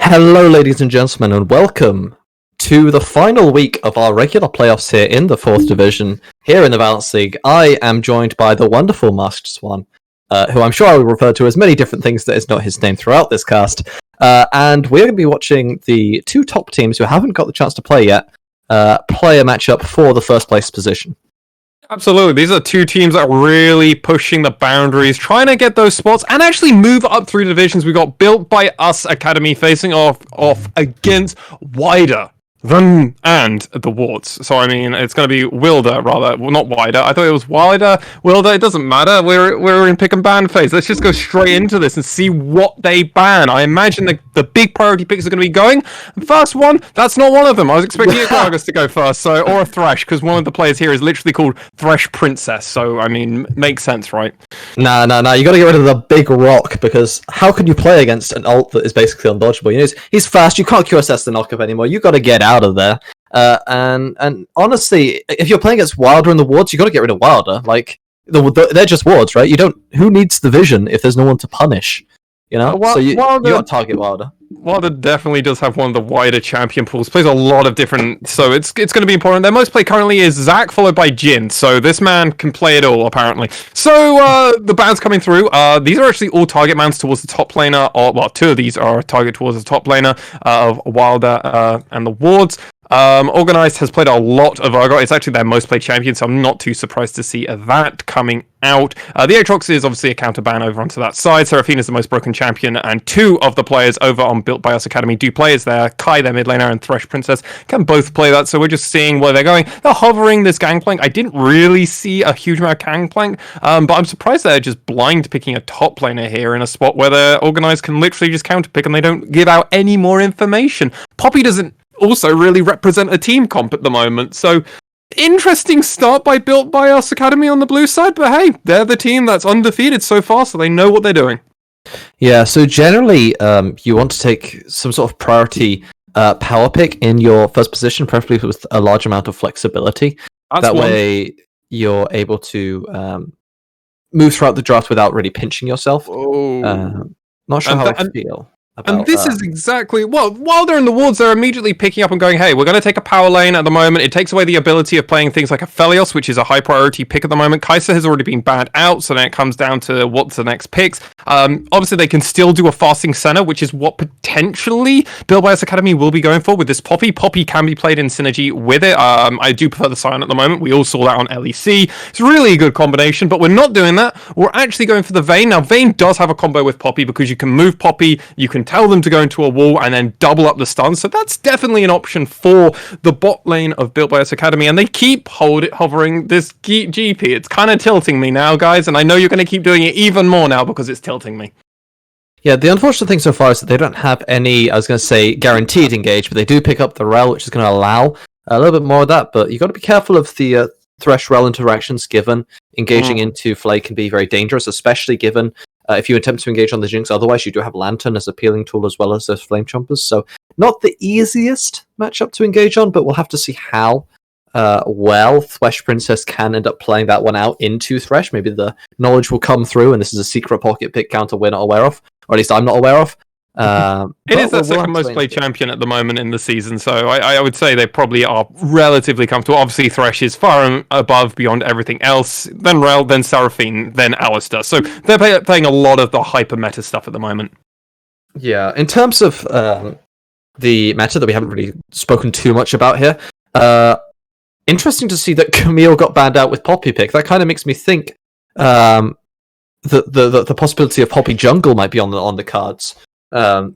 Hello, ladies and gentlemen, and welcome to the final week of our regular playoffs here in the 4th Division, here in the Balance League. I am joined by the wonderful Masked Swan, who I'm sure I will refer to as many different things that is not his name throughout this cast. And we're going to be watching the two top teams who haven't got the chance to play yet play a matchup for the first place position. Absolutely. These are two teams that are really pushing the boundaries, trying to get those spots and actually move up through divisions. We've got Built by Us Academy facing off against Wider and the Wards. So, I mean, it's going to be Wilder, rather. Well, not Wider. I thought it was Wilder. It doesn't matter. We're in pick and ban phase. Let's just go straight into this and see what they ban. I imagine the big priority picks are going to be going. The first one, that's not one of them. I was expecting August to go first, or a Thresh, because one of the players here is literally called Thresh Princess. So, I mean, makes sense, right? Nah. You got to get rid of the big rock, because how can you play against an ult that is basically undodgeable? You know, he's fast. You can't QSS the knockup anymore. You got to get out of there. And honestly, if you're playing against Wilder in the Wards, you got to get rid of Wilder. Like they're just Wards, right? Who needs the vision if there's no one to punish? You know, so you got to target Wilder. Wilder definitely does have one of the wider champion pools. Plays a lot of different, so it's going to be important. Their most play currently is Zac, followed by Jin. So this man can play it all, apparently. So the bans coming through. These are actually all target bans towards the top laner. Two of these are target towards the top laner of Wilder and the Wards. Organized has played a lot of Urgot. It's actually their most played champion, so I'm not too surprised to see that coming out. The Aatrox is obviously a counter ban over onto that side. Seraphine is the most broken champion, and two of the players over on Built by Us Academy do play as there. Kai, their mid laner, and Thresh Princess can both play that, so we're just seeing where they're going. They're hovering this gangplank. I didn't really see a huge amount of gangplank, but I'm surprised they're just blind picking a top laner here in a spot where the Organized can literally just counter pick and they don't give out any more information. Poppy doesn't also really represent a team comp at the moment, so interesting start by Built by Us Academy on the blue side, but hey, they're the team that's undefeated so far, so they know what they're doing. Yeah, so generally you want to take some sort of priority power pick in your first position, preferably with a large amount of flexibility. That way you're able to move throughout the draft without really pinching yourself. Not sure how I feel. And this is exactly, while they're in the Wards, they're immediately picking up and going, hey, we're going to take a power lane at the moment. It takes away the ability of playing things like a Felios, which is a high priority pick at the moment. Kai'Sa has already been banned out, so then it comes down to what's the next picks. Obviously, they can still do a fasting center, which is what potentially Built by Us Academy will be going for with this Poppy. Poppy can be played in synergy with it. I do prefer the Scion at the moment. We all saw that on LEC. It's really a good combination, but we're not doing that. We're actually going for the Vayne. Now, Vayne does have a combo with Poppy because you can move Poppy, you can tell them to go into a wall and then double up the stun, so that's definitely an option for the bot lane of Built by Us Academy, and they keep hovering this GP. It's kind of tilting me now, guys, and I know you're going to keep doing it even more now because it's tilting me. Yeah, the unfortunate thing so far is that they don't have any, I was going to say, guaranteed engage, but they do pick up the Rel, which is going to allow a little bit more of that, but you've got to be careful of the Thresh Rel interactions, given engaging into Flay can be very dangerous, especially given if you attempt to engage on the Jinx. Otherwise, you do have Lantern as a peeling tool as well as those Flame Chompers. So not the easiest matchup to engage on, but we'll have to see how well Thresh Princess can end up playing that one out into Thresh. Maybe the knowledge will come through, and this is a secret pocket pick counter we're not aware of, or at least I'm not aware of. It is their second most played champion at the moment in the season, so I would say they probably are relatively comfortable. Obviously, Thresh is far above beyond everything else, then Rel, then Seraphine, then Alistar. So they're playing a lot of the hyper meta stuff at the moment. Yeah, in terms of the meta that we haven't really spoken too much about here, interesting to see that Camille got banned out with Poppy pick. That kind of makes me think the possibility of Poppy jungle might be on the cards.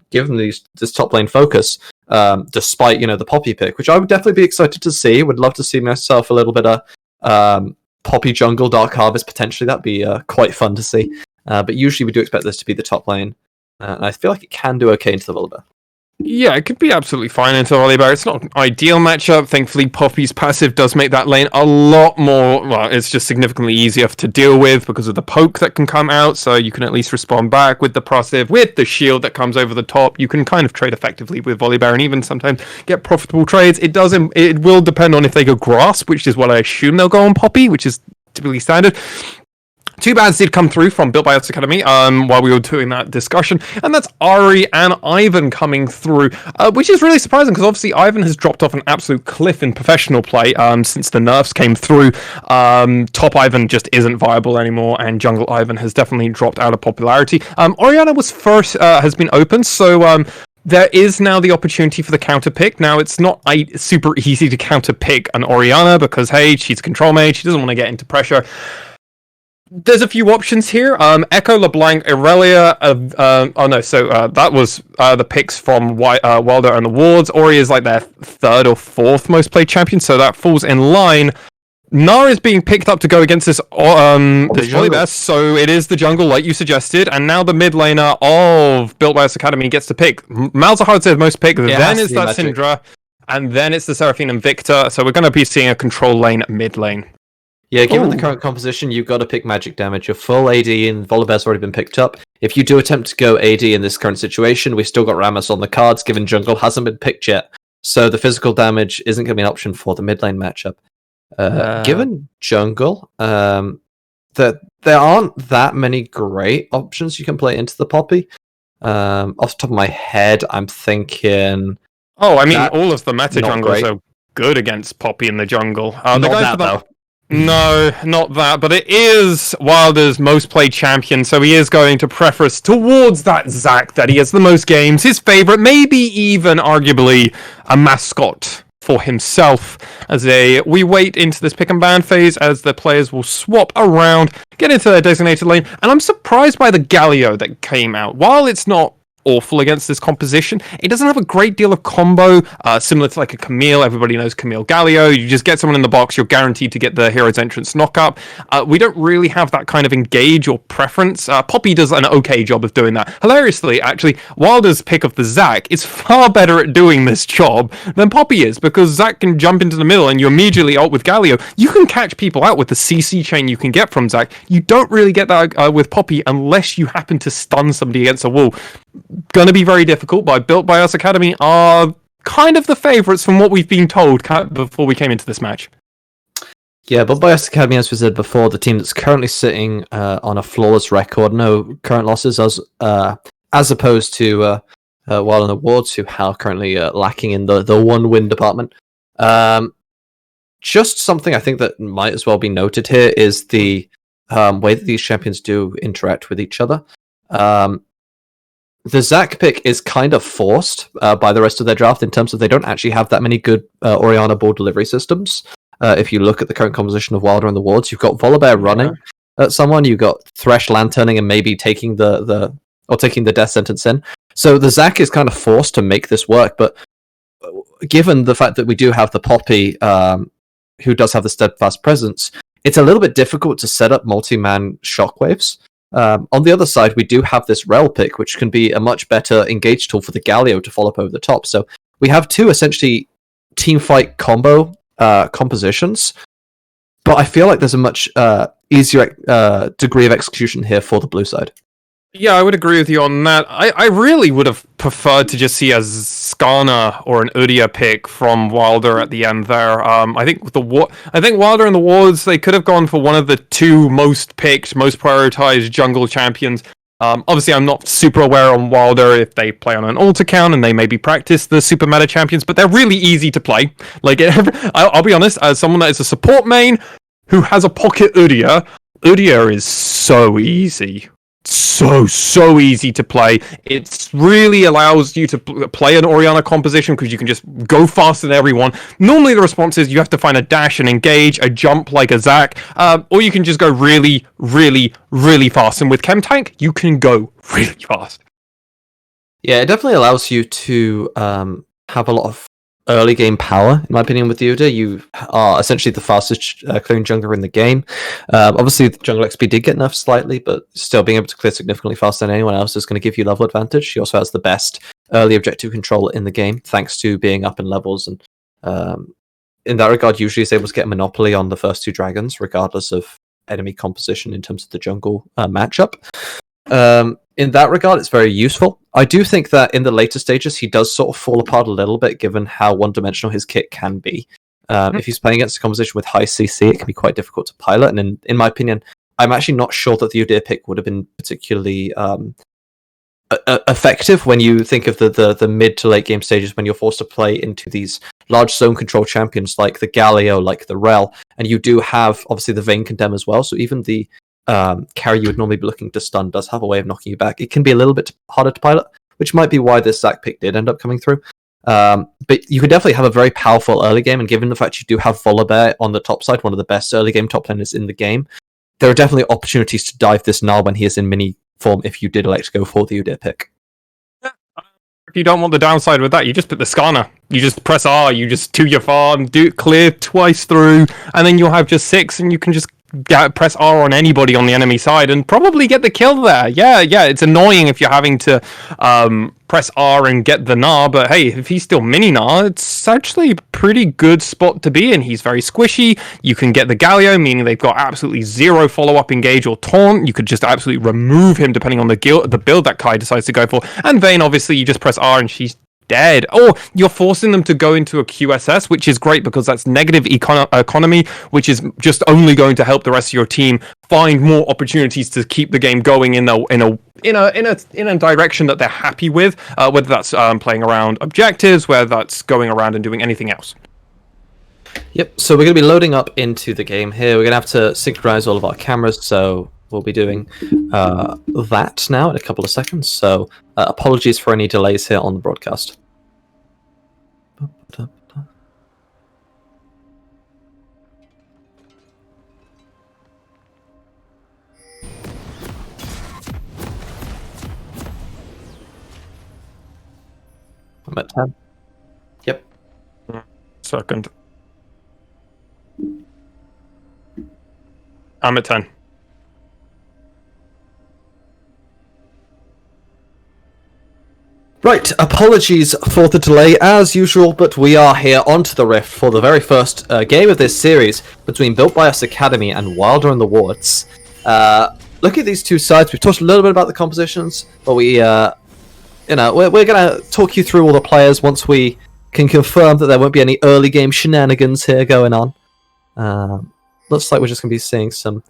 Given this top lane focus, despite the Poppy pick, which I would definitely be excited to see. Would love to see myself a little bit of Poppy jungle Dark Harvest potentially. That'd be quite fun to see. But usually we do expect this to be the top lane, and I feel like it can do okay into the Volibear. Yeah, it could be absolutely fine into Volibear. It's not an ideal matchup. Thankfully, Poppy's passive does make that lane a lot more, it's just significantly easier to deal with because of the poke that can come out, so you can at least respond back with the passive. With the shield that comes over the top, you can kind of trade effectively with Volibear and even sometimes get profitable trades. It will depend on if they go Grasp, which is what I assume they'll go on Poppy, which is typically standard. two bans did come through from Built by Us Academy while we were doing that discussion, and that's Ari and Ivan coming through, which is really surprising because obviously Ivan has dropped off an absolute cliff in professional play since the nerfs came through. Top Ivan just isn't viable anymore, and Jungle Ivan has definitely dropped out of popularity. Orianna was first, has been open, so there is now the opportunity for the counter pick. Now, it's not super easy to counter pick an Orianna because, hey, she's a control mage, she doesn't want to get into pressure. There's a few options here. Echo, LeBlanc, Irelia. That was the picks from Wilder and the Wards. Ori is like their third or fourth most played champion, so that falls in line. Nara is being picked up to go against this Volibear, so it is the jungle, like you suggested, and now the mid laner of Built by Us Academy gets to pick. Malzahar said most pick, then it's that Syndra, and then it's the Seraphine and Victor, so we're going to be seeing a control lane mid lane. Yeah, given the current composition, you've got to pick magic damage. Your full AD and Volibear's already been picked up. If you do attempt to go AD in this current situation, we've still got Rammus on the cards, given jungle hasn't been picked yet. So the physical damage isn't going to be an option for the mid lane matchup. Given jungle, that there aren't that many great options you can play into the Poppy. Off the top of my head, I'm thinking... all of the meta junglers are good against Poppy in the jungle. No, not that, but it is Wilder's most played champion, so he is going to preference towards that Zac that he has the most games, his favourite, maybe even arguably a mascot for himself. We wait into this pick and ban phase as the players will swap around, get into their designated lane, and I'm surprised by the Galio that came out. While it's not awful against this composition, it doesn't have a great deal of combo, similar to like a Camille. Everybody knows Camille Galio. You just get someone in the box, you're guaranteed to get the Hero's Entrance knockup. We don't really have that kind of engage or preference. Poppy does an okay job of doing that. Hilariously, actually, Wilder's pick of the Zac is far better at doing this job than Poppy is, because Zac can jump into the middle and you immediately ult with Galio. You can catch people out with the CC chain you can get from Zac. You don't really get that with Poppy unless you happen to stun somebody against a wall. Going to be very difficult, but Built by Us Academy are kind of the favourites from what we've been told before we came into this match. Yeah, Built by Us Academy, as we said before, the team that's currently sitting on a flawless record, no current losses, as opposed to Wild and the Wards, who are currently lacking in the one-win department. Just something I think that might as well be noted here is the way that these champions do interact with each other. The Zac pick is kind of forced by the rest of their draft in terms of they don't actually have that many good Orianna ball delivery systems. If you look at the current composition of Wilder and the Wards, you've got Volibear running at someone, you've got Thresh lanterning and maybe taking the death sentence in. So the Zac is kind of forced to make this work, but given the fact that we do have the Poppy, who does have the steadfast presence, it's a little bit difficult to set up multi-man shockwaves. On the other side, we do have this Rel pick, which can be a much better engage tool for the Galio to follow up over the top. So we have two essentially team fight combo compositions, but I feel like there's a much easier degree of execution here for the blue side. Yeah, I would agree with you on that. I really would have preferred to just see a Skana or an Udia pick from Wilder at the end there. I think Wilder and the Wards, they could have gone for one of the two most picked, most prioritized jungle champions. Obviously, I'm not super aware on Wilder if they play on an alt account and they maybe practice the super meta champions, but they're really easy to play. Like, I'll be honest, as someone that is a support main who has a pocket Udia is so easy. So easy to play. It really allows you to play an Orianna composition because you can just go faster than everyone. Normally the response is you have to find a dash and engage, a jump like a Zac, or you can just go really fast. And with Chem Tank, you can go really fast. Yeah, it definitely allows you to have a lot of early game power, in my opinion, with Yuda. You are essentially the fastest clearing jungler in the game. Obviously, the jungle XP did get nerfed slightly, but still being able to clear significantly faster than anyone else is going to give you level advantage. She also has the best early objective control in the game, thanks to being up in levels. And in that regard, usually is able to get a monopoly on the first two dragons, regardless of enemy composition in terms of the jungle matchup. In that regard, it's very useful. I do think that in the later stages, he does sort of fall apart a little bit, given how one-dimensional his kit can be. If he's playing against a composition with high CC, it can be quite difficult to pilot. And in my opinion, I'm actually not sure that the Udyr pick would have been particularly effective when you think of the mid to late game stages when you're forced to play into these large zone control champions like the Galio, like the Rel, and you do have obviously the Vayne Condemn as well. So even the carry you would normally be looking to stun does have a way of knocking you back. It can be a little bit harder to pilot, which might be why this Zac pick did end up coming through. But you could definitely have a very powerful early game, and given the fact you do have Volibear on the top side, one of the best early game top laners in the game, there are definitely opportunities to dive this Gnar when he is in mini form if you did elect to go for the Udyr pick. If you don't want the downside with that, you just put the Skarner. You just press R, you just do your farm, do it clear twice through, and then you'll have just 6, and you can just press R on anybody on the enemy side and probably get the kill there. Yeah, it's annoying if you're having to press R and get the Gnar, but hey, if he's still mini Gnar, it's actually a pretty good spot to be in. He's very squishy. You can get the Galio, meaning they've got absolutely zero follow-up engage or taunt. You could just absolutely remove him depending on the build that Kai decides to go for. And Vayne, obviously, you just press R and she's dead. Or you're forcing them to go into a QSS, which is great because that's negative economy, which is just only going to help the rest of your team find more opportunities to keep the game going in a direction that they're happy with, whether that's playing around objectives, whether that's going around and doing anything else. Yep, so we're going to be loading up into the game here. We're going to have to synchronize all of our cameras, so we'll be doing that now in a couple of seconds. So apologies for any delays here on the broadcast. I'm at 10. Yep. Second. I'm at 10. Right, apologies for the delay as usual, but we are here onto the Rift for the very first game of this series between Built by Us Academy and Wilder and the Wards. Look at these two sides. We've talked a little bit about the compositions, but we're going to talk you through all the players once we can confirm that there won't be any early game shenanigans here going on. Looks like we're just going to be seeing some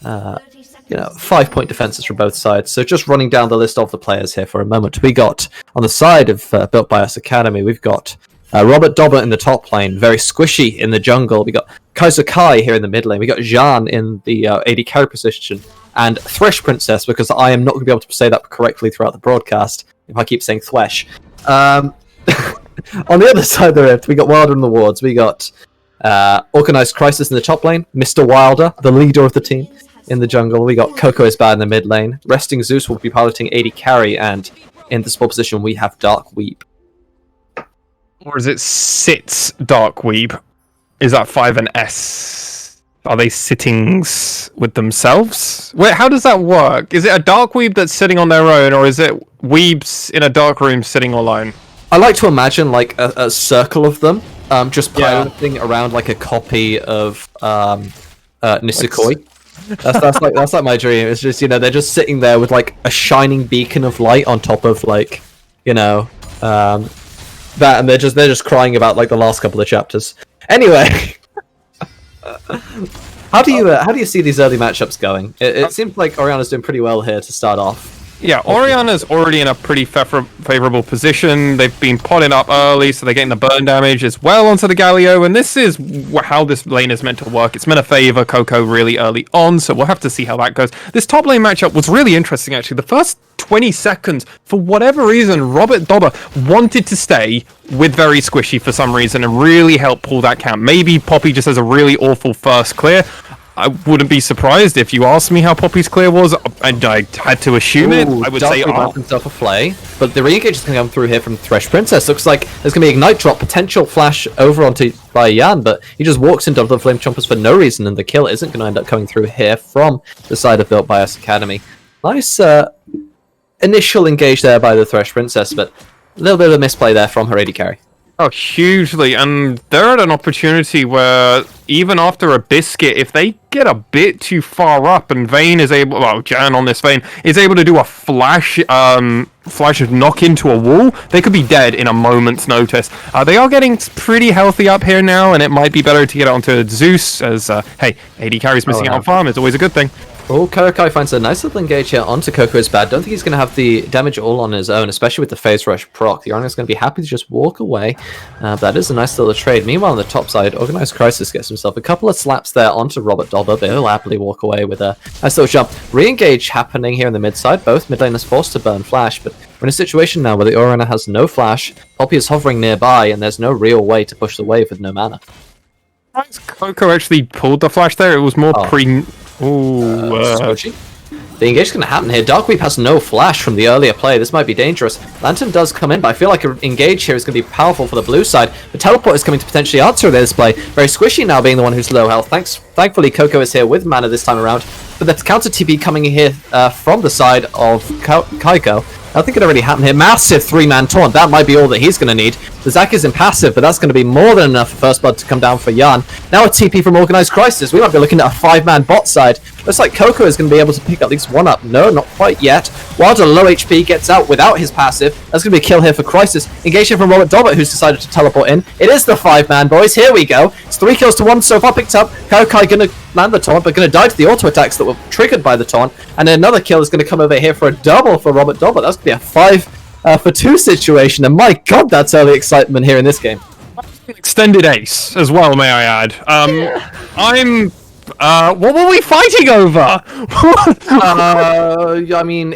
5-point defenses from both sides. So just running down the list of the players here for a moment. We got, on the side of Built by Us Academy, we've got Robert Dobber in the top lane, very squishy in the jungle. We got Kaiser Kai here in the mid lane. We got Jean in the AD carry position. And Thresh Princess, because I am not going to be able to say that correctly throughout the broadcast if I keep saying Thwesh. On the other side of the Rift, we got Wilder and the Wards. We got Organized Crisis in the top lane, Mr. Wilder, the leader of the team, in the jungle. We got Coco is bad in the mid lane. Resting Zeus will be piloting AD carry, and in the spot position we have Dark Weep. Or is it Sits Dark Weep? Is that 5 and S? Are they sittings with themselves? Wait, how does that work? Is it a Dark Weeb that's sitting on their own, or is it Weebs in a dark room sitting alone? I like to imagine like a circle of them, just piloting around like a copy of Nisekoi. That's like my dream. It's just, they're just sitting there with like a shining beacon of light on top of like, that, and they're just crying about like the last couple of chapters. Anyway, how do you see these early matchups going? It seems like Orianna's doing pretty well here to start off. Yeah, Orianna's already in a pretty favorable position. They've been potted up early, so they're getting the burn damage as well onto the Galio, and this is how this lane is meant to work. It's meant to favor Coco really early on, so we'll have to see how that goes. This top lane matchup was really interesting, actually. The first 20 seconds, for whatever reason, Robert Dobber wanted to stay with Very Squishy for some reason and really help pull that camp. Maybe Poppy just has a really awful first clear. I wouldn't be surprised if you asked me how Poppy's clear was, and I had to assume it. I would say, himself a flay, but the re-engage is going to come through here from Thresh Princess. Looks like there's going to be Ignite Drop, potential flash over onto by Jan, but he just walks into the Flame Chompers for no reason, and the kill isn't going to end up coming through here from the side of Built by Us Academy. Nice initial engage there by the Thresh Princess, but a little bit of a misplay there from her AD carry. Oh, hugely, and they're at an opportunity where even after a biscuit, if they get a bit too far up and Vayne is able, well, Jan on this Vayne, is able to do a flash knock into a wall, they could be dead in a moment's notice. They are getting pretty healthy up here now, and it might be better to get onto Zeus, as, hey, AD carries missing out on farm is always a good thing. Oh, Karakai finds a nice little engage here onto Coco's bad. Don't think he's going to have the damage all on his own, especially with the phase rush proc. The Orion's going to be happy to just walk away. That is a nice little trade. Meanwhile, on the top side, Organized Crisis gets himself a couple of slaps there onto Robert Dobber, but he'll happily walk away with a nice little jump. Re-engage happening here in the mid side. Both mid laners forced to burn flash, but we're in a situation now where the Oriona has no flash, Poppy is hovering nearby, and there's no real way to push the wave with no mana. Coco actually pulled the flash there. It was more pre... The engage is going to happen here. Darkweep has no flash from the earlier play. This might be dangerous. Lantern does come in, but I feel like an engage here is going to be powerful for the blue side. The teleport is coming to potentially answer this play. Very squishy now being the one who's low health. Thankfully, Coco is here with mana this time around. But the counter TP coming in here from the side of Kaiko. I think it already happened here. Massive 3-man taunt. That might be all that he's going to need. The Zac is impassive, but that's going to be more than enough for First Blood to come down for Jan. Now a TP from Organized Crisis. We might be looking at a 5-man bot side. Looks like Coco is going to be able to pick at least one up. No, not quite yet. Wilder, low HP, gets out without his passive. That's going to be a kill here for Crisis. Engagement from Robert Dobbert, who's decided to teleport in. It is the 5-man, boys. Here we go. It's 3 kills to 1 so far picked up. Kaokai going to land the taunt, but going to die to the auto attacks that were triggered by the taunt. And then another kill is going to come over here for a double for Robert Dobbert. That's going to be a 5 for 2 situation. And my god, that's early excitement here in this game. Extended ace as well, may I add. What were we fighting over? I mean,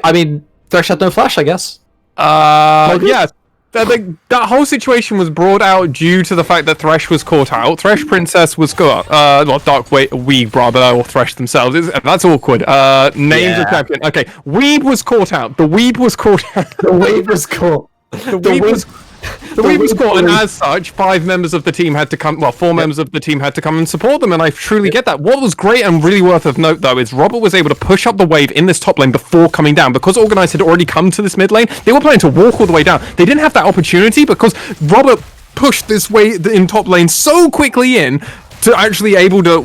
I mean, Thresh had no flash, I guess. Yeah. That whole situation was brought out due to the fact that Thresh was caught out. Thresh Princess was caught out. Weeb, rather, or Thresh themselves. That's awkward. Names of champion. Okay, Weeb was caught out. The Weeb was caught out. The Weeb was caught. The Weeb was caught, and as such, 5 members of the team had to come. Well, 4 members of the team had to come and support them, and I truly get that. What was great and really worth of note, though, is Robert was able to push up the wave in this top lane before coming down. Because Organized had already come to this mid lane, they were planning to walk all the way down. They didn't have that opportunity because Robert pushed this way in top lane so quickly in to actually able to,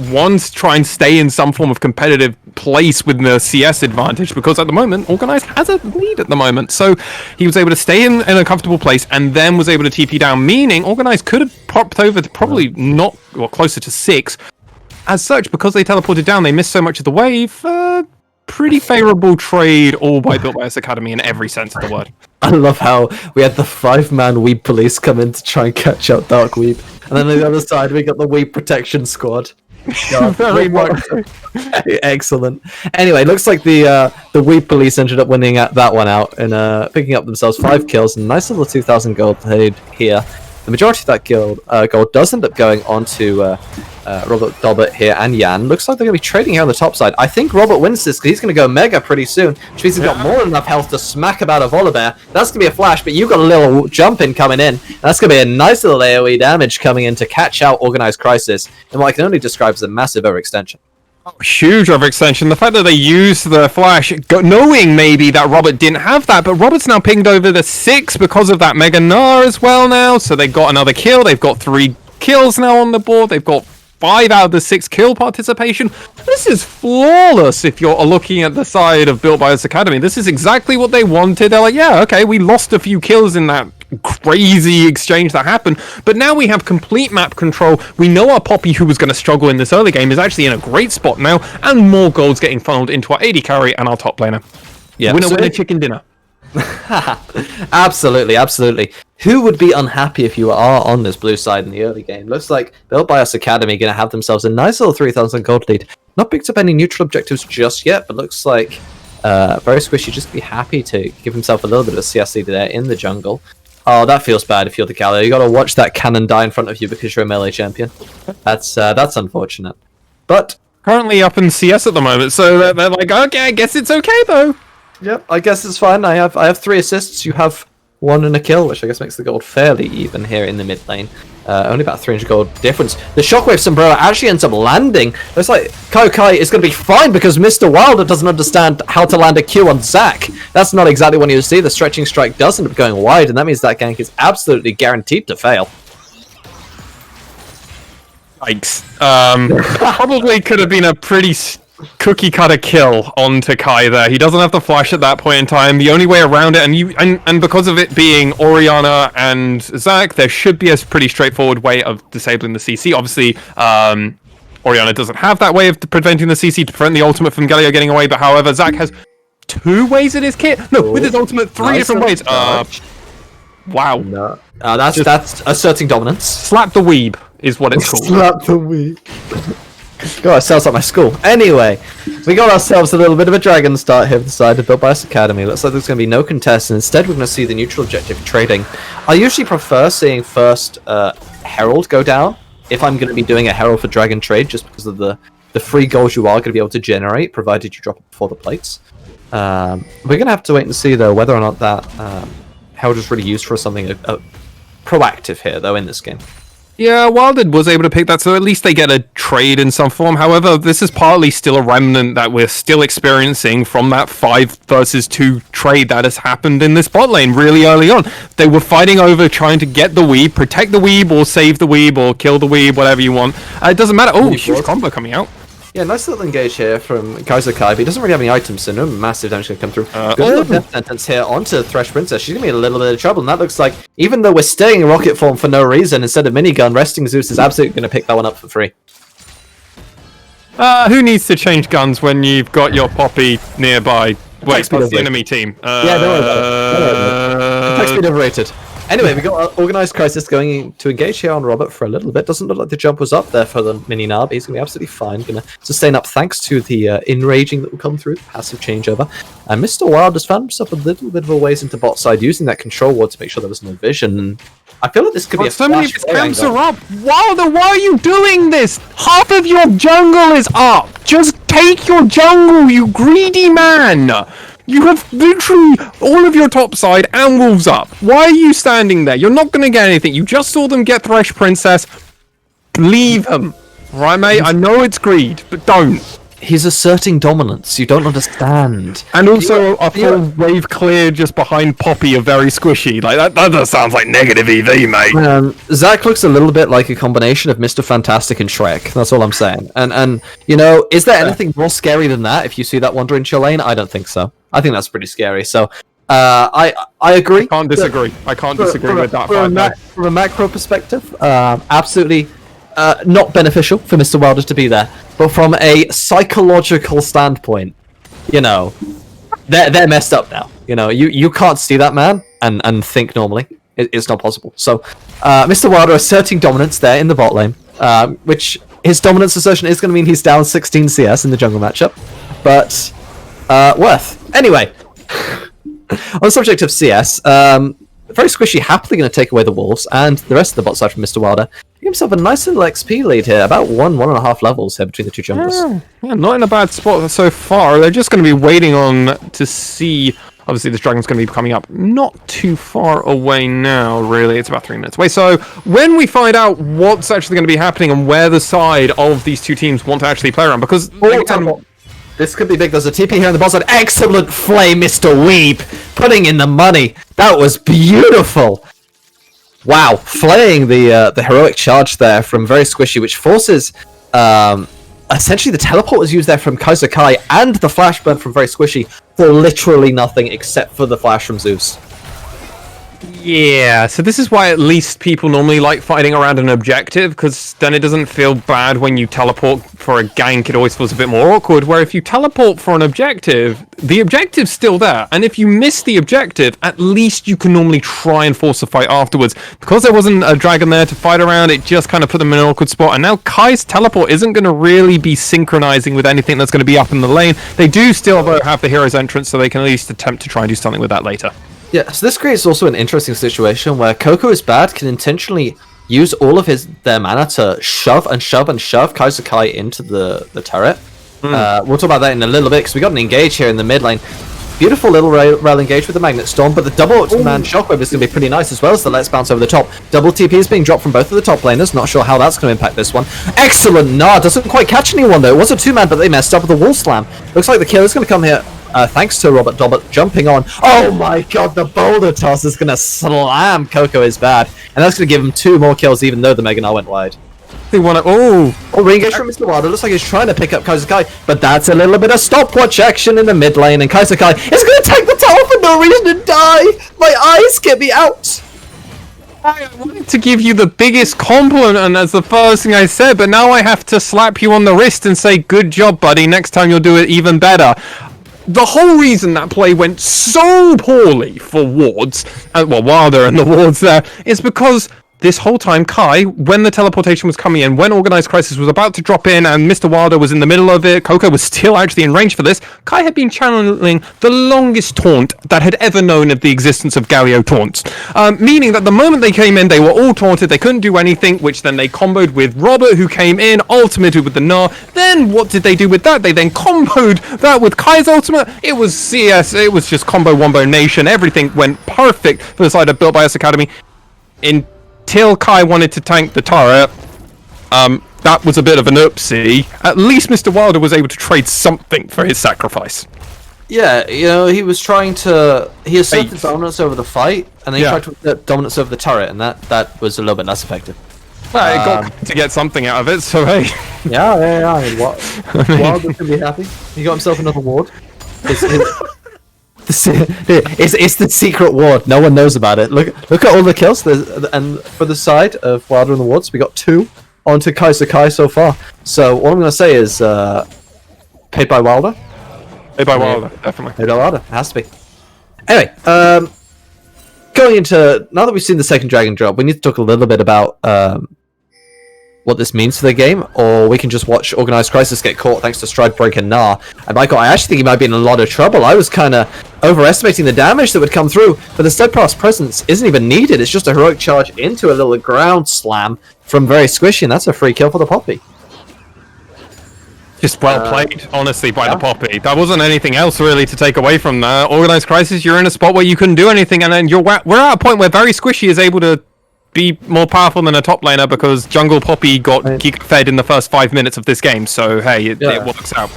try and stay in some form of competitive place with the CS advantage, because at the moment, Organized has a lead at the moment. So he was able to stay in a comfortable place and then was able to TP down, meaning Organized could have popped over to probably closer to 6. As such, because they teleported down, they missed so much of the wave. Pretty favourable trade, all by Built by Us Academy in every sense of the word. I love how we had the 5-man Weeb police come in to try and catch out Dark Weeb. And then on the other side, we got the Weeb protection squad. Very much. Excellent. Anyway, looks like the Weeb police ended up winning that one out and picking up themselves 5 kills and nice little 2,000 gold paid here. The majority of that gold does end up going on to Robert Dobbert here and Jan. Looks like they're going to be trading here on the top side. I think Robert wins this because he's going to go Mega pretty soon, which means he's got more than enough health to smack about a Volibear. That's going to be a flash, but you've got a little jump in coming in. And that's going to be a nice little AoE damage coming in to catch out Organized Crisis in what I can only describe as a massive overextension. Huge overextension. The fact that they used the flash, knowing maybe that Robert didn't have that, but Robert's now pinged over the 6 because of that Mega Gnar as well now. So they got another kill. They've got 3 kills now on the board. They've got 5 out of the 6 kill participation. This is flawless if you're looking at the side of Built by Us Academy. This is exactly what they wanted. They're like, yeah, okay, we lost a few kills in that crazy exchange that happened, but now we have complete map control. We know our Poppy, who was going to struggle in this early game, is actually in a great spot now, and more gold's getting funneled into our AD carry and our top laner. Yeah, winner, chicken dinner. Absolutely. Who would be unhappy if you are on this blue side in the early game? Looks like Built by Us Academy going to have themselves a nice little 3,000 gold lead. Not picked up any neutral objectives just yet, but looks like very squishy just be happy to give himself a little bit of a CS lead there in the jungle. Oh, that feels bad if you're the Galio. You got to watch that cannon die in front of you because you're a melee champion. That's unfortunate. But currently up in CS at the moment, so they're like, okay, I guess it's okay though. Yep, I guess it's fine. I have 3 assists. You have 1 and a kill, which I guess makes the gold fairly even here in the mid lane. Only about 300 gold difference. The Shockwave Sombrero actually ends up landing. Looks like Kai is going to be fine because Mr. Wilder doesn't understand how to land a Q on Zac. That's not exactly what you see. The Stretching Strike does end up going wide, and that means that gank is absolutely guaranteed to fail. Yikes. Probably could have been a pretty cookie cutter kill onto Kai there. He doesn't have the flash at that point in time. The only way around it, and because of it being Oriana and Zac, there should be a pretty straightforward way of disabling the CC. Obviously, Orianna doesn't have that way of preventing the CC to prevent the ultimate from Galio getting away, but however, Zac has 2 ways in his kit. No, with his ultimate, 3 different ways. Wow. No. That's asserting dominance. Slap the weeb is what it's called. Slap the weeb. God, it sounds like my school. Anyway, we got ourselves a little bit of a dragon start here with the side of Built by Us Academy. Looks like there's going to be no contest, and instead we're going to see the neutral objective trading. I usually prefer seeing first Herald go down if I'm going to be doing a Herald for Dragon trade, just because of the free goals you are going to be able to generate, provided you drop it before the plates. We're going to have to wait and see, though, whether or not that Herald is really used for something proactive here, though, in this game. Yeah, Wilded was able to pick that, so at least they get a trade in some form. However, this is partly still a remnant that we're still experiencing from that 5 versus 2 trade that has happened in this bot lane really early on. They were fighting over trying to get the weeb, protect the weeb, or save the weeb, or kill the weeb, whatever you want. It doesn't matter. Oh, huge combo coming out. Yeah, nice little engage here from Kaiser Kai, but he doesn't really have any items, so no massive damage going to come through. Good little death sentence here onto Thresh Princess. She's going to be in a little bit of trouble, and that looks like, even though we're staying in rocket form for no reason, instead of minigun, Resting Zeus is absolutely going to pick that one up for free. Who needs to change guns when you've got your Poppy nearby? Wait, that's the enemy team. Yeah, don't worry about it. Attack speed overrated. Anyway, we got Organized Crisis going to engage here on Robert for a little bit. Doesn't look like the jump was up there for the mini Narb. He's going to be absolutely fine. Going to sustain up thanks to the enraging that will come through, the passive changeover. And Mr. Wild has found himself a little bit of a ways into bot side, using that control ward to make sure there was no vision. And I feel like this could be a so many of his camps are up. Wilder, why are you doing this? Half of your jungle is up. Just take your jungle, you greedy man. You have literally all of your top side and wolves up. Why are you standing there? You're not going to get anything. You just saw them get Thresh Princess. Leave them. Right, mate? I know it's greed, but don't. He's asserting dominance. You don't understand. And also a full wave clear just behind Poppy are very squishy. Like that just sounds like negative EV, mate. Zac looks a little bit like a combination of Mr. Fantastic and Shrek. That's all I'm saying. And you know, is there anything more scary than that? If you see that wander into your lane, I don't think so. I think that's pretty scary. So I agree. I can't disagree. I can't disagree with that. From a macro perspective, absolutely not beneficial for Mr. Wilder to be there. But from a psychological standpoint, you know, they're messed up now. You know, you can't see that man and think normally. It's not possible. So Mr. Wilder asserting dominance there in the bot lane, which his dominance assertion is going to mean he's down 16 CS in the jungle matchup. But worth. Anyway, on the subject of CS, very squishy, happily going to take away the wolves and the rest of the bot side from Mr. Wilder. Give himself a nice little XP lead here, about 1.5 levels here between the two junglers. Yeah, not in a bad spot so far. They're just going to be waiting on to see. Obviously, this dragon's going to be coming up not too far away now, really. It's about 3 minutes away. So when we find out what's actually going to be happening and where the side of these two teams want to actually play around, because this could be big. There's a TP here on the bot side. Excellent flame, Mr. Weeb, putting in the money. That was beautiful. Wow, flaying the heroic charge there from Very Squishy, which forces essentially the teleport was used there from Kaiser Kai and the flash burn from Very Squishy for literally nothing except for the flash from Zeus. Yeah, so this is why at least people normally like fighting around an objective, because then it doesn't feel bad when you teleport for a gank. It always feels a bit more awkward, where if you teleport for an objective, the objective's still there, and if you miss the objective, at least you can normally try and force a fight afterwards. Because there wasn't a dragon there to fight around, it just kind of put them in an awkward spot, and now Kai's teleport isn't going to really be synchronizing with anything that's going to be up in the lane. They do still have the hero's entrance, so they can at least attempt to try and do something with that later. Yeah, so this creates also an interesting situation where Coco is bad can intentionally use all of their mana to shove and shove and shove Kaiser Kai into the turret. We'll talk about that in a little bit because we got an engage here in the mid lane. Beautiful little rail engage with the Magnet Storm, but the double man Shockwave is going to be pretty nice as well as the Let's Bounce over the top. Double TP is being dropped from both of the top laners. Not sure how that's going to impact this one. Excellent Gnar, doesn't quite catch anyone though. It was a 2-man, but they messed up with the Wall Slam. Looks like the kill is going to come here. Thanks to Robert Dobbert jumping on. Oh my god, the boulder toss is going to slam Coco is bad. And that's going to give him 2 more kills even though the Mega Gnar went wide. They want to... Oh, re-engage from Mr. Wilder. Looks like he's trying to pick up Kaiser Kai, but that's a little bit of stopwatch action in the mid lane, and Kaiser Kai is going to take the tower for no reason and die. My eyes, get me out. I wanted to give you the biggest compliment as the first thing I said, but now I have to slap you on the wrist and say, good job, buddy. Next time you'll do it even better. The whole reason that play went so poorly for Wards, Wilder and the Wards there, is because this whole time, Kai, when the teleportation was coming in, when Organized Crisis was about to drop in and Mr. Wilder was in the middle of it, Coco was still actually in range for this, Kai had been channeling the longest taunt that had ever known of the existence of Galio taunts. Meaning that the moment they came in, they were all taunted, they couldn't do anything, which then they comboed with Robert, who came in, ultimated with the Gnar. Then what did they do with that? They then comboed that with Kai's ultimate. It was CS, it was just combo wombo nation. Everything went perfect for the side of Built by Us Academy. Until Kai wanted to tank the turret, that was a bit of an oopsie. At least Mr. Wilder was able to trade something for his sacrifice. Yeah, he was trying to... He asserted dominance over the fight, and then he tried to assert dominance over the turret, and that was a little bit less effective. Well, it got to get something out of it, so hey. Yeah. I mean, Wilder can be happy. He got himself another ward. It's the secret ward. No one knows about it. Look at all the kills. And for the side of Wilder and the Wards, we got 2 onto Kai Sakai so far. So what I'm going to say is paid by Wilder. Paid by Wilder, definitely. Paid by Wilder. It has to be. Anyway, going into... Now that we've seen the second Dragon drop, we need to talk a little bit about what this means for the game, or we can just watch Organized Crisis get caught thanks to Stride Break and Gnar. And Michael, I actually think he might be in a lot of trouble. I was kind of overestimating the damage that would come through, but the Steadfast Presence isn't even needed. It's just a heroic charge into a little ground slam from Very Squishy, and that's a free kill for the Poppy. Just well played, honestly, by the Poppy. That wasn't anything else really to take away from that. Organized Crisis, you're in a spot where you couldn't do anything, and then we're at a point where Very Squishy is able to be more powerful than a top laner because Jungle Poppy got geek-fed in the first 5 minutes of this game, so hey, it works out.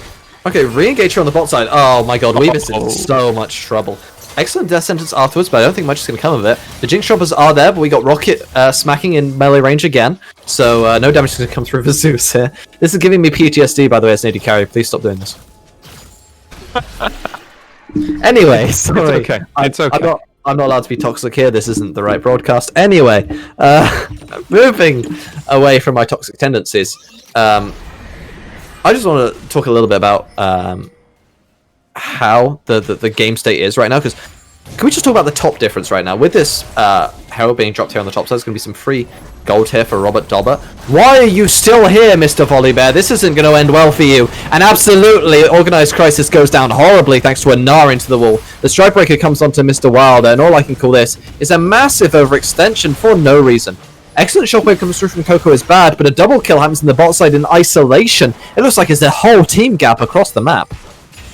Okay, re-engage here on the bot side. Oh my god, Weebus is in so much trouble. Excellent death sentence afterwards, but I don't think much is going to come of it. The Jinx Droppers are there, but we got Rocket smacking in melee range again, so no damage is going to come through for Zeus here. This is giving me PTSD, by the way, as an AD carry. Please stop doing this. Anyway, sorry. It's okay. It's okay. I'm not allowed to be toxic here. This isn't the right broadcast. Anyway, moving away from my toxic tendencies, I just want to talk a little bit about how the game state is right now. Because can we just talk about the top difference right now with this Herald being dropped here on the top? So there's going to be some free gold here for Robert Dobber. Why are you still here, Mr. Volleybear? This isn't going to end well for you. And absolutely, Organized Crisis goes down horribly thanks to a Gnar into the wall. The Strikebreaker comes onto Mr. Wilder, and all I can call this is a massive overextension for no reason. Excellent shockwave comes through from Coco is bad, but a double kill happens in the bot side in isolation. It looks like it's a whole team gap across the map.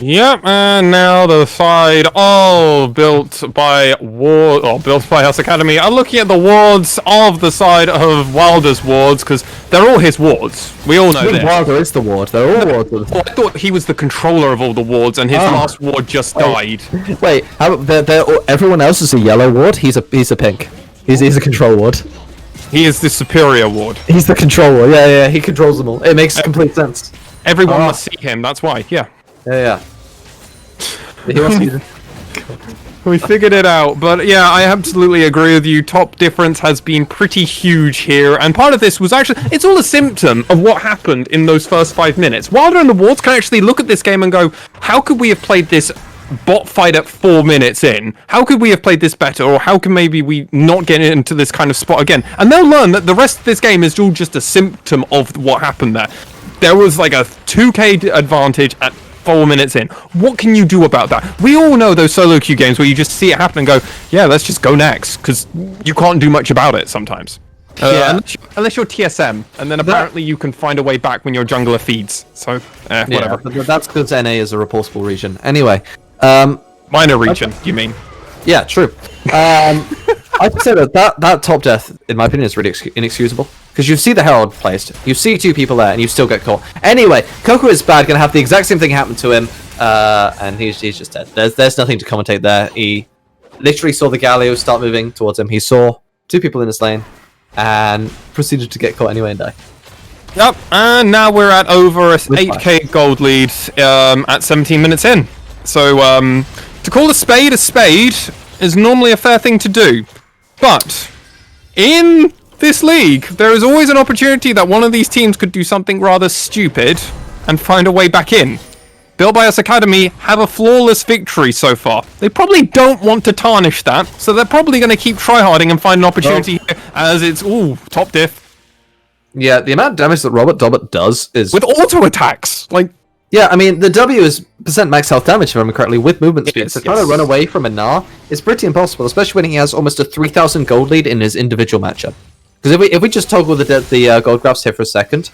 Yep, and now the side all built by Us Academy are looking at the wards of the side of Wilder's wards, because they're all his wards. We all know this. Wilder is the ward. They're all wards. I thought he was the controller of all the wards, and his last ward just died. Wait, everyone else is a yellow ward? He's a pink. He's a control ward. He is the superior ward. He's the control ward. Yeah, he controls them all. It makes complete sense. Everyone must see him, that's why, yeah. Yeah. We figured it out, but yeah, I absolutely agree with you. Top difference has been pretty huge here, and part of this was actually, it's all a symptom of what happened in those first 5 minutes. Wilder and the Wards can actually look at this game and go, how could we have played this bot fight at 4 minutes in? How could we have played this better, or how can maybe we not get into this kind of spot again? And they'll learn that the rest of this game is all just a symptom of what happened there. There was like a 2k advantage at 4 minutes in. What can you do about that? We all know those solo queue games where you just see it happen and go, yeah, let's just go next, because you can't do much about it sometimes. Unless you're TSM, and then apparently you can find a way back when your jungler feeds. So, whatever. But that's because NA is a repulsable region. Anyway. Minor region, you mean? Yeah, true. I'd say that top death, in my opinion, is really inexcusable. Because you see the Herald placed, you see 2 people there, and you still get caught. Anyway, Coco is bad, gonna have the exact same thing happen to him, and he's just dead. There's nothing to commentate there. He literally saw the Galio start moving towards him. He saw 2 people in his lane, and proceeded to get caught anyway and die. Yep, and now we're at over a 8k gold lead at 17 minutes in. So, to call a spade is normally a fair thing to do. But in this league, there is always an opportunity that one of these teams could do something rather stupid and find a way back in. Built by Us Academy have a flawless victory so far. They probably don't want to tarnish that, so they're probably going to keep tryharding and find an opportunity here as it's, top diff. Yeah, the amount of damage that Robert Dobbert does is... With auto attacks! Yeah, I mean, the W is % max health damage, if I remember correctly, with movement speed. So trying to run away from a Gnar is pretty impossible, especially when he has almost a 3,000 gold lead in his individual matchup. Because if we just toggle the gold graphs here for a second,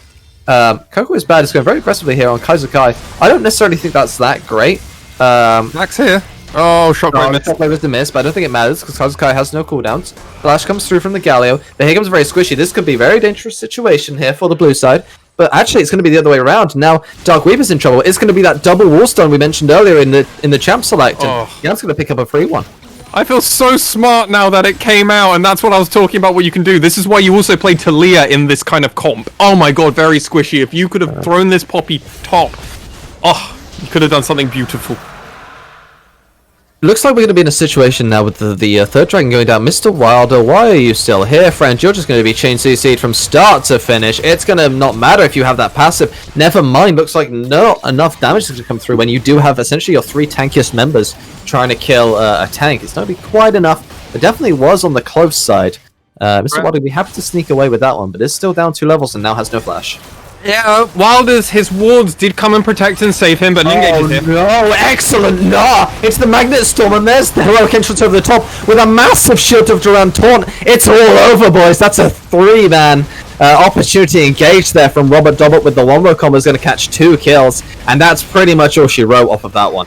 Coco is bad. It's going very aggressively here on Kaiser Kai. I don't necessarily think that's that great. Max here. Oh, shockwave miss. Shockwave is the miss, but I don't think it matters because Kaiser Kai has no cooldowns. Flash comes through from the Galio. But here comes very squishy. This could be a very dangerous situation here for the blue side. But actually, it's going to be the other way around. Now, Dark Weaver's in trouble. It's going to be that double wallstone we mentioned earlier in the champ select. And Jan's going to pick up a free one. I feel so smart now that it came out, and that's what I was talking about, what you can do. This is why you also play Talia in this kind of comp. Oh my god, very squishy. If you could have thrown this Poppy top, you could have done something beautiful. Looks like we're going to be in a situation now with the third dragon going down. Mr. Wilder, why are you still here, friend? You're just going to be chain CC'd from start to finish. It's going to not matter if you have that passive. Never mind, looks like not enough damage to come through when you do have essentially your 3 tankiest members trying to kill a tank. It's not going to be quite enough. It definitely was on the close side. Mr. Wilder, we have to sneak away with that one, but it's still down 2 levels and now has no flash. Yeah, Wilder's, his wards did come and protect and save him, but Ninja is here. No, excellent! No! It's the Magnet Storm, and there's the heroic entrance over the top with a massive shield of Duran taunt. It's all over, boys. That's a 3-man opportunity engaged there from Robert Dobbert with the one-row combo is going to catch 2 kills, and that's pretty much all she wrote off of that one.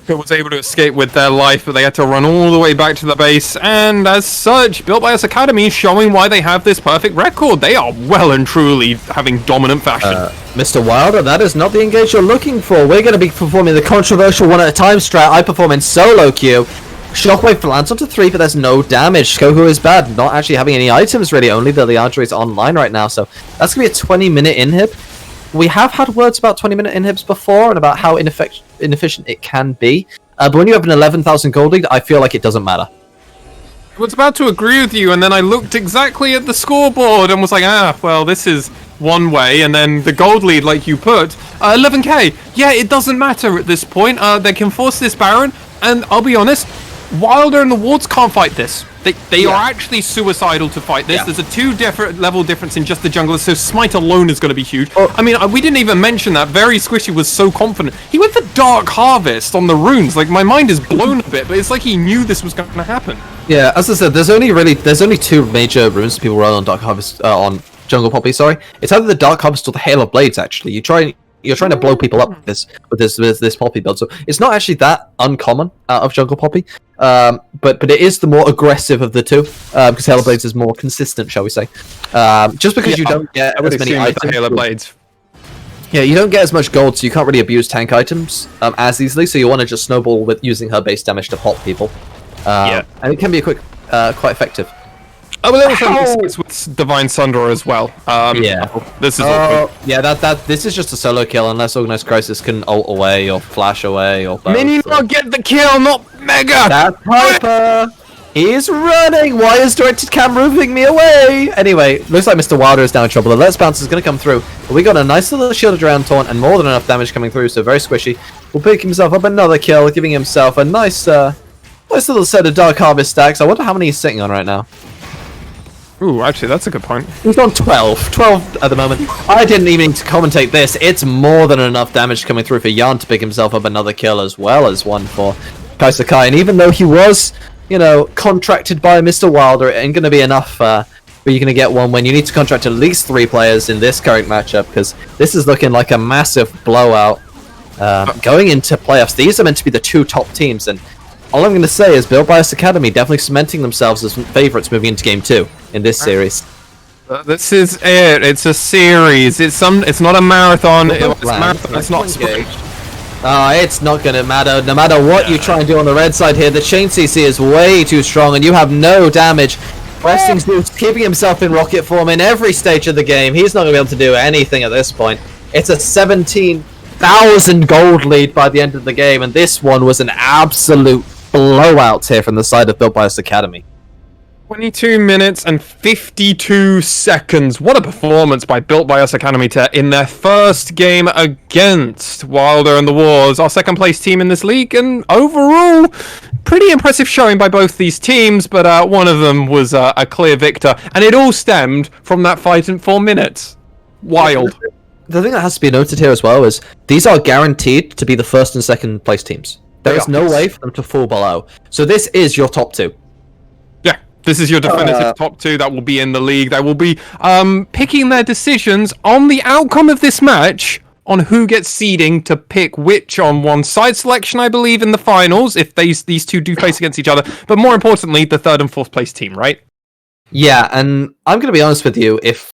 Was able to escape with their life, but they had to run all the way back to the base, and as such, Built by Us Academy showing why they have this perfect record. They are well and truly having dominant fashion. Mr. Wilder, that is not the engage you're looking for. We're going to be performing the controversial one at a time strat. I perform in solo queue. Shockwave lands onto 3, but there's no damage. Kohu is bad, not actually having any items really, only the Liandra is online right now, so that's going to be a 20-minute inhib. We have had words about 20-minute inhibs before and about how inefficient it can be. But when you have an 11,000 gold lead, I feel like it doesn't matter. I was about to agree with you, and then I looked exactly at the scoreboard and was like, well, this is one way, and then the gold lead, like you put, 11k. Yeah, it doesn't matter at this point. They can force this Baron, and I'll be honest, Wilder and the wards can't fight this. They are actually suicidal to fight this. There's a 2 level difference in just the junglers, so Smite alone is going to be huge. I mean, we didn't even mention that. Very Squishy was so confident. He went for Dark Harvest on the runes. Like, my mind is blown a bit, but it's like he knew this was going to happen. Yeah, as I said, there's only 2 major runes people run on Dark Harvest, on Jungle Poppy, sorry. It's either the Dark Harvest or the Hail of Blades, actually. You're trying to blow people up with this Poppy build, so it's not actually that uncommon out of Jungle Poppy, but it is the more aggressive of the 2, because Hail of Blades is more consistent, shall we say? Just because you don't get as many items. Hail of Blades. Yeah, you don't get as much gold, so you can't really abuse tank items as easily. So you want to just snowball with using her base damage to pop people, and it can be quite effective. I will also with Divine Sunder as well. This is awkward. Yeah, this is just a solo kill unless Organized Crisis can ult away or flash away or both. Mini not get the kill, not Mega! That's Piper! He's running! Why is Directed Cam moving me away? Anyway, looks like Mr. Wilder is now in trouble. The Let's Bounce is going to come through. But we got a nice little shielded around taunt and more than enough damage coming through, so very squishy. Will pick himself up another kill, giving himself a nice little set of Dark Harvest stacks. I wonder how many he's sitting on right now. Ooh, actually, that's a good point. He's on 12. 12 at the moment. I didn't even need to commentate this. It's more than enough damage coming through for Jan to pick himself up another kill as well as one for Kaiser Kai. And even though he was, contracted by Mr. Wilder, it ain't going to be enough where you're going to get one when you need to contract at least 3 players in this current matchup, because this is looking like a massive blowout going into playoffs. These are meant to be the 2 top teams, and all I'm going to say is Built by Us Academy definitely cementing themselves as favourites moving into Game 2 in this series. This is it. It's a series. It's not a marathon. It's not sprint. It's not going to matter. No matter what you try and do on the red side here, the chain CC is way too strong and you have no damage. Westing's keeping himself in rocket form in every stage of the game. He's not going to be able to do anything at this point. It's a 17,000 gold lead by the end of the game, and this one was an absolute blowout here from the side of Built by Us Academy. 22 minutes and 52 seconds. What a performance by Built by Us Academy in their first game against Wilder and the Wars, our second place team in this league. And overall, pretty impressive showing by both these teams, but one of them was a clear victor. And it all stemmed from that fight in 4 minutes. Wild. The thing that has to be noted here as well is these are guaranteed to be the first and second place teams. There is no way for them to fall below. So this is your top 2. This is your definitive top 2 that will be in the league. They will be picking their decisions on the outcome of this match, on who gets seeding to pick which on one side selection, I believe, in the finals, if these two do face against each other. But more importantly, the 3rd and 4th place team, right? Yeah, and I'm going to be honest with you. If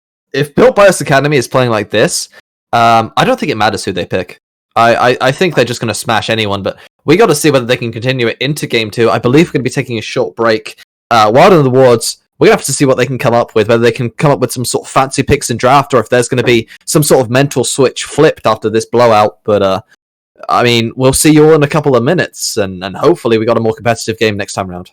Built by Us Academy is playing like this, I don't think it matters who they pick. I think they're just going to smash anyone, but we got to see whether they can continue it into Game 2. I believe we're going to be taking a short break. Wilder and the Wards, we're going to have to see what they can come up with, whether they can come up with some sort of fancy picks in draft, or if there's going to be some sort of mental switch flipped after this blowout. But, I mean, we'll see you all in a couple of minutes, and hopefully we got a more competitive game next time around.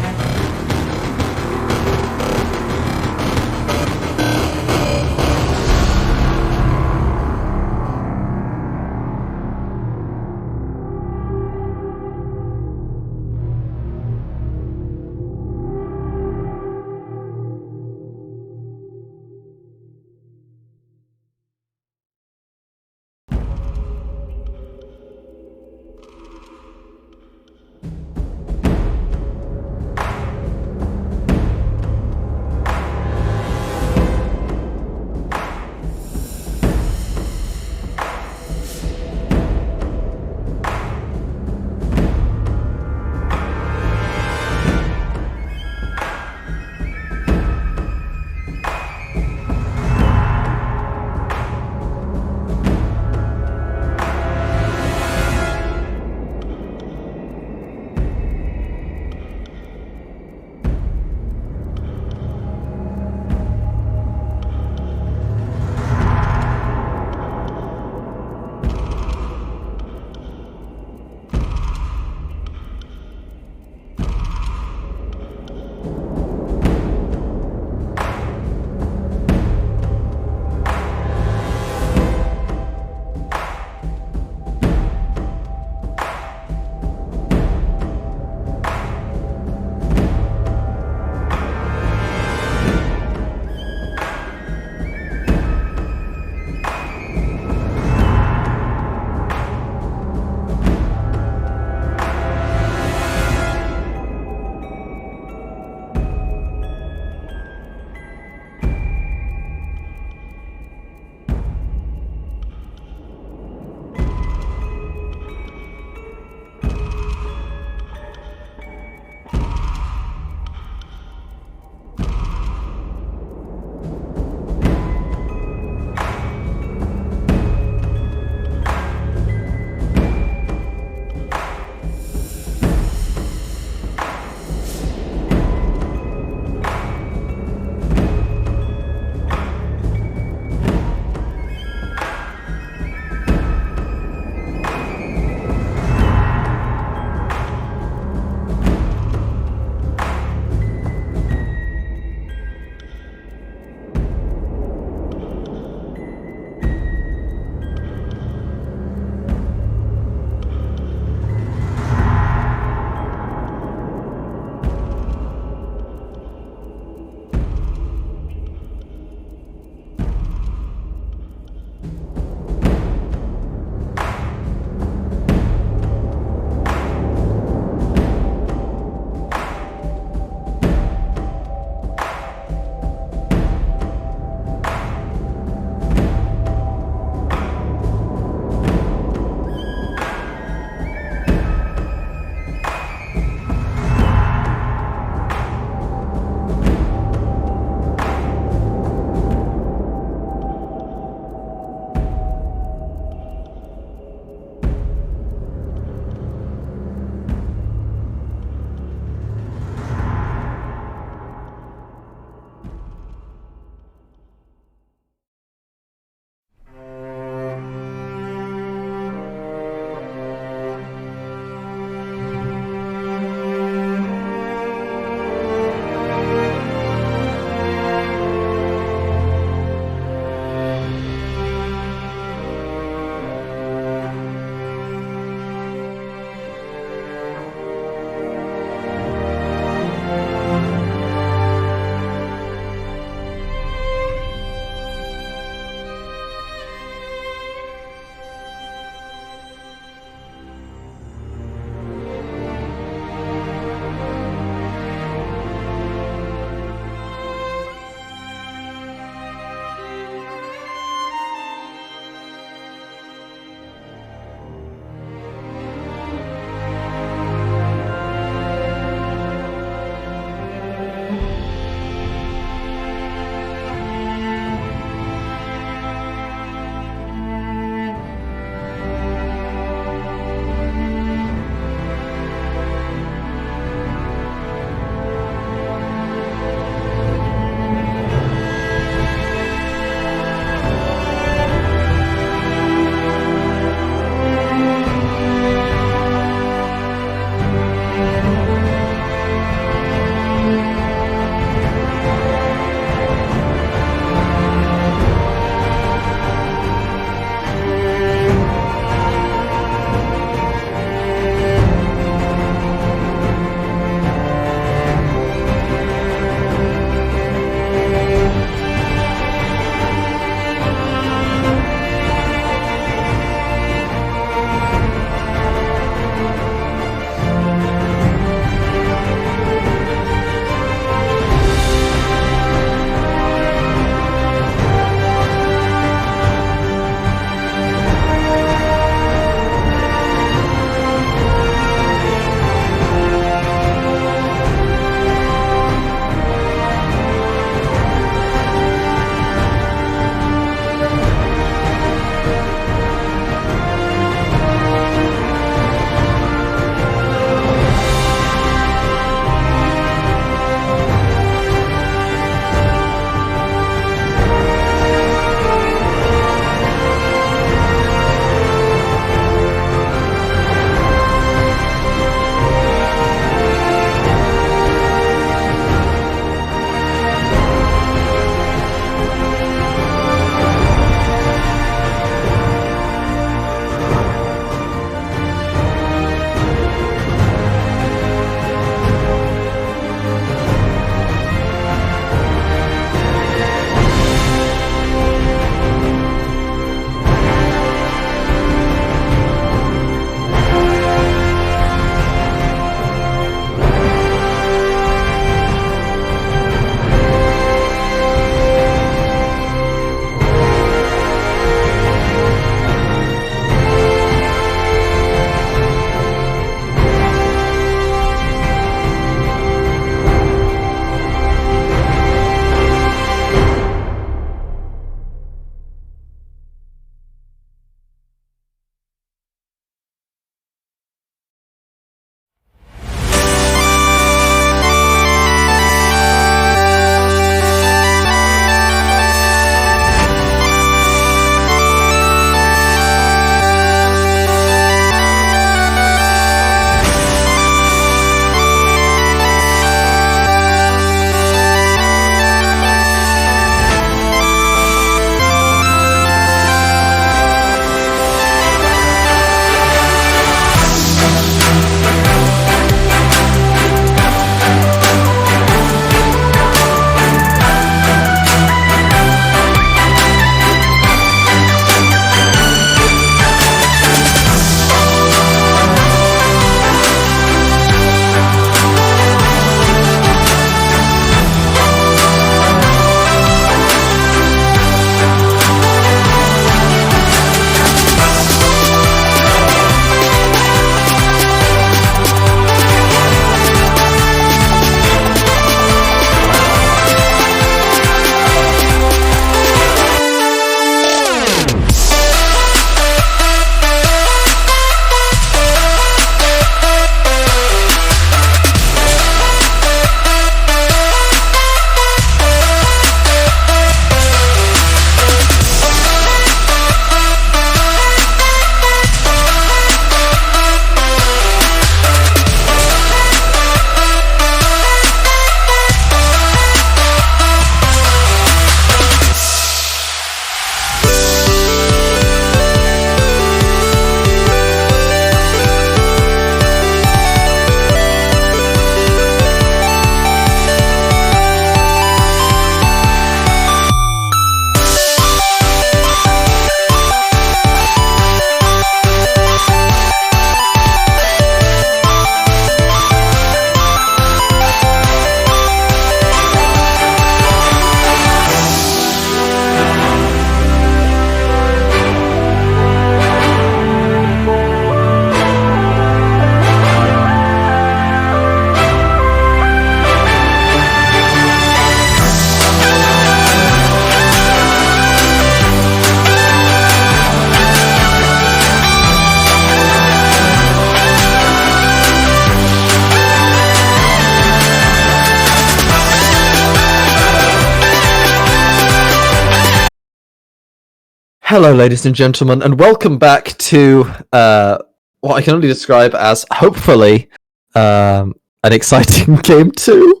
Hello, ladies and gentlemen, and welcome back to what I can only describe as hopefully an exciting game 2.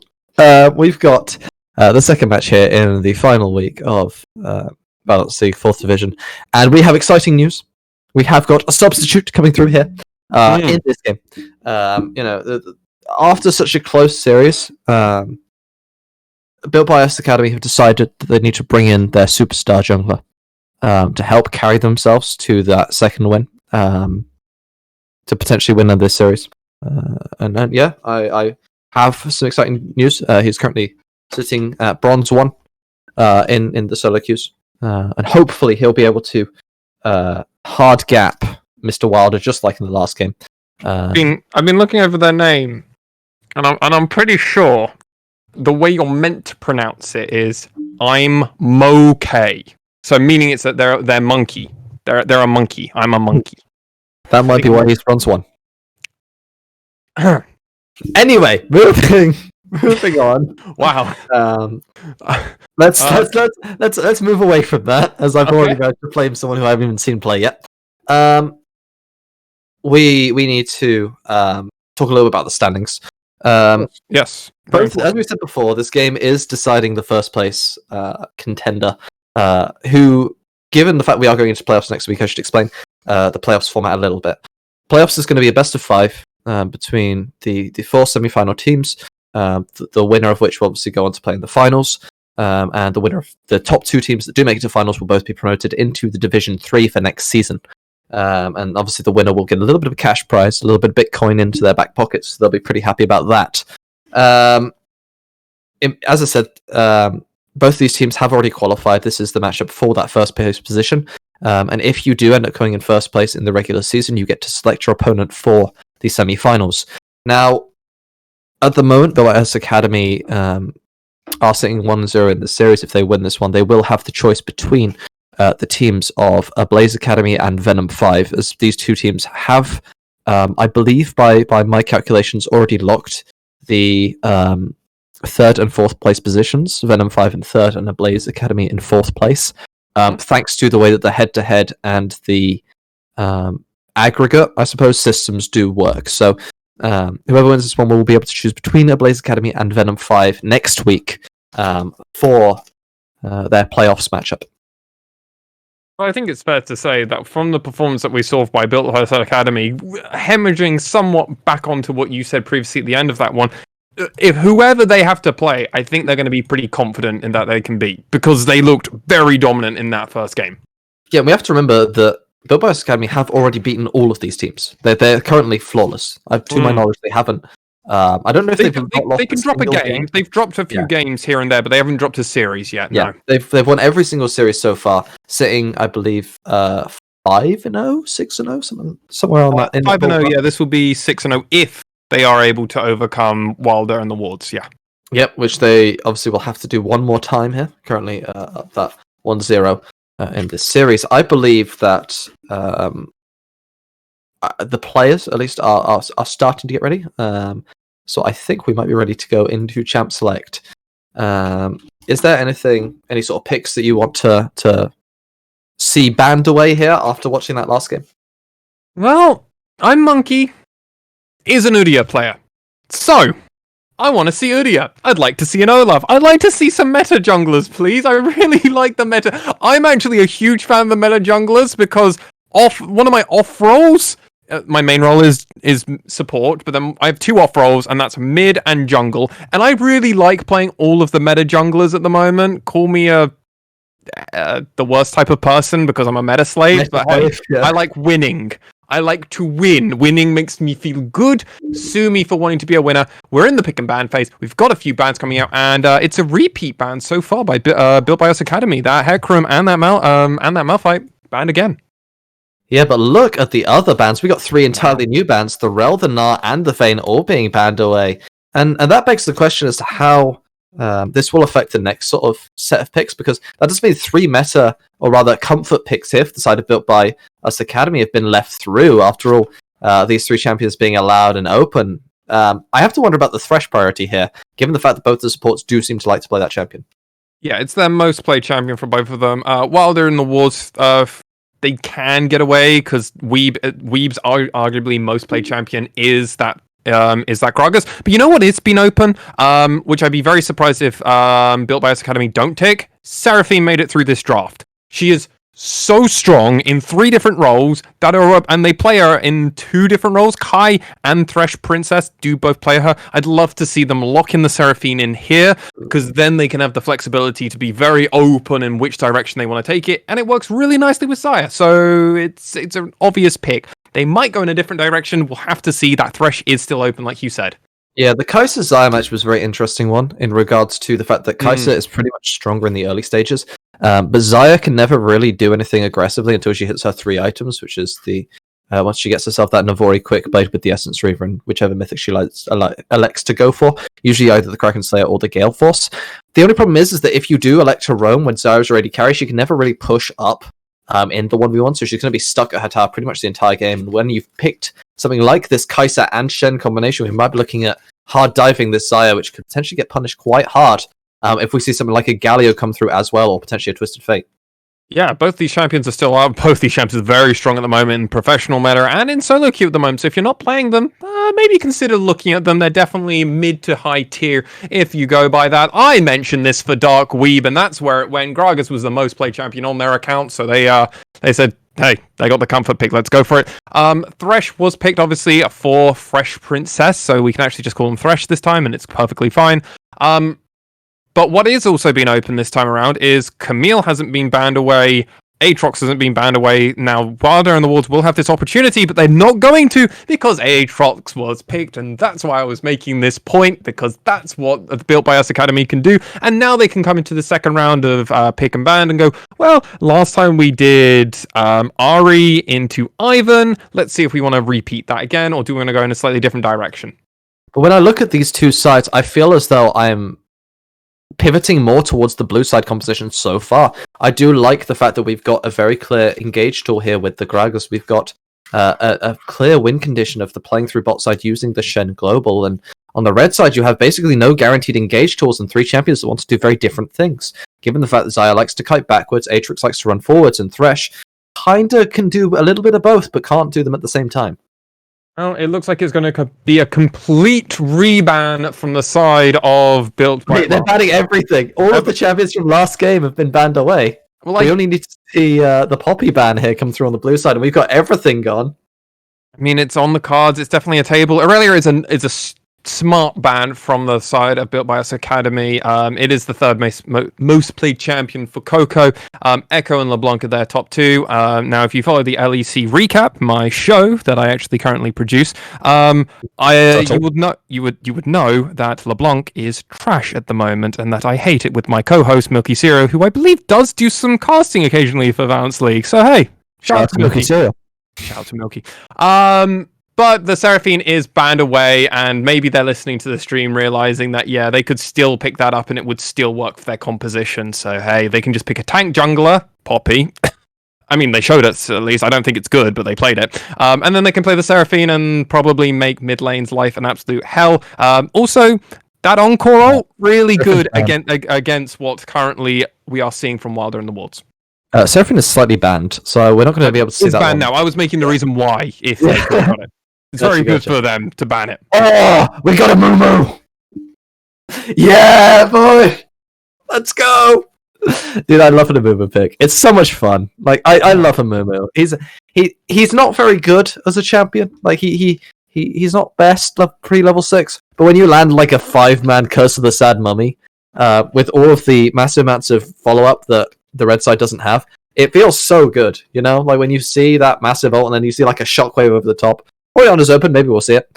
We've got the second match here in the final week of Balance League 4th Division, and we have exciting news. We have got a substitute coming through here in this game. After such a close series, Built by Us Academy have decided that they need to bring in their superstar jungler to help carry themselves to that second win, to potentially win in this series. I have some exciting news. He's currently sitting at bronze 1 in the solo queues, and hopefully he'll be able to hard gap Mr. Wilder just like in the last game. I've been looking over their name, and I'm pretty sure the way you're meant to pronounce it is I'm Moke. So meaning it's that they're monkey. They're a monkey. I'm a monkey. That might be why he's bronze 1. Anyway, moving on. Wow. Let's move away from that, as I've already got to play someone who I haven't even seen play yet. We need to talk a little bit about the standings. Yes. Both, as we said before, this game is deciding the first place contender. Who, given the fact we are going into playoffs next week, I should explain the playoffs format a little bit. Playoffs is going to be a best of 5 between the 4 semi-final teams, the winner of which will obviously go on to play in the finals, and the winner of the top 2 teams that do make it to finals will both be promoted into the Division 3 for next season. And obviously the winner will get a little bit of a cash prize, a little bit of Bitcoin into their back pockets, so they'll be pretty happy about that. As I said, both these teams have already qualified. This is the matchup for that first place position. And if you do end up coming in first place in the regular season, you get to select your opponent for the semi-finals. Now, at the moment, Built by Us Academy are sitting 1-0 in the series. If they win this one, they will have the choice between the teams of Blaze Academy and Venom 5, as these two teams have, I believe, by my calculations, already locked the 3rd and 4th place positions. Venom 5 in 3rd and Blaze Academy in 4th place. Thanks to the way that the head-to-head and the aggregate, I suppose, systems do work. So whoever wins this one will be able to choose between Blaze Academy and Venom 5 next week for their playoffs matchup. Well, I think it's fair to say that from the performance that we saw by Built by Us Academy, hemorrhaging somewhat back onto what you said previously at the end of that one, if whoever they have to play, I think they're going to be pretty confident in that they can beat, because they looked very dominant in that first game. Yeah, we have to remember that Built by Us Academy have already beaten all of these teams. They're currently flawless. To my knowledge, they haven't. I don't know if they can drop a game. They've dropped a few games here and there, but they haven't dropped a series yet. Yeah, no. They've won every single series so far, sitting, I believe, 5-0, 6-0, somewhere on that. 5-0. Yeah, this will be 6-0 if they are able to overcome Wilder and the Wards. Yeah. Yep, which they obviously will have to do one more time here. Currently, up that 1-0 in this series. I believe that the players, at least, are starting to get ready. So I think we might be ready to go into Champ Select. Is there any sort of picks that you want to see banned away here after watching that last game? Well, I'm Monkey is an Udyr player. So, I want to see Udyr. I'd like to see an Olaf. I'd like to see some meta junglers, please. I really like the meta. I'm actually a huge fan of the meta junglers because one of my off roles, my main role is support, but then I have 2 off roles, and that's mid and jungle. And I really like playing all of the meta junglers at the moment. Call me the worst type of person because I'm a meta slave, but I like winning. I like to win. Winning makes me feel good. Sue me for wanting to be a winner. We're in the pick and ban phase. We've got a few bans coming out, and it's a repeat ban so far by Built by Us Academy. That Hecarim and that Malphite banned again. Yeah, but look at the other bans. We got 3 entirely new bans: the Rel, the Gnar, and the Vayne all being banned away. And that begs the question as to how this will affect the next sort of set of picks, because that does mean 3 meta, or rather comfort picks here for the side of Built by Us Academy have been left through. After all, these 3 champions being allowed and open. I have to wonder about the Thresh priority here, given the fact that both the supports do seem to like to play that champion. Yeah, it's their most played champion for both of them. While they're in the wars, they can get away because Weeb's arguably most played champion is that Gragas. But you know what? It's been open, which I'd be very surprised if Built by Us Academy don't take. Seraphine made it through this draft. She is so strong in 3 different roles that are up, and they play her in 2 different roles. Kai and Thresh Princess do both play her. I'd love to see them lock in the Seraphine in here, because then they can have the flexibility to be very open in which direction they want to take it, and it works really nicely with Saya. So it's an obvious pick. They might go in a different direction. We'll have to see. That Thresh is still open, like you said. Yeah, the Kai'Sa Xayah match was a very interesting one in regards to the fact that Kai'Sa is pretty much stronger in the early stages. But Xayah can never really do anything aggressively until she hits her 3 items, which is the once she gets herself that Navori Quick Blade with the Essence Reaver and whichever mythic she elects to go for, usually either the Kraken Slayer or the Gale Force. The only problem is that if you do elect to roam when Xayah's already carry, she can never really push up in the 1v1, so she's going to be stuck at her tower pretty much the entire game. And when you've picked something like this Kai'Sa and Shen combination, we might be looking at hard diving this Xayah, which could potentially get punished quite hard if we see something like a Galio come through as well, or potentially a Twisted Fate. Yeah, both these champions are still out. Both these champions are very strong at the moment in professional meta and in solo queue at the moment. So if you're not playing them, maybe consider looking at them. They're definitely mid to high tier if you go by that. I mentioned this for Dark Weeb, and that's where it went. Gragas was the most played champion on their account, so they said, hey, they got the comfort pick, let's go for it. Thresh was picked, obviously, for Fresh Princess, so we can actually just call him Thresh this time, and it's perfectly fine. But what is also been open this time around is Camille hasn't been banned away, Aatrox hasn't been banned away. Now, Wilder and the Wolves will have this opportunity, but they're not going to, because Aatrox was picked, and that's why I was making this point, because that's what the Built by Us Academy can do. And now they can come into the second round of pick and ban and go, well, last time we did Ari into Ivan, let's see if we want to repeat that again, or do we want to go in a slightly different direction? But when I look at these two sides, I feel as though I'm pivoting more towards the blue side composition so far. I do like the fact that we've got a very clear engage tool here with the Gragas. We've got a clear win condition of the playing through bot side using the Shen Global, and on the red side you have basically no guaranteed engage tools and 3 champions that want to do very different things. Given the fact that Xayah likes to kite backwards, Aatrox likes to run forwards, and Thresh kinda can do a little bit of both, but can't do them at the same time. Well, it looks like it's going to be a complete reban from the side of Built by... They're banning everything. All of the champions from last game have been banned away. Well, we only need to see the Poppy ban here come through on the blue side, and we've got everything gone. I mean, it's on the cards. It's definitely a table. Aurelia is a smart ban from the side of Built by Us Academy. It is the third most played champion for Coco. Echo and LeBlanc are their top 2. Now, if you follow the LEC recap, my show that I actually currently produce, you would know that LeBlanc is trash at the moment, and that I hate it with my co-host Milky Zero, who I believe does do some casting occasionally for Valence League. So hey, shout out to Milky Zero. Shout out to Milky. But the Seraphine is banned away, and maybe they're listening to the stream realizing that, yeah, they could still pick that up and it would still work for their composition. So, hey, they can just pick a tank jungler, Poppy. I mean, they showed us, at least. I don't think it's good, but they played it. And then they can play the Seraphine and probably make mid lane's life an absolute hell. Also, that Encore ult, really good against what currently we are seeing from Wilder and the Wolves. Seraphine is slightly banned, so we're not going to be able to see that. It's banned now. I was making the reason why, if they got it. It's very good for them to ban it. Oh, we got a Moo. Yeah, boy. Let's go. Dude, I love a Moo pick. It's so much fun. Like, I love a Moo. He's not very good as a champion. Like, he's not best pre-level 6. But when you land like a 5-man Curse of the Sad Mummy, with all of the massive amounts of follow-up that the red side doesn't have, it feels so good, you know? Like, when you see that massive ult and then you see like a shockwave over the top. Oriana's open, maybe we'll see it.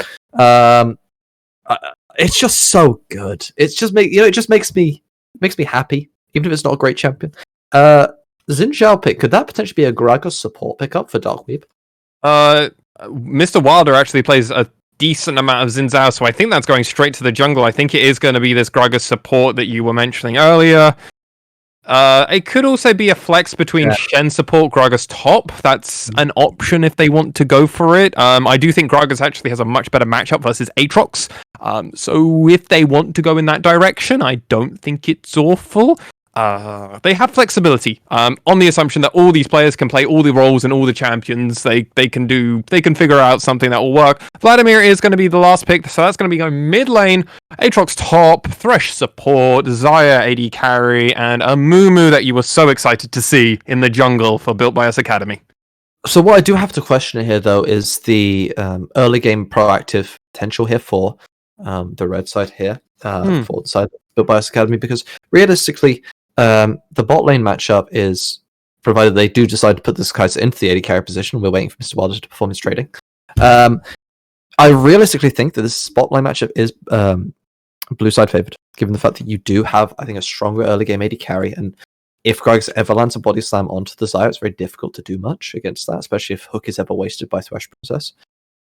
It's just so good. It's just it just makes me happy, even if it's not a great champion. Xin Zhao pick, could that potentially be a Gragas support pickup for Dark Weeb? Mr. Wilder actually plays a decent amount of Xin Zhao, so I think that's going straight to the jungle. I think it is going to be this Gragas support that you were mentioning earlier. It could also be a flex between Shen support, Gragas top. That's an option if they want to go for it. I do think Gragas actually has a much better matchup versus Aatrox. So if they want to go in that direction, I don't think it's awful. they have flexibility on the assumption that all these players can play all the roles and all the champions. They can figure out something that will work. Vladimir is going to be the last pick, so that's going to be going mid lane. Aatrox top, Thresh support, Xayah AD carry, and a Mumu that you were so excited to see in the jungle for Built by Us Academy. So what I do have to question here, though, is the early game proactive potential here for the red side here, for the side Built by Us Academy, because realistically, the bot lane matchup is, provided they do decide to put this Kai'Sa into the AD carry position, we're waiting for Mr. Wilder to perform his trading. I realistically think that this spot lane matchup is blue side favored, given the fact that you do have, I think, a stronger early game AD carry, and if Gragas ever lands a body slam onto the Xayah, it's very difficult to do much against that, especially if Hook is ever wasted by Thresh Princess.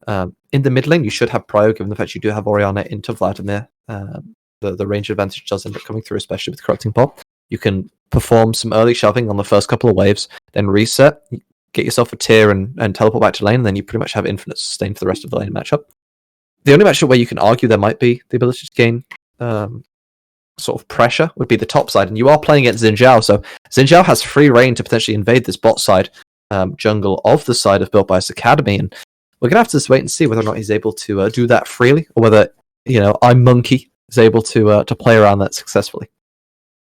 In the mid lane, you should have prio, given the fact you do have Orianna into Vladimir. The range advantage does end up coming through, especially with Corrupting Pop. You can perform some early shoving on the first couple of waves, then reset, get yourself a tier and teleport back to lane, and then you pretty much have infinite sustain for the rest of the lane matchup. The only matchup where you can argue there might be the ability to gain sort of pressure would be the top side, and you are playing against Xin Zhao, so Xin Zhao has free reign to potentially invade this bot side jungle of the side of Built by Us Academy, and we're going to have to just wait and see whether or not he's able to do that freely, or whether, iMonkey is able to play around that successfully.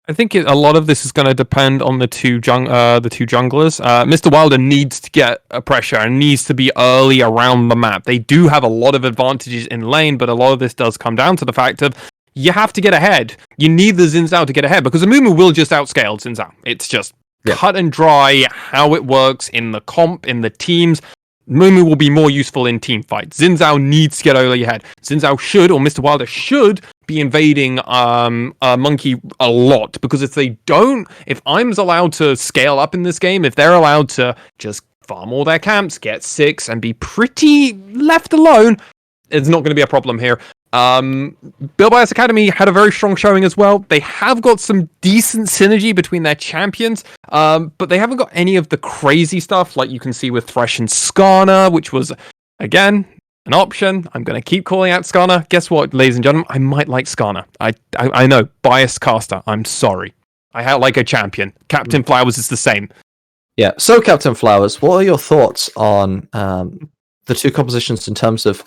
I think a lot of this is going to depend on the two junglers. Mr. Wilder needs to get a pressure and needs to be early around the map. They do have a lot of advantages in lane, but a lot of this does come down to the fact of you have to get ahead. You need the Xin Zhao to get ahead, because Amumu will just outscale Xin Zhao. It's just cut and dry how it works in the comp, in the teams. Mumu will be more useful in team fights. Xin Zhao needs to get early ahead. Xin Zhao should, or Mr. Wilder should, be invading Monkey a lot, because if they don't, if IM's allowed to scale up in this game, if they're allowed to just farm all their camps, get 6, and be pretty left alone, it's not going to be a problem here. Built by Us Academy had a very strong showing as well. They have got some decent synergy between their champions, but they haven't got any of the crazy stuff like you can see with Thresh and Skarner, which was, again, an option. I'm going to keep calling out Skarner. Guess what, ladies and gentlemen? I might like Skarner. I know, biased caster. I'm sorry. I like a champion. Captain Flowers is the same. Yeah, so Captain Flowers, what are your thoughts on the two compositions in terms of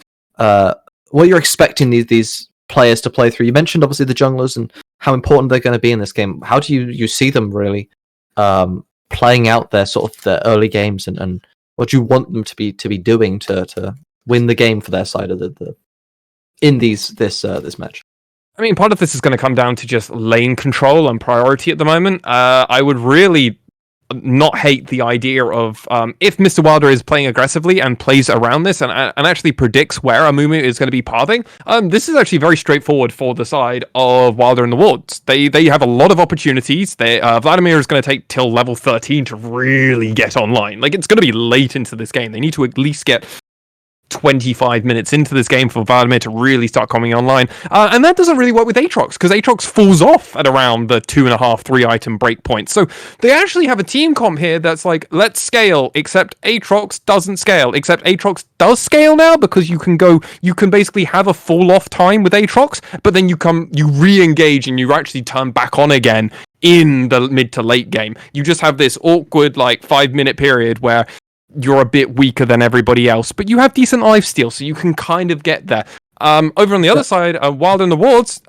what you're expecting these players to play through? You mentioned obviously the junglers and how important they're going to be in this game. How do you see them really playing out their sort of their early games, and what do you want them to be doing to win the game for their side of this match? I mean, part of this is going to come down to just lane control and priority at the moment. I would really not hate the idea of if Mr. Wilder is playing aggressively and plays around this and actually predicts where Amumu is going to be pathing. This is actually very straightforward for the side of Wilder and the Wards. They have a lot of opportunities. Vladimir is going to take till level 13 to really get online. Like, it's going to be late into this game. They need to at least get 25 minutes into this game for Vladimir to really start coming online. And that doesn't really work with Aatrox, because Aatrox falls off at around the 2.5, 3 item break point. So they actually have a team comp here that's like, let's scale, except Aatrox doesn't scale, except Aatrox does scale now, because you can basically have a fall off time with Aatrox, but then you re-engage and you actually turn back on again in the mid to late game. You just have this awkward 5-minute period where you're a bit weaker than everybody else, but you have decent lifesteal, so you can kind of get there. Over on the other side, Wild in the Wards,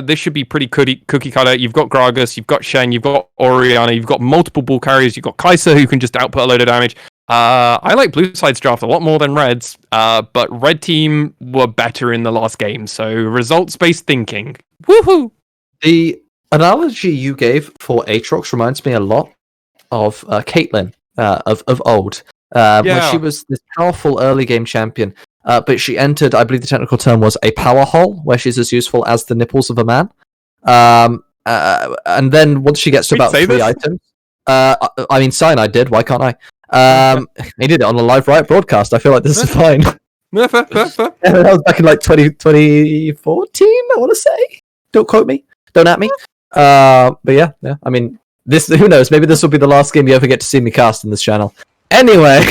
this should be pretty cookie cutter. You've got Gragas, you've got Shen, you've got Orianna, you've got multiple ball carriers, you've got Kai'Sa who can just output a load of damage. I like Blue Side's draft a lot more than Red's, but Red Team were better in the last game, so results-based thinking. Woohoo! The analogy you gave for Aatrox reminds me a lot of Caitlyn of old. When she was this powerful early game champion, but she entered, I believe the technical term was a power hole, where she's as useful as the nipples of a man. And then once she gets to about 3 items, I mean, Cyanide did, why can't I? He did it on a live Riot broadcast. I feel like this is fine. Fair. That was back in 2014, I want to say. Don't quote me. Don't at me. But yeah. I mean, who knows? Maybe this will be the last game you ever get to see me cast in this channel. Anyway,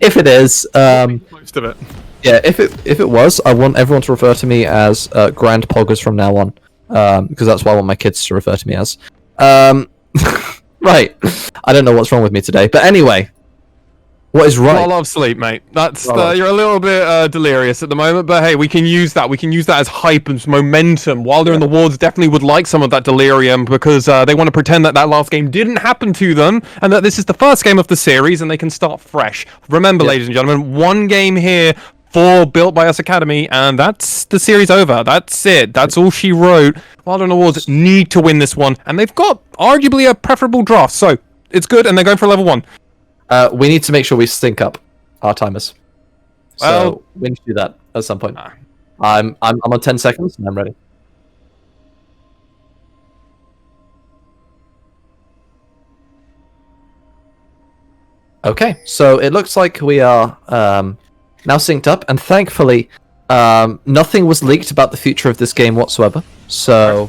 if it is, most of it. Yeah, if it was, I want everyone to refer to me as Grand Poggers from now on, because that's what I want my kids to refer to me as. Right. I don't know what's wrong with me today, but anyway, what is right? Not a lot of sleep, mate. That's you're a little bit delirious at the moment, but hey, we can use that. We can use that as hype and momentum. Wilder and the Wards definitely would like some of that delirium because they want to pretend that last game didn't happen to them and that this is the first game of the series and they can start fresh. Remember, ladies and gentlemen, one game here for Built by Us Academy, and that's the series over. That's it. That's all she wrote. Wilder and the Wards need to win this one, and they've got arguably a preferable draft, so it's good, and they're going for level 1. We need to make sure we sync up our timers. Well, so we need to do that at some point. I'm on 10 seconds and I'm ready. Okay, so it looks like we are now synced up, and thankfully nothing was leaked about the future of this game whatsoever. So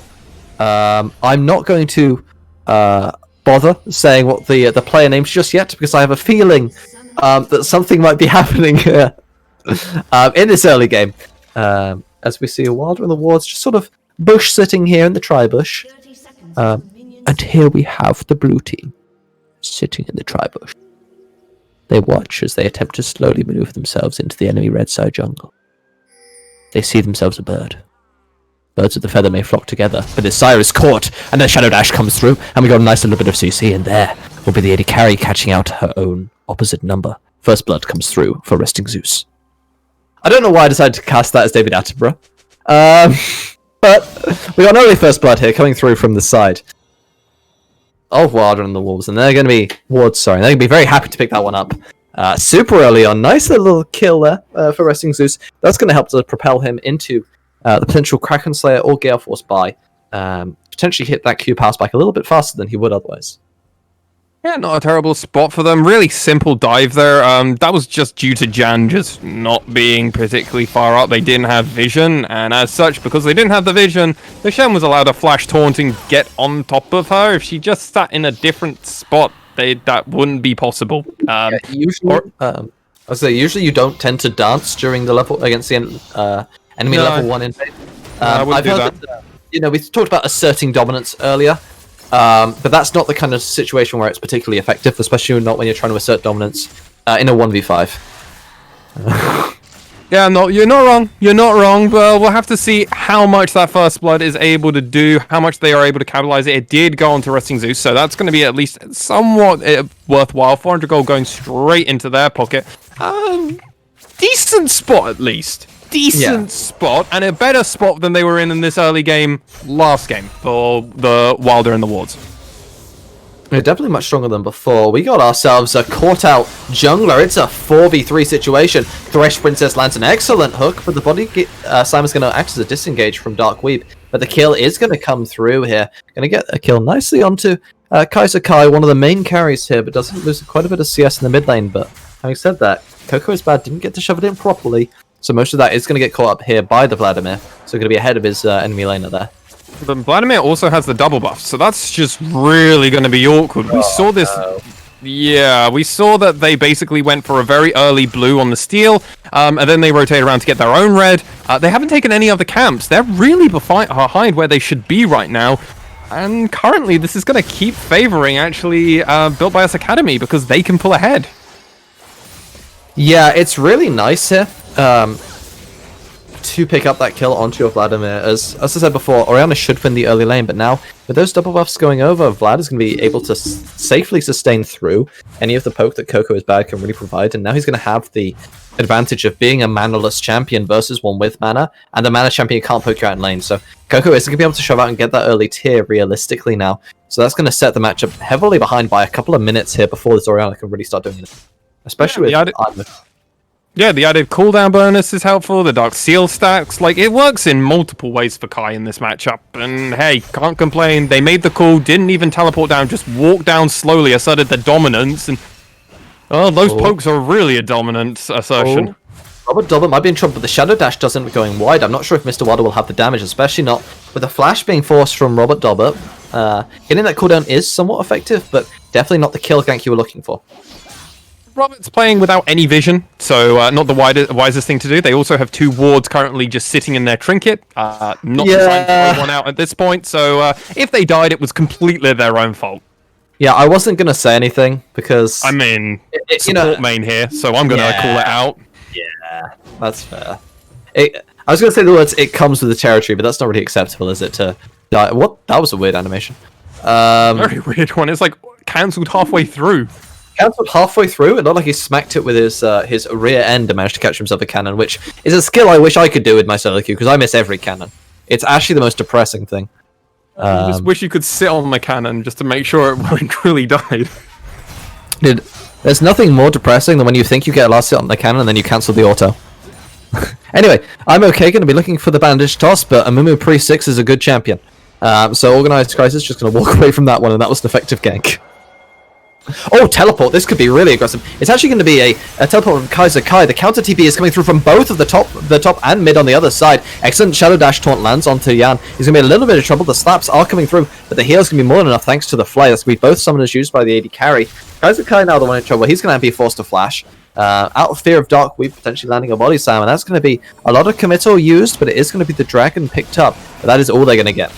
I'm not going to bother saying what the player names just yet, because I have a feeling that something might be happening here in this early game. As we see a Wilder and the Wards just sort of bush sitting here in the tri-bush. And here we have the blue team sitting in the tri-bush. They watch as they attempt to slowly maneuver themselves into the enemy red side jungle. They see themselves a bird. Birds of the feather may flock together, but the sire is caught, and the Shadow Dash comes through, and we got a nice little bit of CC, and there will be the AD carry catching out her own opposite number. First blood comes through for Resting Zeus. I don't know why I decided to cast that as David Attenborough, but we got an early first blood here coming through from the side of Wilder and the Wolves, and they're going to be they're going to be very happy to pick that one up. Super early on, nice little kill there for Resting Zeus. That's going to help to propel him into the potential Kraken Slayer or Gale Force buy. Potentially hit that Q power spike a little bit faster than he would otherwise. Yeah, not a terrible spot for them. Really simple dive there. That was just due to Jan just not being particularly far up. They didn't have vision, and as such, because they didn't have the vision, the Shen was allowed to flash taunt and get on top of her. If she just sat in a different spot, that wouldn't be possible. Usually you don't tend to dance during the level against the enemy level 1 invade. I've heard that, we talked about asserting dominance earlier. But that's not the kind of situation where it's particularly effective, especially not when you're trying to assert dominance in a 1v5. Yeah, no, you're not wrong. You're not wrong, but we'll have to see how much that First Blood is able to do, how much they are able to capitalize it. It did go on to Resting Zeus, so that's going to be at least somewhat worthwhile. 400 gold going straight into their pocket. Decent spot, at least. Decent spot, and a better spot than they were in this early game, last game, for the Wilder and the Wards. They're definitely much stronger than before. We got ourselves a caught-out jungler. It's a 4v3 situation. Thresh Princess lands an excellent hook, but the body Simon's going to act as a disengage from Dark Weep. But the kill is going to come through here. Going to get a kill nicely onto Kaiser Kai, one of the main carries here, but doesn't lose quite a bit of CS in the mid lane. But having said that, Coco is bad, didn't get to shove it in properly. So most of that is going to get caught up here by the Vladimir. So going to be ahead of his enemy laner there. But Vladimir also has the double buff, so that's just really going to be awkward. We saw this... No. Yeah, we saw that they basically went for a very early blue on the steal, and then they rotate around to get their own red. They haven't taken any of the camps. They're really behind where they should be right now. And currently, this is going to keep favoring, actually, Built by Us Academy, because they can pull ahead. Yeah, it's really nice here to pick up that kill onto your Vladimir. As I said before, Orianna should win the early lane, but now with those double buffs going over, Vlad is going to be able to safely sustain through any of the poke that Coco is bad can really provide, and now he's going to have the advantage of being a manaless champion versus one with mana, and the mana champion can't poke you out in lane, so Coco isn't going to be able to shove out and get that early tier realistically now, so that's going to set the matchup heavily behind by a couple of minutes here before this Orianna can really start doing it. Especially with yeah, the added cooldown bonus is helpful, the Dark Seal stacks, like, it works in multiple ways for Kai in this matchup, and hey, can't complain, they made the call, didn't even teleport down, just walked down slowly, asserted the dominance, and those pokes are really a dominant assertion. Robert Dobbert might be in trouble, but the Shadow Dash doesn't going wide. I'm not sure if Mr. Wilder will have the damage, especially not with a flash being forced from Robert Dobbert. Getting that cooldown is somewhat effective, but definitely not the kill gank you were looking for. Robert's playing without any vision, so not the wisest thing to do. They also have 2 wards currently just sitting in their trinket, not trying to throw one out at this point. So if they died, it was completely their own fault. Yeah, I wasn't gonna say anything because I mean, support main here, so I'm gonna call it out. Yeah, that's fair. I was gonna say the words "it comes with the territory," but that's not really acceptable, is it? To die? What? That was a weird animation. Very weird one. It's like cancelled halfway through. Cancelled halfway through. It looked like he smacked it with his rear end and managed to catch himself a cannon, which is a skill I wish I could do with my solo queue because I miss every cannon. It's actually the most depressing thing. I just wish you could sit on the cannon just to make sure it well and truly died. Dude, there's nothing more depressing than when you think you get a last hit on the cannon and then you cancel the auto. Anyway, I'm okay going to be looking for the bandage toss, but Amumu Pre-6 is a good champion. So Organized Crisis just going to walk away from that one, and that was an effective gank. Oh, teleport. This could be really aggressive. It's actually going to be a teleport from Kaiser Kai. The counter TP is coming through from both of the top and mid on the other side. Excellent Shadow Dash taunt lands onto Yan. He's going to be a little bit of trouble. The slaps are coming through, but the heal's going to be more than enough thanks to the fly. That's going to be both summoners used by the AD carry. Kaiser Kai now the one in trouble. He's going to be forced to flash. Out of fear of Dark Weave potentially landing a body slam, and that's going to be a lot of committal used, but it is going to be the dragon picked up. But that is all they're going to get.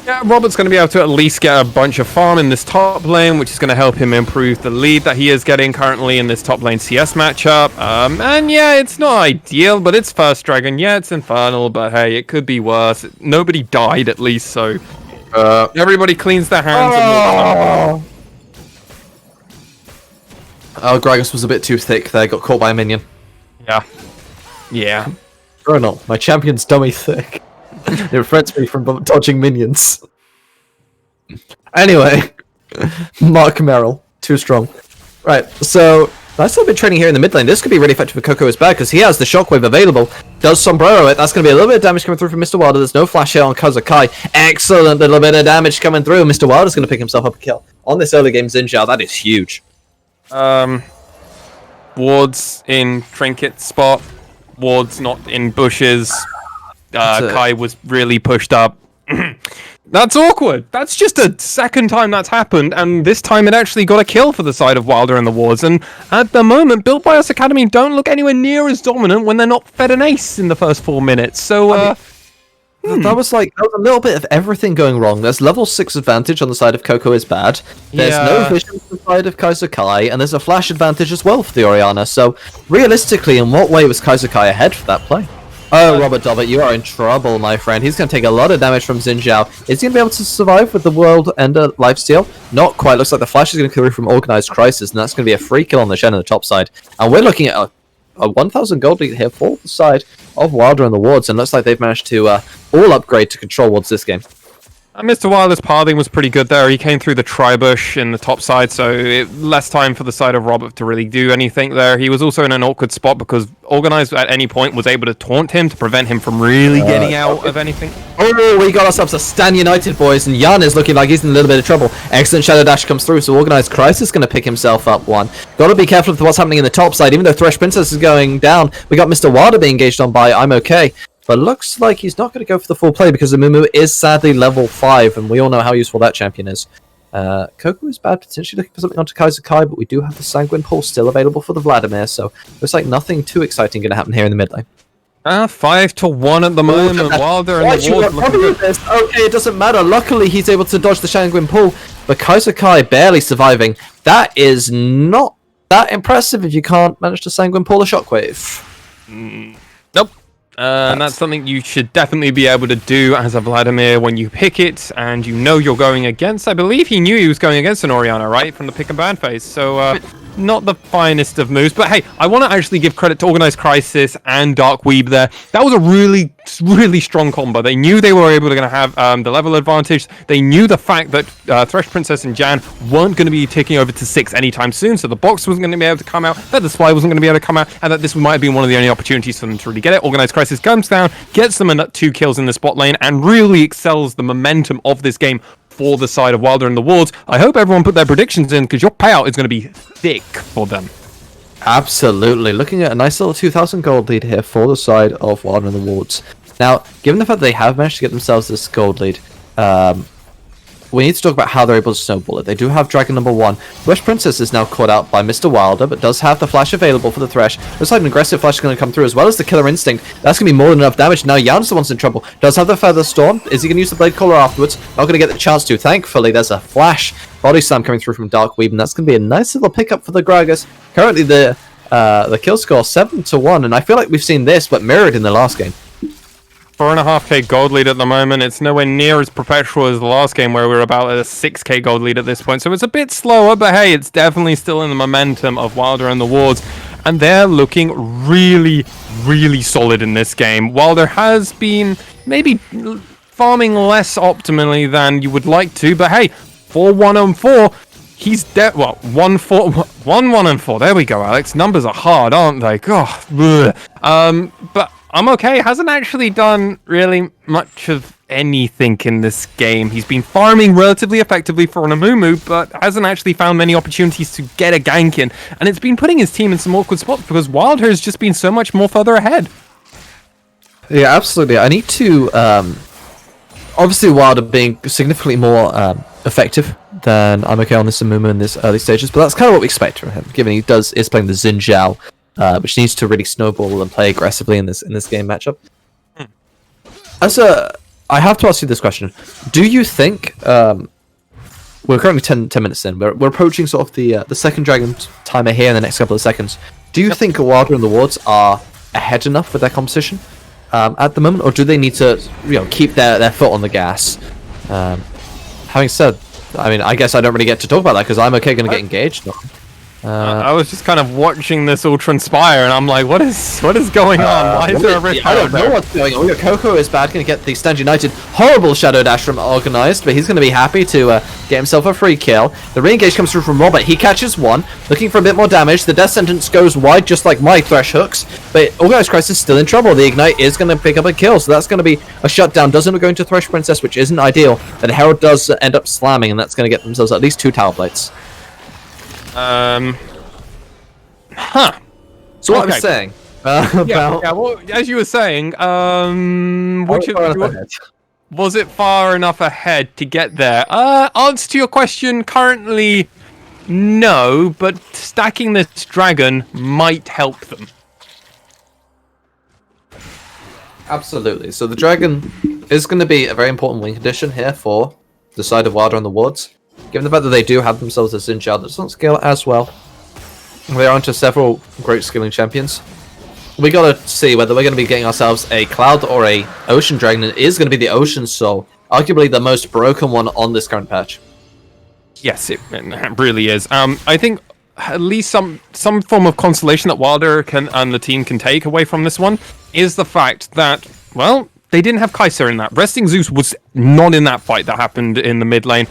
Yeah, Robert's going to be able to at least get a bunch of farm in this top lane, which is going to help him improve the lead that he is getting currently in this top lane CS matchup. And yeah, it's not ideal, but it's first dragon. Yeah, it's infernal, but hey, it could be worse. Nobody died at least, so everybody cleans their hands and moves on. Oh, Gragas was a bit too thick there. Got caught by a minion. Yeah. Yeah. Colonel, my champion's dummy thick. It prevents me from dodging minions. Anyway, Mark Merrill, too strong. Right, so nice little bit of training here in the mid lane. This could be really effective for Coco as bad because he has the shockwave available. Does sombrero it. That's going to be a little bit of damage coming through from Mr. Wilder. There's no flash here on Kazakai. Excellent little bit of damage coming through. Mr. Wilder's going to pick himself up a kill on this early game Xin Zhao. That is huge. Wards in trinket spot. Wards not in bushes. Kai was really pushed up. That's awkward. That's just a second time that's happened, and this time it actually got a kill for the side of Wilder and the wards. And at the moment, Build by Us Academy don't look anywhere near as dominant when they're not fed an ace in the first 4 minutes. So, that was a little bit of everything going wrong. There's level 6 advantage on the side of Coco is bad. There's no vision on the side of Kaiser Kai, and there's a flash advantage as well for the Orianna. So, realistically, in what way was Kaiser Kai ahead for that play? Oh, Robert Dobbert, you are in trouble, my friend. He's going to take a lot of damage from Xin Zhao. Is he going to be able to survive with the World Ender lifesteal? Not quite. Looks like the flash is going to come through from Organized Crisis, and that's going to be a free kill on the Shen on the top side. And we're looking at a 1,000 gold lead here for the side of Wilder and the wards, and looks like they've managed to all upgrade to control wards this game. Mr. Wilder's pathing was pretty good there. He came through the tri-bush in the top side, so less time for the side of Robert to really do anything there. He was also in an awkward spot because Organized at any point was able to taunt him to prevent him from really getting out of anything. Oh, we got ourselves a Stan United, boys, and Jan is looking like he's in a little bit of trouble. Excellent Shadow Dash comes through, so Organized Crisis is going to pick himself up one. Got to be careful with what's happening in the top side. Even though Thresh Princess is going down, we got Mr. Wilder being engaged on by I'm Okay. But looks like he's not going to go for the full play because the Mumu is sadly level 5, and we all know how useful that champion is. Coco is bad, potentially looking for something onto Kaiser Kai, but we do have the Sanguine Pulse still available for the Vladimir, so looks like nothing too exciting going to happen here in the mid lane. 5-1 at the moment. Wilder and the Ward looking good. Okay, it doesn't matter. Luckily, he's able to dodge the Sanguine Pull, but Kaiser Kai barely surviving. That is not that impressive if you can't manage to Sanguine Pull a Shockwave. Nope. And that's something you should definitely be able to do as a Vladimir when you pick it and you know you're going against. I believe he knew he was going against an Orianna, right? From the pick and ban phase. So, not the finest of moves. But hey, I want to actually give credit to Organized Crisis and Dark Weeb there. That was a really, really strong combo. They knew they were able to have the level advantage. They knew the fact that Thresh Princess and Jan weren't going to be taking over to 6 anytime soon. So the box wasn't going to be able to come out. That the Spy wasn't going to be able to come out. And that this might have been one of the only opportunities for them to really get it. Organized Crisis comes down, gets them 2 kills in the spot lane, and really excels the momentum of this game for the side of Wilder and the Wards. I hope everyone put their predictions in because your payout is going to be thick for them. Absolutely. Looking at a nice little 2,000 gold lead here for the side of Wilder and the Wards. Now, given the fact that they have managed to get themselves this gold lead, we need to talk about how they're able to snowball it. They do have Dragon number 1. Thresh Princess is now caught out by Mr. Wilder, but does have the flash available for the Thresh. Looks like an aggressive flash is going to come through, as well as the Killer Instinct. That's going to be more than enough damage. Now Jan's the one's in trouble. Does have the Feather Storm. Is he going to use the Blade Caller afterwards? Not going to get the chance to. Thankfully, there's a flash Body Slam coming through from Darkweave, and that's going to be a nice little pickup for the Gragas. Currently, the kill score 7-1, and I feel like we've seen this, but mirrored in the last game. 4.5k gold lead at the moment. It's nowhere near as perpetual as the last game where we were about at a 6k gold lead at this point. So it's a bit slower, but hey, it's definitely still in the momentum of Wilder and the Wards. And they're looking really, really solid in this game. Wilder has been maybe farming less optimally than you would like to, but hey, 4-1-4. He's dead. Well, 1-4. There we go, Alex. Numbers are hard, aren't they? God. But I'm okay. Hasn't actually done really much of anything in this game. He's been farming relatively effectively for an Amumu, but hasn't actually found many opportunities to get a gank in. And it's been putting his team in some awkward spots because Wilder has just been so much more further ahead. Yeah, absolutely. I need to... obviously, Wilder being significantly more effective than I'm okay on this Amumu in this early stages, but that's kind of what we expect from him, given he is playing the Xin Zhao, which needs to really snowball and play aggressively in this game matchup. I have to ask you this question: do you think we're currently 10 minutes in? We're approaching sort of the second dragon timer here in the next couple of seconds. Do you think Wilder and the Wards are ahead enough with their competition at the moment, or do they need to keep their foot on the gas? Having said, I mean, I guess I don't really get to talk about that because I'm okay going to get engaged. I was just kind of watching this all transpire, and I'm like, what is going on? Why is there a rift? I don't know what's going on. Coco is bad, going to get the Stand United horrible Shadow Dash from Organized, but he's going to be happy to get himself a free kill. The re-engage comes through from Robert. He catches one, looking for a bit more damage. The Death Sentence goes wide, just like my Thresh hooks, but Organized Christ is still in trouble. The Ignite is going to pick up a kill, so that's going to be a shutdown. Doesn't go into Thresh Princess, which isn't ideal, but the Herald does end up slamming, and that's going to get themselves at least 2 tower plates. Huh. So what I was saying well, as you were saying, was it far enough ahead to get there? Answer to your question, currently, no, but stacking this dragon might help them. Absolutely. So the dragon is going to be a very important win condition here for the side of Wilder and the Wards. Given the fact that they do have themselves a Xin Zhao that doesn't scale as well, they are onto several great scaling champions. We gotta see whether we're going to be getting ourselves a Cloud or a Ocean Dragon. It is going to be the Ocean Soul, arguably the most broken one on this current patch. Yes, it really is. I think at least some form of consolation that Wilder and the team can take away from this one is the fact that, well, they didn't have Kai'Sa in that. Resting Zeus was not in that fight that happened in the mid lane.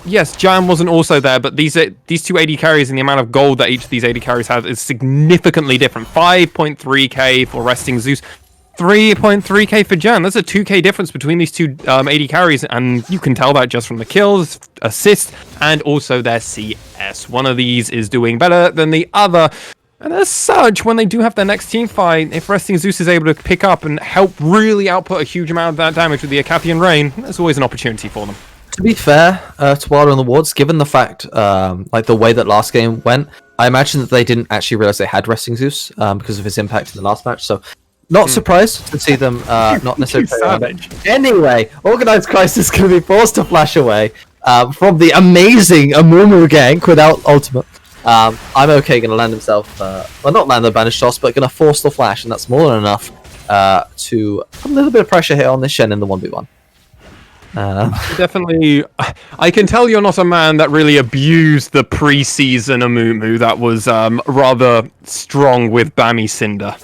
Yes, Jan wasn't also there, but these two AD carries and the amount of gold that each of these AD carries have is significantly different. 5.3k for Resting Zeus, 3.3k for Jan. That's a 2k difference between these two AD carries, and you can tell that just from the kills, assists, and also their CS. One of these is doing better than the other. And as such, when they do have their next team fight, if Resting Zeus is able to pick up and help really output a huge amount of that damage with the Acathian Rain, there's always an opportunity for them. To be fair to Wilder and the Wards, given the fact, like the way that last game went, I imagine that they didn't actually realize they had Resting Zeus because of his impact in the last match. So, not surprised to see them not necessarily. Anyway, Organized Christ is going to be forced to flash away from the amazing Amumu gank without ultimate. I'm okay going to land himself, well, not land the banished toss, but going to force the flash, and that's more than enough to put a little bit of pressure here on this Shen in the 1v1. Definitely, I can tell you're not a man that really abused the pre-season Amumu that was rather strong with Bami Cinder.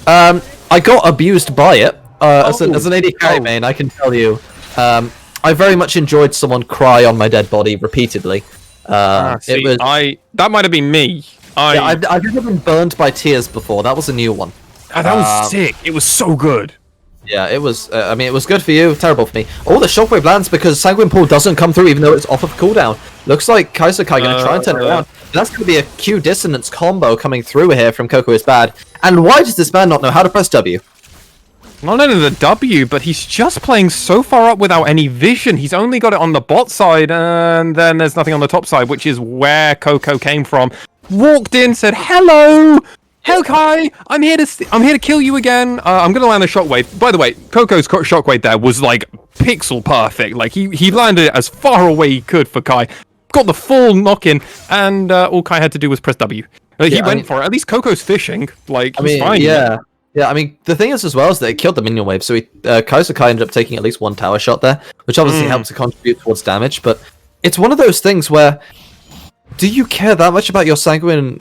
I got abused by it as an AD carry main. I can tell you, I very much enjoyed someone cry on my dead body repeatedly. That might have been me. I've never been burned by tears before. That was a new one. That was sick. It was so good. Yeah, it was. I mean, it was good for you, terrible for me. Oh, the shockwave lands because Sanguine Pool doesn't come through, even though it's off of cooldown. Looks like Kai'Sa Kai going to try and turn it around. That's going to be a Q dissonance combo coming through here from Coco is bad. And why does this man not know how to press W? Not only the W, but he's just playing so far up without any vision. He's only got it on the bot side, and then there's nothing on the top side, which is where Coco came from. Walked in, said, "Hello, Kai, I'm here to kill you again. I'm gonna land a shockwave." By the way, Coco's shockwave there was like pixel perfect. Like he landed it as far away he could for Kai. Got the full knock-in, and all Kai had to do was press W. He went for it. At least Coco's fishing. Like, he's fine. Yeah, I mean, the thing is as well is that it killed the minion wave, so Kaiser Kai ended up taking at least one tower shot there, which obviously helps to contribute towards damage, but it's one of those things where, do you care that much about your Sanguine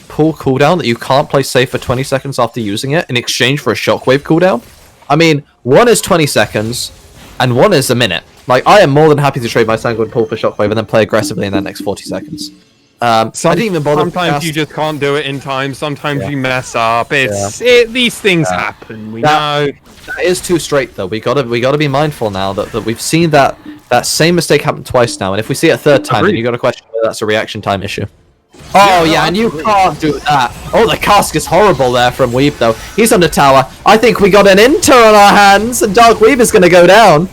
Pool cooldown that you can't play safe for 20 seconds after using it in exchange for a Shockwave cooldown? I mean, one is 20 seconds, and one is a minute. Like, I am more than happy to trade my Sanguine Pool for Shockwave and then play aggressively in that next 40 seconds. I didn't even bother. Sometimes you just can't do it in time. Sometimes you mess up. These things happen. We know. That is too straight, though. We gotta be mindful now that we've seen that same mistake happen twice now, and if we see it a third time, then you got to question whether that's a reaction time issue. Oh yeah, and you can't do that. Oh, the cask is horrible there from Weeb, though. He's on the tower. I think we got an inter on our hands, and Dark Weeb is gonna go down.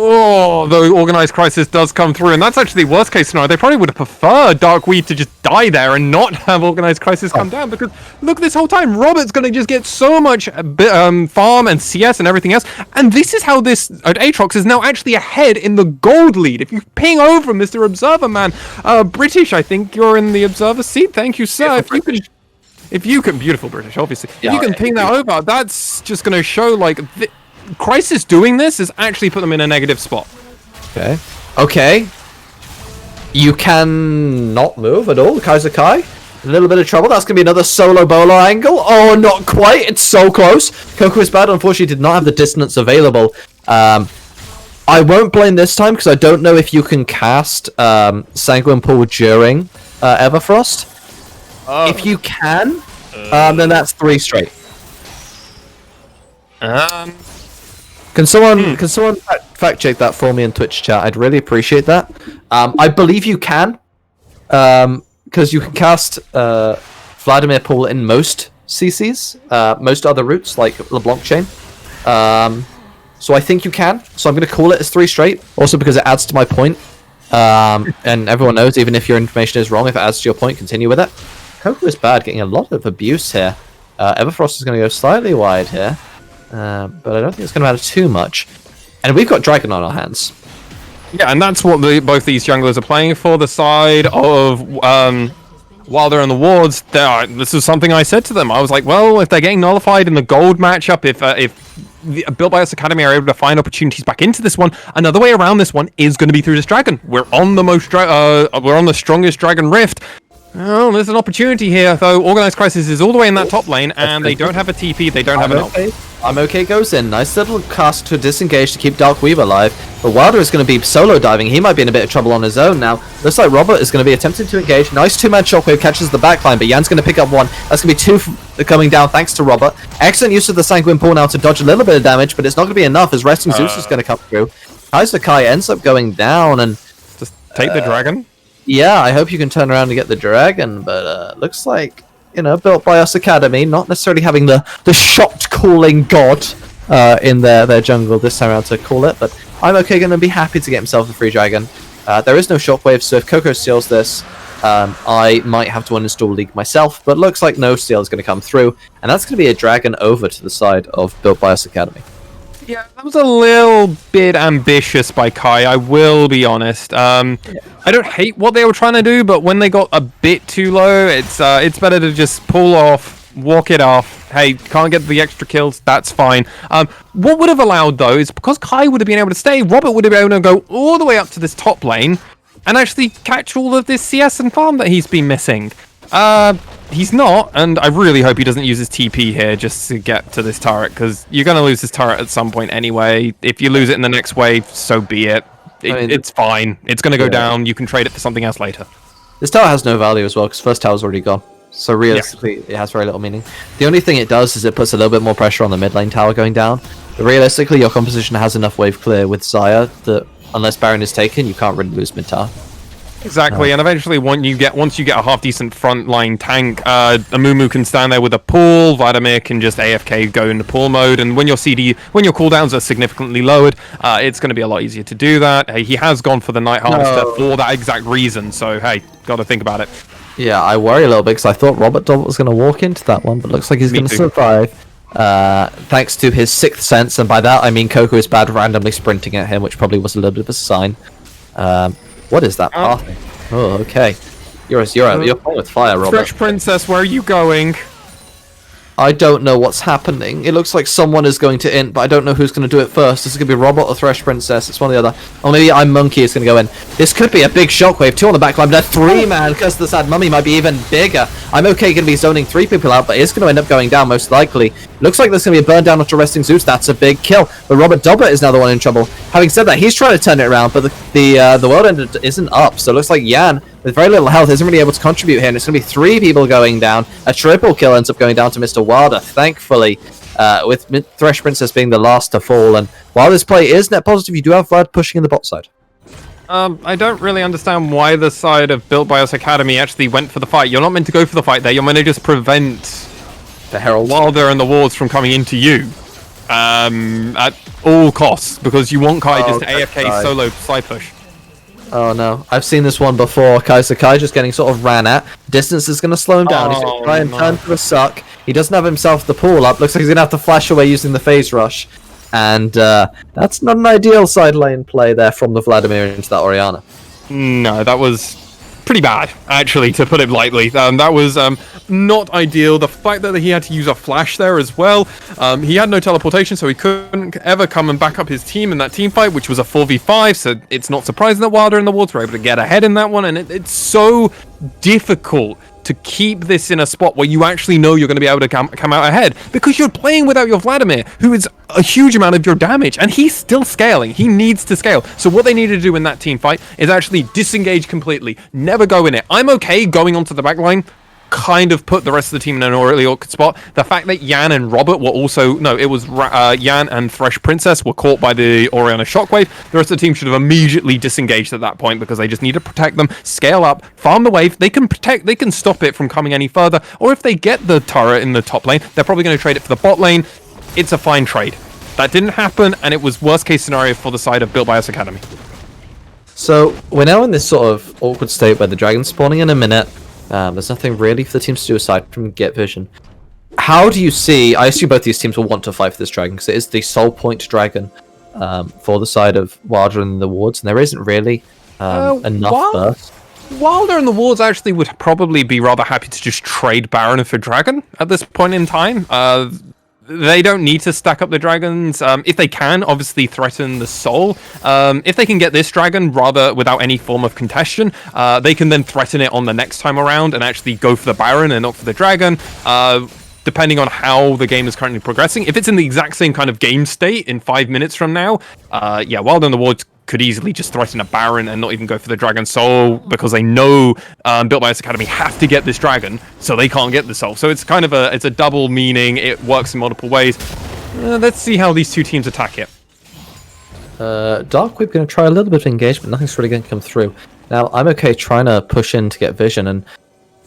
Oh, the Organized Crisis does come through, and that's actually the worst case scenario. They probably would have preferred Dark Weed to just die there and not have Organized Crisis come down, because look, this whole time, Robert's going to just get so much farm and CS and everything else, and this is how this Aatrox is now actually ahead in the gold lead. If you ping over, Mr. Observer Man, British, I think you're in the Observer seat. Thank you, sir. If you can, beautiful British, obviously. If you can ping that over, that's just going to show, like, Crisis doing this is actually put them in a negative spot. Okay. You can not move at all, Kaiser Kai. A little bit of trouble. That's going to be another solo bolo angle. Oh, not quite. It's so close. Coco is bad. Unfortunately, did not have the distance available. I won't blame this time because I don't know if you can cast Sanguine Pool during Everfrost. If you can, then that's 3 straight. Can someone fact check that for me in Twitch chat? I'd really appreciate that. I believe you can, because you can cast Vladimir Pool in most CCs, most other routes like LeBlanc Chain. So I think you can. So I'm going to call it as 3 straight. Also because it adds to my point, and everyone knows even if your information is wrong, if it adds to your point, continue with it. Coco is bad, getting a lot of abuse here. Everfrost is going to go slightly wide here. But I don't think it's going to matter too much. And we've got Dragon on our hands. Yeah, and that's what both these junglers are playing for. The side of while they're in the wards, this is something I said to them. I was like, well, if they're getting nullified in the gold matchup, if Built by Us Academy are able to find opportunities back into this one, another way around this one is going to be through this dragon. We're on the strongest dragon rift. Oh, there's an opportunity here, though. Organized Crisis is all the way in that top lane, and they don't have a TP, they don't have an ult. I'm okay goes in. Nice little cast to disengage to keep Dark Weaver alive. But Wilder is going to be solo diving. He might be in a bit of trouble on his own now. Looks like Robert is going to be attempting to engage. Nice 2-man shockwave catches the backline, but Jan's going to pick up one. That's going to be 2 coming down thanks to Robert. Excellent use of the Sanguine Pool now to dodge a little bit of damage, but it's not going to be enough as Resting Zeus is going to come through. Kaiser Kai ends up going down and... Just take the dragon? Yeah, I hope you can turn around and get the dragon, but looks like, you know, Built by Us Academy, not necessarily having the shot calling god in their jungle this time around to call it, but I'm okay going to be happy to get himself a free dragon. There is no shockwave, so if Coco steals this, I might have to uninstall League myself, but looks like no steal is going to come through, and that's going to be a dragon over to the side of Built by Us Academy. Yeah, that was a little bit ambitious by Kai, I will be honest. I don't hate what they were trying to do, but when they got a bit too low, it's better to just pull off, walk it off. Hey, can't get the extra kills, that's fine. What would have allowed, though, is because Kai would have been able to stay, Robert would have been able to go all the way up to this top lane and actually catch all of this CS and farm that he's been missing. He's not, and I really hope he doesn't use his TP here just to get to this turret, because you're going to lose this turret at some point anyway. If you lose it in the next wave, so be it. It's fine. It's going to go down. You can trade it for something else later. This tower has no value as well, because first tower's already gone. So realistically, it has very little meaning. The only thing it does is it puts a little bit more pressure on the mid lane tower going down. But realistically, your composition has enough wave clear with Xayah that unless Baron is taken, you can't really lose mid tower. Exactly, and eventually once you get a half decent frontline tank, Amumu can stand there with a pool, Vladimir can just AFK go into pool mode, and when your cooldowns are significantly lowered, it's going to be a lot easier to do that. Hey, he has gone for the Night Harvester for that exact reason, so hey, got to think about it. Yeah, I worry a little bit because I thought Robert Dobbett was going to walk into that one, but looks like he's going to survive. Thanks to his sixth sense, and by that I mean Coco is bad randomly sprinting at him, which probably was a little bit of a sign. What is that pathing? Oh, okay. You're playing with fire, Robert. Fresh Princess, where are you going? I don't know what's happening. It looks like someone is going to int, but I don't know who's going to do it first. This is going to be Robert or Thresh Princess. It's one or the other. Or maybe I'm Monkey is going to go in. This could be a big shockwave. 2 on the backline, but a 3-man because the Sad Mummy might be even bigger. I'm okay going to be zoning 3 people out, but it's going to end up going down most likely. Looks like there's going to be a burn down onto Resting Zeus. That's a big kill. But Robert Dobbett is now the one in trouble. Having said that, he's trying to turn it around, but the world end isn't up. So it looks like Yan, with very little health, isn't really able to contribute here. And it's going to be 3 people going down. A triple kill ends up going down to Mr. Wilder, thankfully, with Thresh Princess being the last to fall. And while this play is net positive, you do have Vlad pushing in the bot side. I don't really understand why the side of Built by Us Academy actually went for the fight. You're not meant to go for the fight there. You're meant to just prevent the Herald Wilder and the wards from coming into you at all costs, because you want Kai just to AFK solo side push. Oh no, I've seen this one before. Kaiser Kai just getting sort of ran at. Distance is going to slow him down. He's going to try and turn to a suck. He doesn't have himself the pool up. Looks like he's going to have to flash away using the phase rush. And that's not an ideal side lane play there from the Vladimir into that Orianna. No, that was pretty bad, actually, to put it lightly. That was not ideal. The fact that he had to use a flash there as well. He had no teleportation, so he couldn't ever come and back up his team in that team fight, which was a 4v5, so it's not surprising that Wilder and the Wards were able to get ahead in that one, and it's so difficult to keep this in a spot where you actually know you're going to be able to come out ahead, because you're playing without your Vladimir, who is a huge amount of your damage, and he's still scaling. He needs to scale. So what they need to do in that team fight is actually disengage completely, never go in it. I'm okay going onto the backline, kind of put the rest of the team in an really awkward spot. The fact that Yan and Robert were also... No, it was Yan and Thresh Princess were caught by the Orianna Shockwave. The rest of the team should have immediately disengaged at that point, because they just need to protect them, scale up, farm the wave. They can stop it from coming any further. Or if they get the turret in the top lane, they're probably going to trade it for the bot lane. It's a fine trade. That didn't happen, and it was worst case scenario for the side of Built by Us Academy. So we're now in this sort of awkward state where the dragon's spawning in a minute. There's nothing really for the teams to do aside from get vision. How do you see... I assume both these teams will want to fight for this dragon, because it is the sole point dragon for the side of Wilder and the Wards, and there isn't really enough burst. Wilder and the Wards actually would probably be rather happy to just trade Baron for Dragon at this point in time. They don't need to stack up the dragons. If they can, obviously threaten the soul. If they can get this dragon rather without any form of contestation, they can then threaten it on the next time around and actually go for the Baron and not for the dragon. Depending on how the game is currently progressing. If it's in the exact same kind of game state in 5 minutes from now, yeah, Wilder and the Wards could easily just threaten a Baron and not even go for the Dragon Soul, because they know Built by Us Academy have to get this dragon, so they can't get the soul. So it's kind of it's a double meaning. It works in multiple ways. Let's see how these two teams attack it. Dark Whip going to try a little bit of engagement. Nothing's really going to come through. Now, I'm okay trying to push in to get vision, and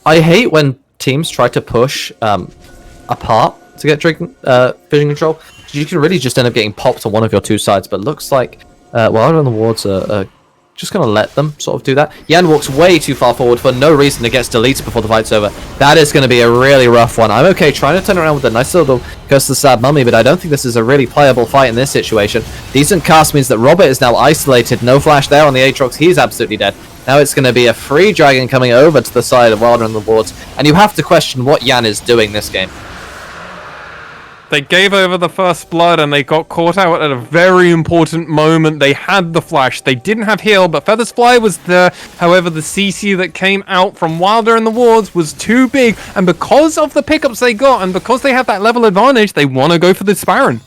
I hate when teams try to push apart to get vision control. You can really just end up getting popped on one of your two sides, but it looks like Wilder and the Wards are just going to let them sort of do that. Yan walks way too far forward for no reason. It gets deleted before the fight's over. That is going to be a really rough one. I'm okay trying to turn around with a nice little curse to the Sad Mummy, but I don't think this is a really playable fight in this situation. Decent cast means that Robert is now isolated. No flash there on the Aatrox. He's absolutely dead. Now it's going to be a free dragon coming over to the side of Wilder and the Wards, and you have to question what Yan is doing this game. They gave over the first blood and they got caught out at a very important moment. They had the flash. They didn't have heal, but Feathers Fly was there. However, the CC that came out from Wilder and the Wards was too big. And because of the pickups they got and because they have that level advantage, they want to go for this Baron.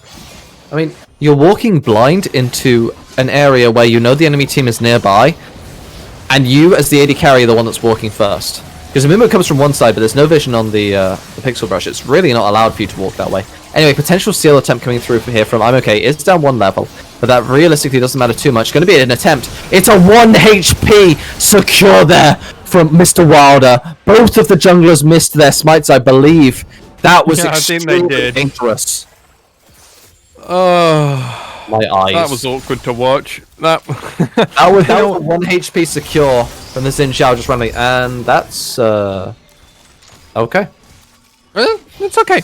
I mean, you're walking blind into an area where you know the enemy team is nearby, and you, as the AD carry, are the one that's walking first. Because Mimo comes from one side, but there's no vision on the pixel brush. It's really not allowed for you to walk that way. Anyway, potential seal attempt coming through from here from I'm okay. It's down one level. but that realistically doesn't matter too much. Going to be an attempt. It's a 1 HP secure there from Mr. Wilder. Both of the junglers missed their smites, I believe. That was extremely dangerous. My eyes. That was awkward to watch. That was a 1 HP secure from the Xin Zhao just running, and that's okay. It's okay.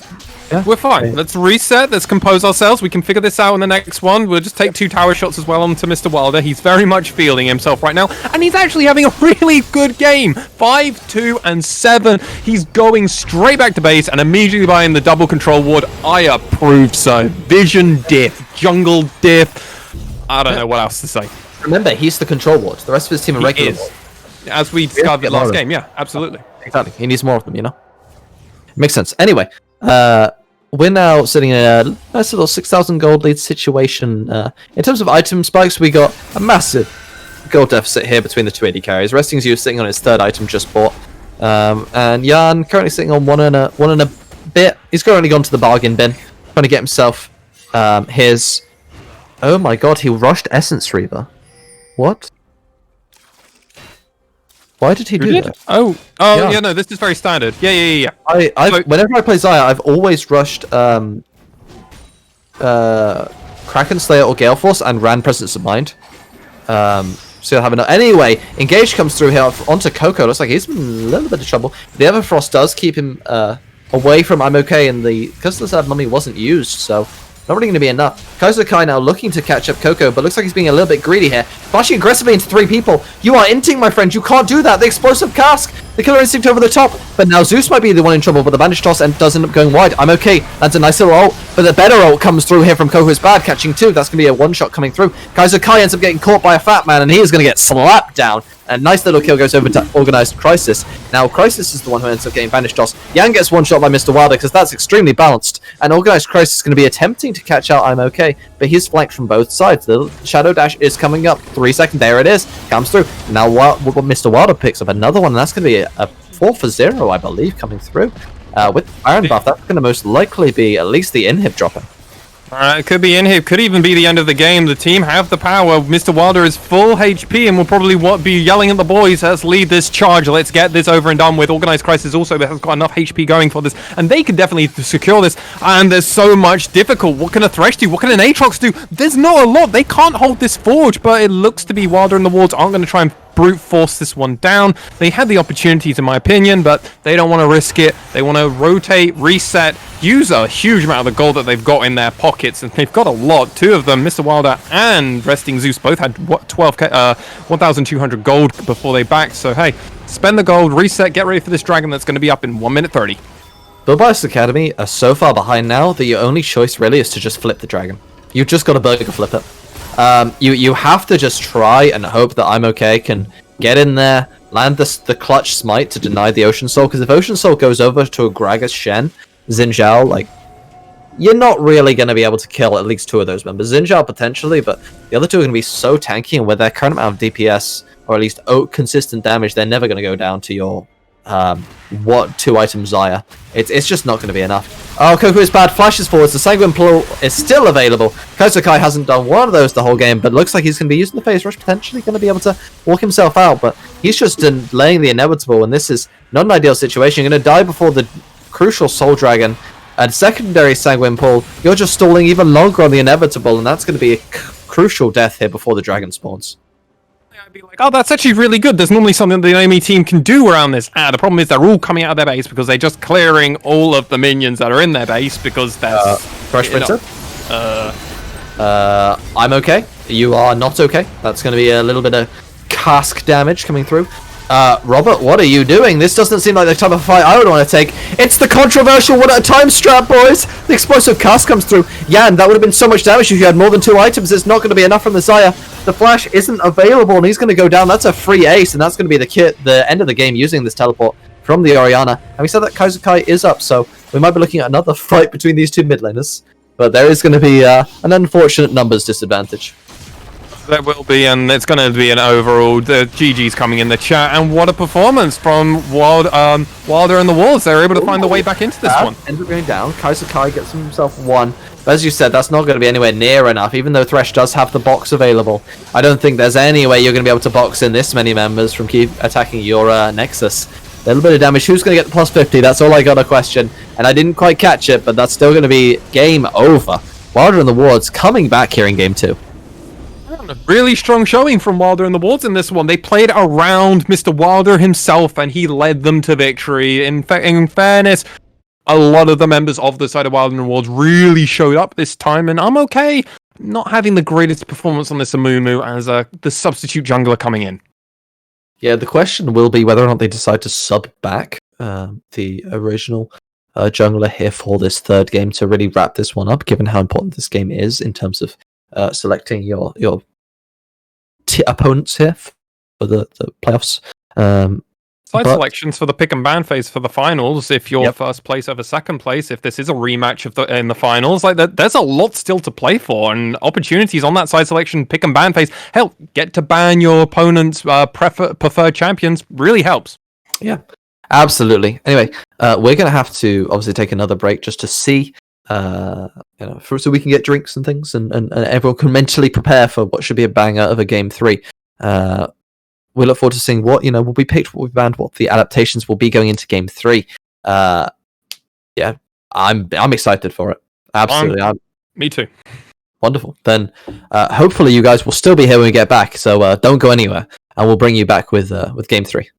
Yeah. We're fine. Let's reset. Let's compose ourselves. We can figure this out in the next one. We'll just take 2 tower shots as well onto Mr. Wilder. He's very much feeling himself right now, and he's actually having a really good game. 5, 2, and 7. He's going straight back to base and immediately buying the double control ward. I approve, sir. Vision diff, jungle diff. I don't know what else to say. Remember, he's the control ward. The rest of his team are regular ward. As we discovered last game, yeah, absolutely. Exactly. He needs more of them, you know? Makes sense. Anyway, we're now sitting in a nice little 6,000 gold lead situation. In terms of item spikes, we got a massive gold deficit here between the 2 AD carries. Resting Zeus sitting on his 3rd item just bought. And Jan currently sitting on one and a bit. He's currently gone to the bargain bin, trying to get himself his... Oh my god, he rushed Essence Reaver. What? Why did he do that? Yeah, no, this is very standard. Yeah. Whenever I play Xayah, I've always rushed Kraken Slayer or Gale Force and ran Presence of Mind. So you'll have enough. Anyway, Engage comes through here onto Coco. Looks like he's in a little bit of trouble. The Everfrost does keep him away from I'm okay, and because the Sad Mummy wasn't used, so not really going to be enough. Kaiser Kai now looking to catch up Coco, but looks like he's being a little bit greedy here. Flashing aggressively into 3 people. You are inting, my friend. You can't do that. The explosive cask. The killer instinct over the top. But now Zeus might be the one in trouble, but the bandage toss and does end up going wide. I'm okay. That's a nice little ult. But the better ult comes through here from Coco's bad, catching 2. That's going to be a 1-shot coming through. Kaiser Kai ends up getting caught by a fat man, and he is going to get slapped down. A nice little kill goes over to Organized Crisis. Now, Crisis is the one who ends up getting bandage toss. Yang gets 1 shot by Mr. Wilder, because that's extremely balanced. And Organized Crisis is going to be attempting to catch out I'm okay, but he's flanked from both sides. The Shadow Dash is coming up. 3 seconds. There it is. Comes through. Now, Mr. Wilder picks up another one, and that's going to be a 4 for 0, I believe, coming through. With Iron Buff, that's going to most likely be at least the inhib dropping. It could be inhib, could even be the end of the game. The team have the power. Mr. Wilder is full HP and will probably be yelling at the boys, let's lead this charge, let's get this over and done with. Organized Crisis also has got enough HP going for this, and they can definitely secure this, and there's so much difficult. What can a Thresh do? What can an Aatrox do? There's not a lot. They can't hold this Forge, but it looks to be Wilder and the Wards aren't going to try and brute force this one down. They had the opportunities, in my opinion, but they don't want to risk it. They want to rotate, reset, use a huge amount of the gold that they've got in their pockets, and they've got a lot. 2 of them, Mr. Wilder and Resting Zeus, both had 1,200 gold before they backed. So hey, spend the gold, reset, get ready for this dragon that's going to be up in 1 minute 30. Bullbias Academy are so far behind now that your only choice really is to just flip the dragon. You've just got to burger flip it. You have to just try and hope that I'm okay can get in there, land the clutch smite to deny the Ocean Soul, because if Ocean Soul goes over to a Gragas Shen, Xin Zhao, like, you're not really going to be able to kill at least 2 of those members. Xin Zhao potentially, but the other 2 are going to be so tanky, and with their current amount of DPS, or at least consistent damage, they're never going to go down to your 2-item Xayah. It's just not going to be enough. Oh, Coco is bad. Flashes forwards. The Sanguine Plural is still available. Kosakai hasn't done one of those the whole game, but looks like he's going to be using the Phase Rush, potentially going to be able to walk himself out, but he's just delaying the inevitable, and this is not an ideal situation. You're going to die before the crucial Soul Dragon and secondary Sanguine Pool. You're just stalling even longer on the inevitable, and that's going to be a crucial death here before the dragon spawns. I'd be like, oh, that's actually really good. There's normally something the enemy team can do around this. The problem is they're all coming out of their base because they're just clearing all of the minions that are in their base because there's... Fresh Printer? I'm okay. You are not okay. That's going to be a little bit of cask damage coming through. Robert, what are you doing? This doesn't seem like the type of fight I would want to take. It's the controversial 1 at a time strat, boys! The explosive cast comes through. Yan, that would have been so much damage if you had more than 2 items. It's not going to be enough from the Xayah. The flash isn't available, and he's going to go down. That's a free ace, and that's going to be the end of the game using this teleport from the Orianna. And we said that Kaizukai is up, so we might be looking at another fight between these 2 mid laners. But there is going to be an unfortunate numbers disadvantage. There will be, and it's going to be an overall. The GG's coming in the chat, and what a performance from Wilder and the Wolves. They're able to find the way back into this one. Ends up going down. Kaiser Kai gets himself one. But as you said, that's not going to be anywhere near enough, even though Thresh does have the box available. I don't think there's any way you're going to be able to box in this many members from keep attacking your Nexus. A little bit of damage. Who's going to get the plus 50? That's all I got a question. And I didn't quite catch it, but that's still going to be game over. Wilder and the Wards coming back here in game 2. A really strong showing from Wilder and the Wards in this one. They played around Mr. Wilder himself, and he led them to victory. In fairness, a lot of the members of the side of Wilder and the Wards really showed up this time, and I'm okay not having the greatest performance on this Amumu as the substitute jungler coming in. Yeah, the question will be whether or not they decide to sub back the original jungler here for this third game to really wrap this one up, given how important this game is in terms of selecting your opponents here for the playoffs. Side selections for the pick and ban phase for the finals. If you're first place over second place, if this is a rematch of in the finals, like there's a lot still to play for, and opportunities on that side selection pick and ban phase. Hell, get to ban your opponent's preferred champions really helps. Yeah, absolutely. Anyway, we're gonna have to obviously take another break just to see. So we can get drinks and things, and everyone can mentally prepare for what should be a banger of a game 3. We look forward to seeing what will be picked, what will be banned, what the adaptations will be going into game 3. Yeah, I'm excited for it. Absolutely, me too. Wonderful. Then hopefully you guys will still be here when we get back. So don't go anywhere, and we'll bring you back with game 3.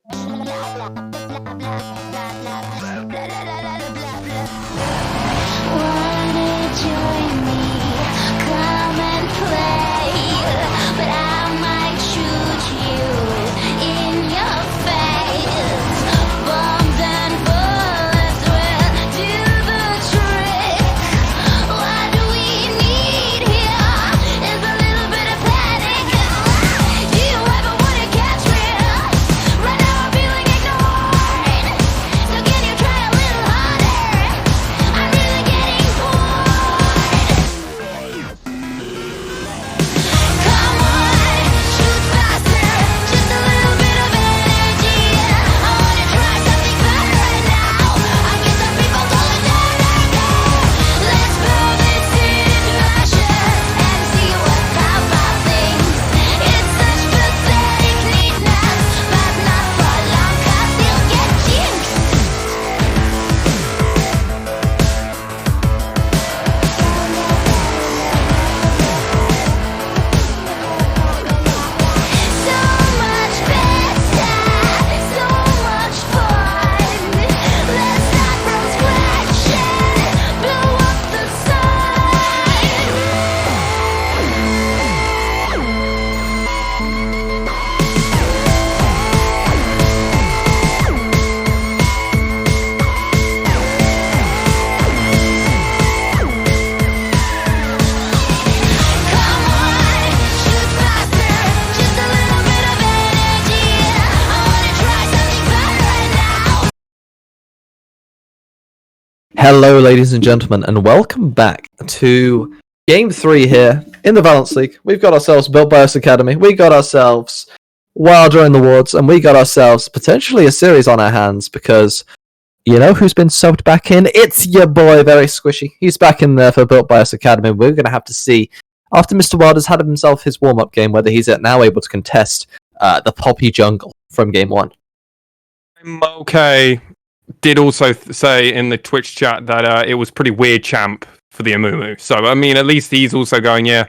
Wanna join me? Come and play, but I might shoot you in your face. Bombs and bullets will do the trick. What we need here is a little bit of panic. Do you ever wanna catch me? Right now I'm feeling ignored. So can you try a little harder? I'm really getting bored. Come on, shoot faster. Just a little bit of energy. I wanna try something fun right now. I get some people going down like that. Let's blow this into ashes and see what's about things. It's such pathetic neatness, but not for long 'cause you'll get jinxed. So much better, so much fun. Let's start from scratch and blow up the Come on, shoot faster. Just a little bit of energy. I wanna try something fun right now. Hello, ladies and gentlemen, and welcome back to Game 3 here in the Valence League. We've got ourselves Built by Us Academy, we got ourselves Wilder in the Wards, and we got ourselves potentially a series on our hands because you know who's been subbed back in? It's your boy, Very Squishy. He's back in there for Built by Us Academy. We're going to have to see, after Mr. Wilder's had himself his warm-up game, whether he's now able to contest the Poppy Jungle from Game 1. I'm okay. Did also say in the Twitch chat that it was pretty weird champ for the Amumu. So, I mean, at least he's also going, yeah,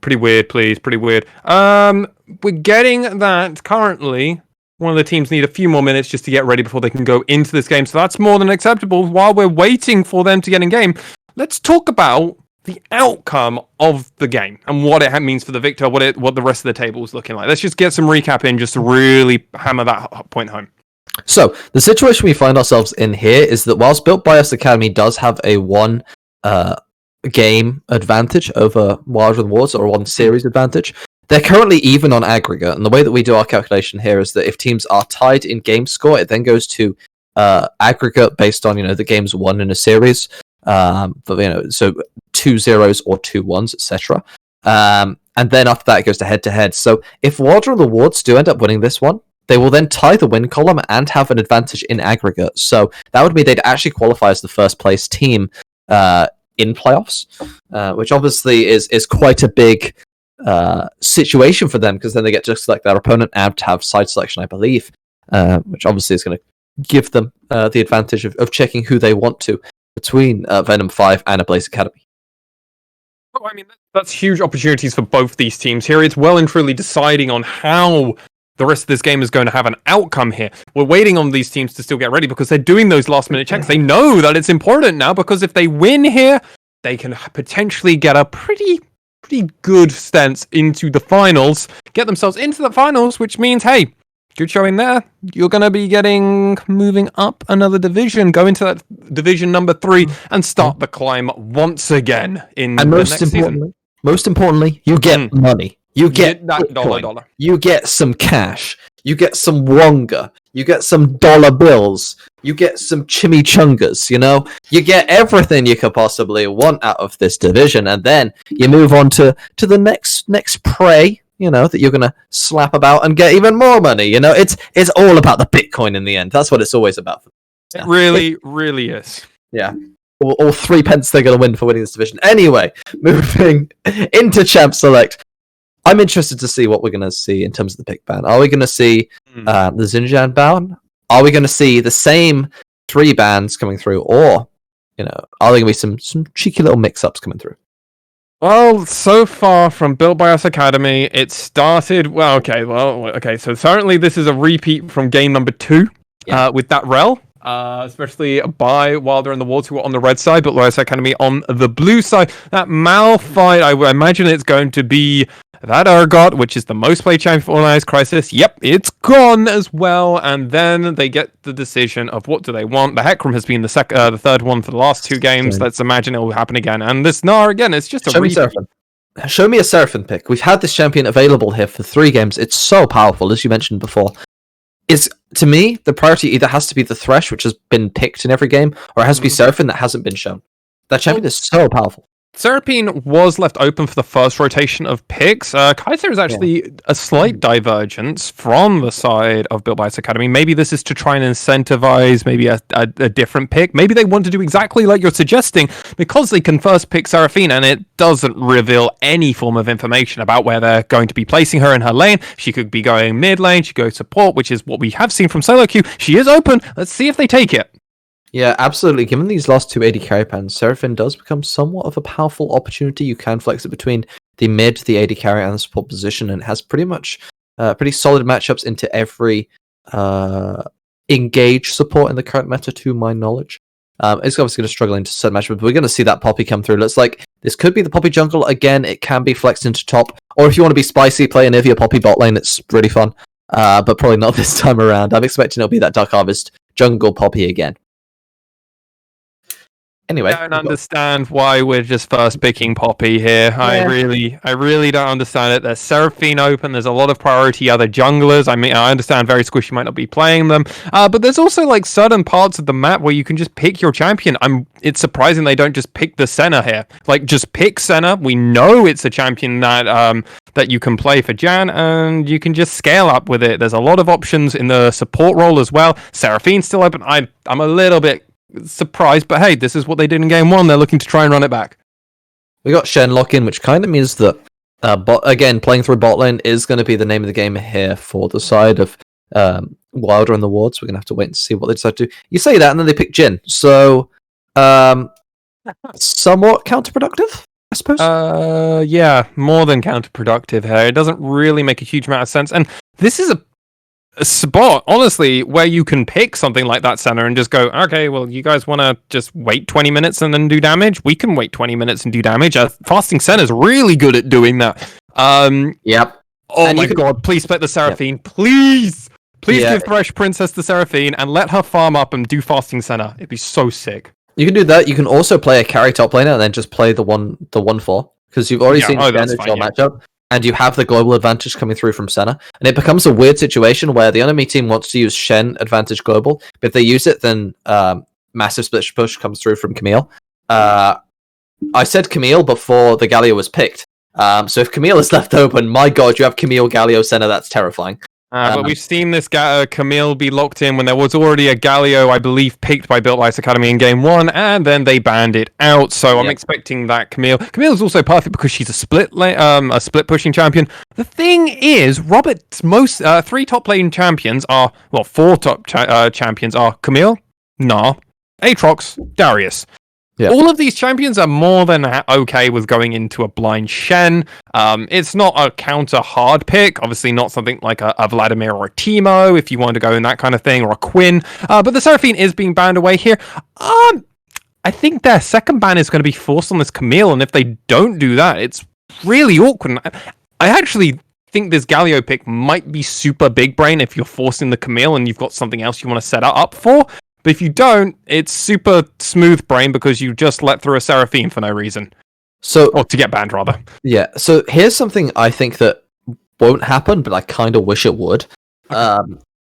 pretty weird, please, pretty weird. We're getting that currently. One of the teams need a few more minutes just to get ready before they can go into this game. So that's more than acceptable. While we're waiting for them to get in game, let's talk about the outcome of the game and what it means for the victor, what the rest of the table is looking like. Let's just get some recap in just to really hammer that point home. So, the situation we find ourselves in here is that whilst Built by Us Academy does have a one game advantage over Wilder and Wards, or one series advantage, they're currently even on aggregate. And the way that we do our calculation here is that if teams are tied in game score, it then goes to aggregate based on the games won in a series. So 2 zeros or 2 1s, etc. And then after that, it goes to head to head. So if Wilder and the Wards do end up winning this one, they will then tie the win column and have an advantage in aggregate. So that would mean they'd actually qualify as the first place team in playoffs, which obviously is quite a big situation for them, because then they get to select their opponent and to have side selection, I believe, which obviously is going to give them the advantage of checking who they want to between Venom 5 and Ablaze Academy. Oh, I mean, that's huge opportunities for both these teams here. It's well and truly deciding on how the rest of this game is going to have an outcome here. We're waiting on these teams to still get ready because they're doing those last minute checks. They know that it's important now, because if they win here, they can potentially get a pretty good stance into the finals, get themselves into the finals, which means, hey, good showing there. You're going to be moving up another division, go into that division number 3 and start the climb once again in and the next season. Most importantly, you get money. You get that Bitcoin. dollar. You get some cash. You get some wonga. You get some dollar bills. You get some chimichangas. You get everything you could possibly want out of this division, and then you move on to the next prey. That you're gonna slap about and get even more money. It's all about the Bitcoin in the end. That's what it's always about. It really is. Yeah. Or 3 pence they're going to win for winning this division. Anyway, moving into Champ Select. I'm interested to see what we're going to see in terms of the pick ban. Are we going to see the Zinjan ban? Are we going to see the same 3 bans coming through? Or, are there going to be some cheeky little mix-ups coming through? Well, so far from Built by Us Academy, it started. Okay. So certainly this is a repeat from game number 2 with that rel. Especially by Wilder and the Wards, who are on the red side, but Built by Us Academy on the blue side. That Mal fight, I imagine it's going to be that Urgot, which is the most played champion for Organized Crisis. Yep, it's gone as well. And then they get the decision of what do they want. The Hecarim has been the third one for the last 2 games. Same. Let's imagine it will happen again. And this Gnar again, it's just a Show me a Seraphim pick. We've had this champion available here for 3 games. It's so powerful, as you mentioned before. To me, the priority either has to be the Thresh, which has been picked in every game, or it has to be Seraphim that hasn't been shown. That champion is so powerful. Seraphine was left open for the first rotation of picks. Kaiser is actually a slight divergence from the side of Built by Us Academy. Maybe this is to try and incentivize maybe a different pick. Maybe they want to do exactly like you're suggesting, because they can first pick Seraphine and it doesn't reveal any form of information about where they're going to be placing her in her lane. She could be going mid lane, she could go support, which is what we have seen from solo queue. She is open. Let's see if they take it. Yeah, absolutely. Given these last 2 AD carry pans, Seraphine does become somewhat of a powerful opportunity. You can flex it between the mid, the AD carry, and the support position, and it has pretty much pretty solid matchups into every engage support in the current meta, to my knowledge. It's obviously going to struggle into certain matchups, but we're going to see that Poppy come through. Looks like this could be the Poppy jungle again. It can be flexed into top, or if you want to be spicy, play an Ivia Poppy bot lane. It's really fun, but probably not this time around. I'm expecting it'll be that Dark Harvest jungle Poppy again. Anyway, I don't understand why we're just first picking Poppy here. Yeah. I really don't understand it. There's Seraphine open. There's a lot of priority other junglers. I mean, I understand Very Squishy might not be playing them, but there's also like certain parts of the map where you can just pick your champion. It's surprising they don't just pick the Senna here. Like, just pick Senna. We know it's a champion that that you can play for Jan, and you can just scale up with it. There's a lot of options in the support role as well. Seraphine's still open. I'm a little bit surprised, but hey, this is what they did in game 1. They're looking to try and run it back. We got Shen lock-in, which kind of means that playing through bot lane is going to be the name of the game here for the side of Wilder and the Wards. We're going to have to wait and see what they decide to do. You say that, and then they pick Jhin, so somewhat counterproductive, I suppose. Yeah, more than counterproductive here. It doesn't really make a huge amount of sense, and this is a spot, honestly, where you can pick something like that center and just go, okay, well, you guys want to just wait 20 minutes and then do damage? We can wait 20 minutes and do damage. Fasting Senna is really good at doing that. Yep. Oh and my god, please split the Seraphine. Yep. Please give Thresh Princess the Seraphine and let her farm up and do Fasting Senna. It'd be so sick. You can do that. You can also play a carry top laner and then just play the 1/4, because you've already seen advantage your matchup. And you have the global advantage coming through from Senna. And it becomes a weird situation where the enemy team wants to use Shen advantage global, but if they use it, then massive split push comes through from Camille. I said Camille before the Galio was picked. So if Camille is left open, my god, you have Camille, Galio, Senna, that's terrifying. But we've seen this Camille be locked in when there was already a Galio, I believe, picked by Built by Us Academy in game 1, and then they banned it out. So I'm expecting that Camille is also perfect because she's a split pushing champion. The thing is, Robert's most 3 top lane champions are 4 top champions are Camille, Gnar, Aatrox, Darius. Yeah. All of these champions are more than okay with going into a blind Shen. It's not a counter hard pick. Obviously not something like a Vladimir or a Teemo if you want to go in that kind of thing, or a Quinn. But the Seraphine is being banned away here. I think their second ban is going to be forced on this Camille, and if they don't do that, it's really awkward. I actually think this Galio pick might be super big brain if you're forcing the Camille and you've got something else you want to set it up for. But if you don't, it's super smooth brain because you just let through a Seraphine for no reason. Or to get banned, rather. Yeah, so here's something I think that won't happen, but I kind of wish it would.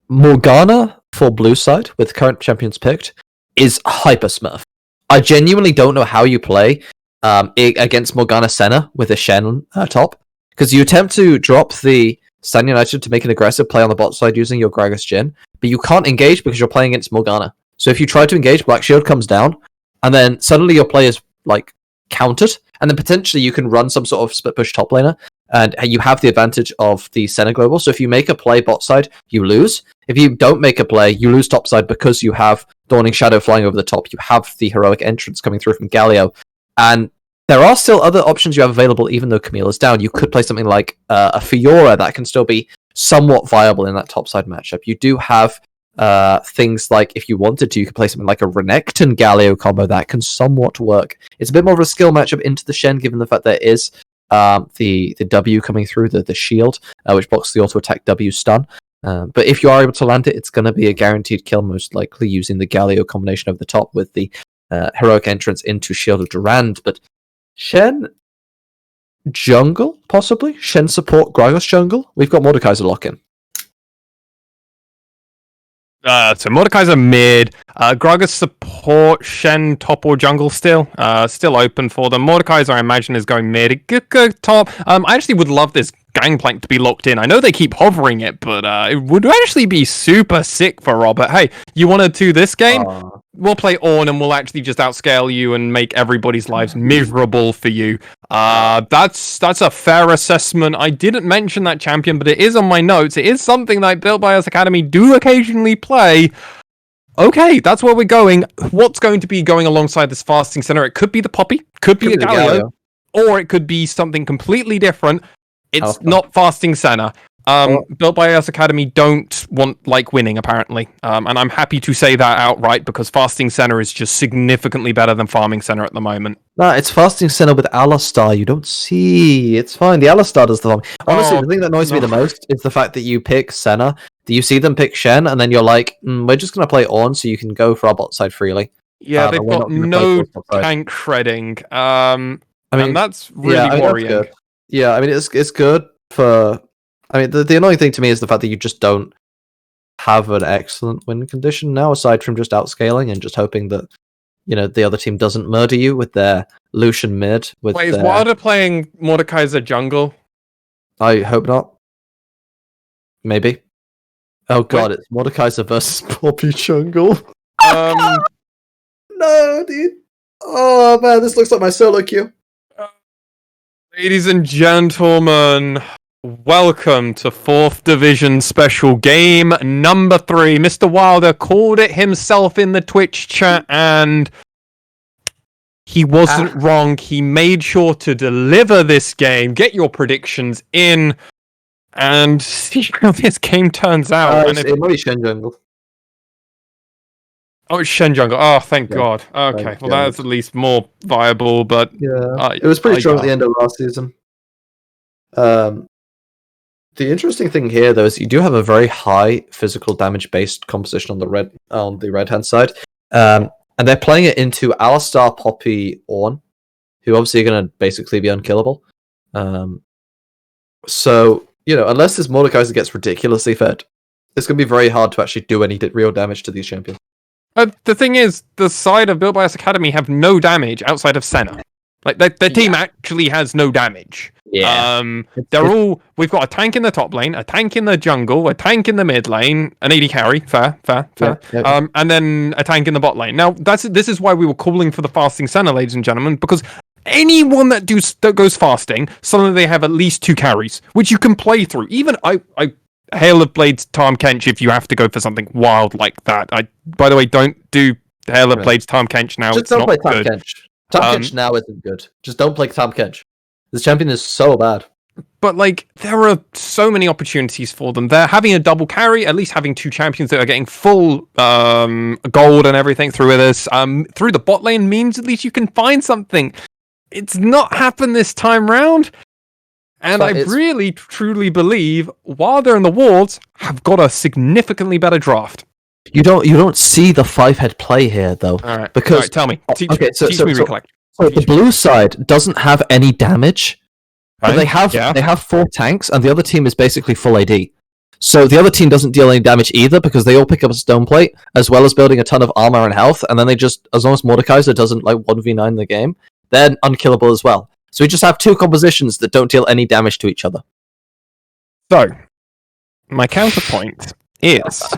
Morgana for blue side, with current champions picked, is hyper smurf. I genuinely don't know how you play against Morgana Senna with a Shen top, because you attempt to drop the Stan United to make an aggressive play on the bot side using your Gragas Jhin, but you can't engage because you're playing against Morgana. So if you try to engage, Black Shield comes down, and then suddenly your play is like countered, and then potentially you can run some sort of split push top laner, and you have the advantage of the Senna global. So if you make a play bot side, you lose. If you don't make a play, you lose top side because you have Dawning Shadow flying over the top. You have the heroic entrance coming through from Galio, and there are still other options you have available, even though Camille is down. You could play something like a Fiora that can still be somewhat viable in that topside matchup. You do have things like, if you wanted to, you could play something like a Renekton Galio combo that can somewhat work. It's a bit more of a skill matchup into the Shen, given the fact there is the W coming through, the shield, which blocks the auto attack W stun. But if you are able to land it, it's going to be a guaranteed kill, most likely using the Galio combination over the top with the heroic entrance into Shield of Durand. But Shen jungle, possibly? Shen support Gragas jungle? We've got Mordekaiser lock-in. So Mordekaiser mid, Gragas support, Shen top or jungle still open for them. Mordekaiser, I imagine, is going mid. Go top. I actually would love this Gangplank to be locked in. I know they keep hovering it, but it would actually be super sick for Robert. Hey, you want to do this game? We'll play Ornn and we'll actually just outscale you and make everybody's lives miserable for you. That's a fair assessment. I didn't mention that champion, but it is on my notes. It is something that Built by Us Academy do occasionally play. Okay, that's where we're going. What's going to be going alongside this fasting center? It could be the Poppy, could be a Galio, or it could be something completely different. It's not fasting center. Built by Us Academy don't want winning, apparently. And I'm happy to say that outright, because Fasting Center is just significantly better than Farming Center at the moment. No, it's Fasting Center with Alistar. You don't see. It's fine. The Alistar does the farming. Honestly, the thing that annoys me the most is the fact that you pick Senna. Do you see them pick Shen, and then you're like, we're just going to play Ornn so you can go for our bot side freely. Yeah, they've got no tank shredding. I mean, and that's really worrying. Yeah, I mean, it's good for... I mean, the annoying thing to me is the fact that you just don't have an excellent win condition now, aside from just outscaling and just hoping that, the other team doesn't murder you with their Lucian mid. Wait, is Wilder playing Mordekaiser jungle? I hope not. Maybe. Oh god, it's Mordekaiser versus Poppy jungle. No, dude. Oh man, this looks like my solo queue. Ladies and gentlemen, welcome to 4th Division Special Game number 3. Mr. Wilder called it himself in the Twitch chat, and he wasn't wrong. He made sure to deliver this game. Get your predictions in, and see how this game turns out. It might be Shen jungle. Oh, it's Shen jungle. Oh, thank God. Okay, well, that's at least more viable, but... Yeah, it was pretty strong at the end of last season. The interesting thing here, though, is you do have a very high physical damage-based composition on the red-hand side. And they're playing it into Alistar, Poppy, Ornn, who obviously are going to basically be unkillable. So, unless this Mordekaiser gets ridiculously fed, it's going to be very hard to actually do any real damage to these champions. The thing is, the side of Built by Us Academy have no damage outside of Senna. Their team actually has no damage. Yeah. We've got a tank in the top lane, a tank in the jungle, a tank in the mid lane, an AD carry, fair. Yeah. And then a tank in the bot lane. Now, this is why we were calling for the fasting Senna, ladies and gentlemen, because anyone that goes fasting, suddenly they have at least 2 carries, which you can play through. Even I Hail of Blades Tarm Kench if you have to go for something wild like that. By the way, don't do Hail of Blades Tarm Kench now. Just don't play Tarm Kench. Tarm Kench now isn't good. Just don't play Tarm Kench. This champion is so bad. But there are so many opportunities for them. They're having a double carry, at least having 2 champions that are getting full gold and everything through this. Through the bot lane means at least you can find something. It's not happened this time round. And I really, truly believe Wilder and the Wards have got a significantly better draft. You don't see the 5-head play here, though. All right, because tell me. Teach me recollect. So the blue side doesn't have any damage. But they have 4 tanks, and the other team is basically full AD. So the other team doesn't deal any damage either, because they all pick up a stone plate, as well as building a ton of armor and health, and then they just, as long as Mordekaiser doesn't 1v9 the game, they're unkillable as well. So we just have 2 compositions that don't deal any damage to each other. So, my counterpoint is,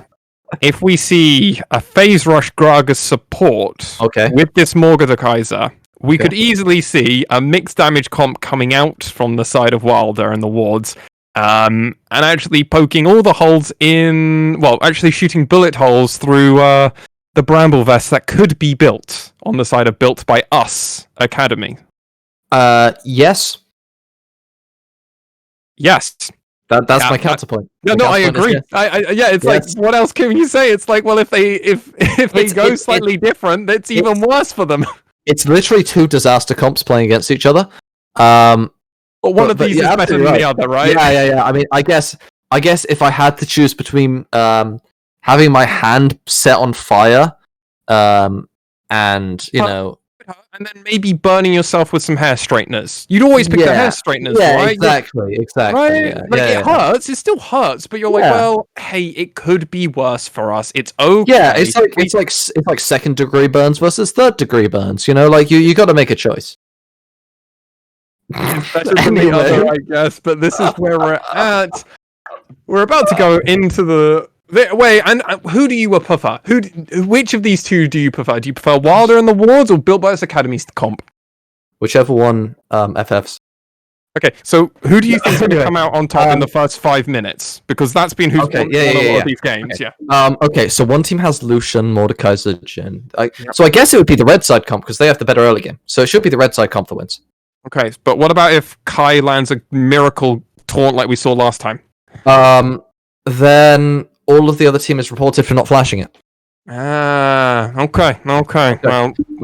if we see a Phase Rush Gragas support with this Mordekaiser, we could easily see a mixed damage comp coming out from the side of Wilder and the Wards, and actually poking all the holes actually shooting bullet holes through the Bramble Vest that could be built on the side of Built by Us Academy. Yes. Yes. That's Yeah, my counterpoint. Yeah, My no, I counterpoint is agree. yes. Yeah, it's Yes. like, what else can you say? It's like, well, if they go slightly different, it's even worse for them. It's literally two disaster comps playing against each other. But one of these is better than the other, right? Yeah. I mean, I guess if I had to choose between having my hand set on fire, and and then maybe burning yourself with some hair straighteners. You'd always pick the hair straighteners, right? Exactly. Right? It hurts. It still hurts, but you're like, well, hey, it could be worse for us. It's okay. Yeah, it's like second degree burns versus third degree burns. Like you got to make a choice. Better than the other, I guess. But this is where we're at. We're about to go into the. Wait, and who do you prefer? Which of these two do you prefer? Do you prefer Wilder and the Wards or Built by Us Academy's comp? Whichever one FFs. Okay, so who do you think is going to come out on top in the first 5 minutes? Because that's been who's won a lot of these games. Okay. Okay, so one team has Lucian, Mordekaiser, Jhin. So I guess it would be the red side comp because they have the better early game. So it should be the red side comp that wins. Okay, but what about if Kai lands a miracle taunt like we saw last time? Then all of the other team is reported for not flashing it. Okay. Well,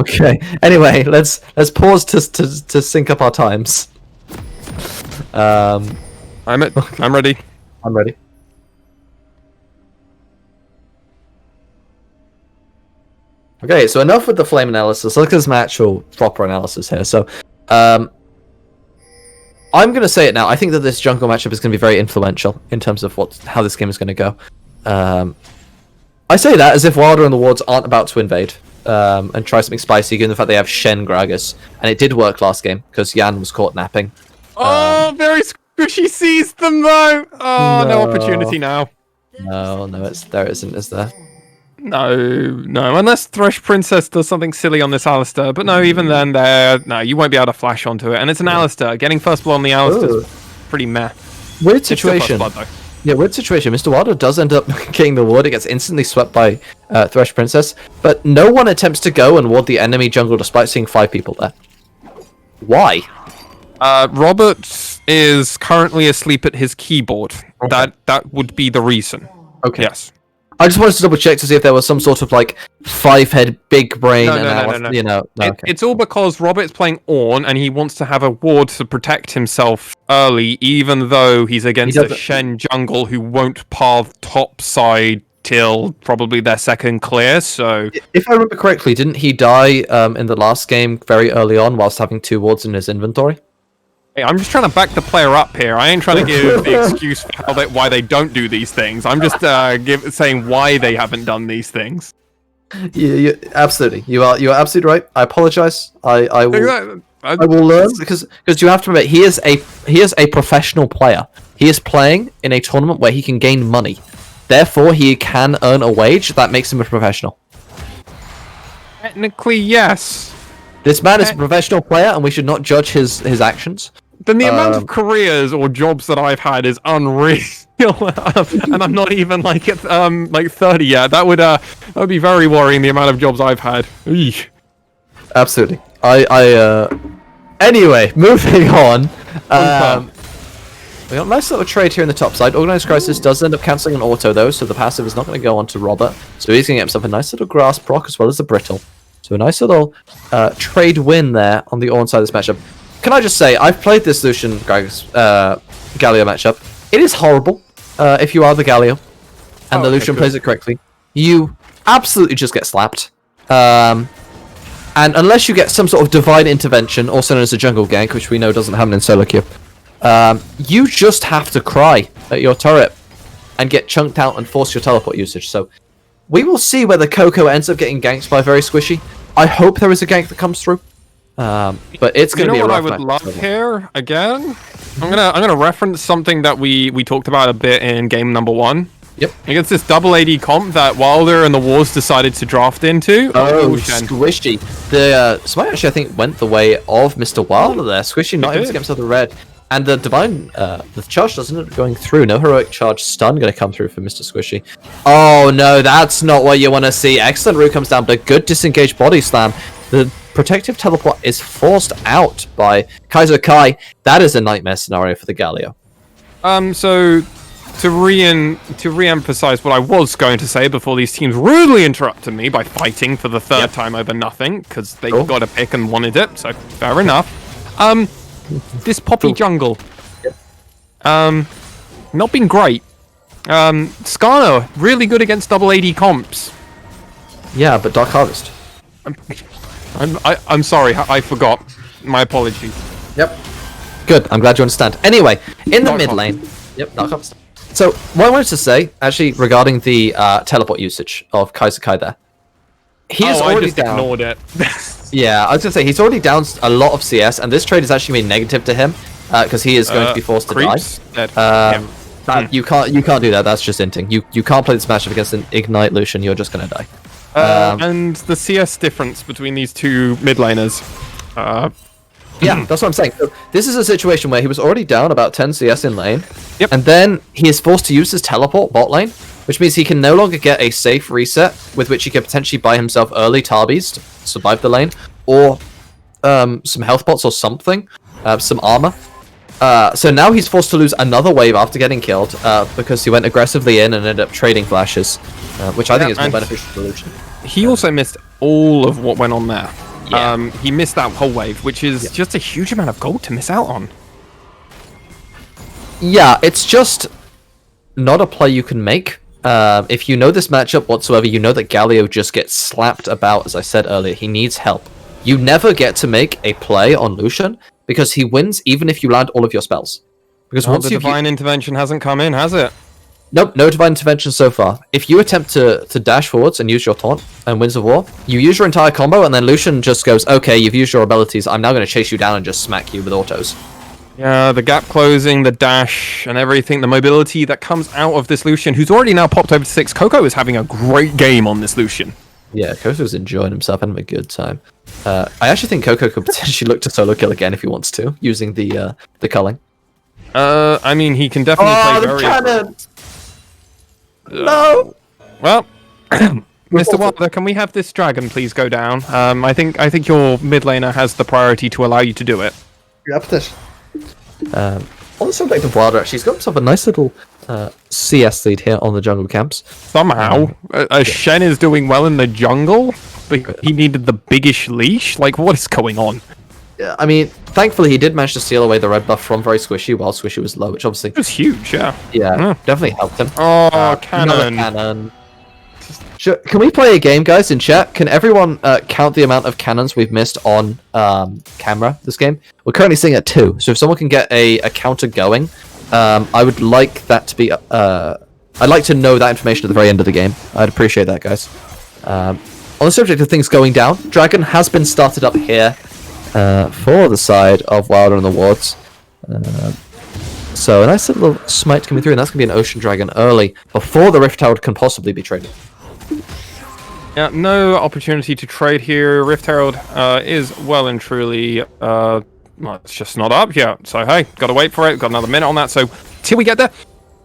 okay. Anyway, let's pause to sync up our times. I'm ready. I'm ready. Okay, so enough with the flame analysis. Look at some actual proper analysis here. So, I'm going to say it now. I think that this jungle matchup is going to be very influential in terms of how this game is going to go. I say that as if Wilder and the Wards aren't about to invade and try something spicy, given the fact they have Shen Gragas. And it did work last game, because Yan was caught napping. Very squishy sees them, though! Oh, no opportunity now. No, there isn't, is there? No, unless Thresh Princess does something silly on this Alistar. But no, even then, you won't be able to flash onto it. And it's an Alistar. Getting first blood on the Alistar is pretty meh. Weird situation. Yeah, weird situation. Mr. Wilder does end up getting the ward. It gets instantly swept by Thresh Princess. But no one attempts to go and ward the enemy jungle despite seeing 5 people there. Why? Robert is currently asleep at his keyboard. Okay. That would be the reason. Okay. Yes. I just wanted to double check to see if there was some sort of 5-head big brain. No. It's all because Robert's playing Ornn and he wants to have a ward to protect himself early, even though he's against a Shen jungle who won't path top side till probably their second clear. So, if I remember correctly, didn't he die in the last game very early on whilst having 2 wards in his inventory? Hey, I'm just trying to back the player up here. I ain't trying to give the excuse for why they don't do these things. I'm just saying why they haven't done these things. Absolutely. You are absolutely right. I apologize. I will learn because you have to remember he is a professional player. He is playing in a tournament where he can gain money. Therefore, he can earn a wage that makes him a professional. Technically, yes. This man is a professional player, and we should not judge his actions. Then the amount of careers or jobs that I've had is unreal, and I'm not even like 30 yet. That would be very worrying. The amount of jobs I've had. Eesh. Absolutely. Anyway, moving on. We got a nice little trade here in the top side. Organized Crisis does end up cancelling an auto though, so the passive is not going to go on to Robert. So he's going to get himself a nice little grass proc as well as the brittle. So a nice little trade win there on the Ornn side of this matchup. Can I just say, I've played this Lucian Galio matchup. It is horrible if you are the Galio and the Lucian plays it correctly. You absolutely just get slapped. And unless you get some sort of divine intervention, also known as a jungle gank, which we know doesn't happen in solo queue, you just have to cry at your turret and get chunked out and force your teleport usage. So we will see whether Coco ends up getting ganked by Very Squishy. I hope there is a gank that comes through. But it's going to be a rough match. You know what I would love here again? I'm gonna reference something that we talked about a bit in game number 1. Yep. Against this double AD comp that Wilder and the Wars decided to draft into. Squishy. The Smite actually I think went the way of Mr. Wilder there. Squishy not able to get himself the red. And the divine, the charge doesn't end up going through. No heroic charge stun going to come through for Mr. Squishy. Oh no, that's not what you want to see. Excellent root comes down, but a good disengaged body slam. The protective teleport is forced out by Kaiser Kai. That is a nightmare scenario for the Galio. So to re-emphasize what I was going to say before these teams rudely interrupted me by fighting for the third time over nothing, because they got a pick and wanted it, so fair enough. This Poppy jungle, not been great. Skarner, really good against double AD comps. Yeah, but Dark Harvest. I'm sorry, I forgot. My apologies. Yep. Good, I'm glad you understand. Anyway, in the Dark mid Harvest. lane... Yep, Dark Harvest. So, what I wanted to say, actually, regarding the teleport usage of Kaiser Kai there. He is I already just down. ignored it. Yeah, I was going to say, he's already down a lot of CS, and this trade is actually made negative to him, because he is going to be forced to creeps? die. Dead. You can't do that, that's just inting. You can't play this matchup against an Ignite Lucian, you're just going to die. And the CS difference between these two mid laners. Yeah, that's what I'm saying. So this is a situation where he was already down about 10 CS in lane, Yep. and then he is forced to use his teleport bot lane, which means he can no longer get a safe reset with which he can potentially buy himself early Tarbies to survive the lane, or some health pots or something, some armor. So now he's forced to lose another wave after getting killed because he went aggressively in and ended up trading flashes, which I think is more and beneficial to Lucian. He also missed all of what went on there. Yeah. He missed that whole wave, which is just a huge amount of gold to miss out on. Yeah, it's just not a play you can make. If you know this matchup whatsoever, you know that Galio just gets slapped about, as I said earlier. He needs help. You never get to make a play on Lucian, because he wins even if you land all of your spells. Because once the you divine intervention hasn't come in, has it? Nope, no divine intervention so far. If you attempt to dash forwards and use your taunt and Winds of War, you use your entire combo, and then Lucian just goes, okay, you've used your abilities, I'm now going to chase you down and just smack you with autos. Yeah, the gap closing, the dash, and everything, the mobility that comes out of this Lucian, who's already now popped over to 6. Coco is having a great game on this Lucian. Yeah, Coco's enjoying himself, having a good time. I actually think Coco could potentially look to solo kill again if he wants to, using the culling. I mean, he can definitely play very... cannon! No! Well, Mr. Wilder, can we have this dragon please go down? I think your mid laner has the priority to allow you to do it. Yep, this. On the subject of Wilder, actually, he's got himself a nice little CS lead here on the jungle camps. Somehow, Shen is doing well in the jungle, but he needed the biggish leash? Like, what is going on? Yeah, I mean, thankfully he did manage to steal away the red buff from Very Squishy while Squishy was low, which obviously... It was huge, yeah. Yeah, definitely helped him. Oh, Another cannon. cannon. Sure, can we play a game, guys, in chat? Can everyone count the amount of cannons we've missed on camera this game? We're currently sitting at 2, so if someone can get a counter going, I would like that to be... I'd like to know that information at the very end of the game. I'd appreciate that, guys. On the subject of things going down, Dragon has been started up here for the side of Wilder and the Wards. So a nice little smite coming through, and that's going to be an Ocean Dragon early, before the Rift Herald can possibly be traded. Yeah, no opportunity to trade here. Rift Herald is well and truly... well, it's just not up yet. So, hey, gotta wait for it. Got another minute on that. So, till we get there,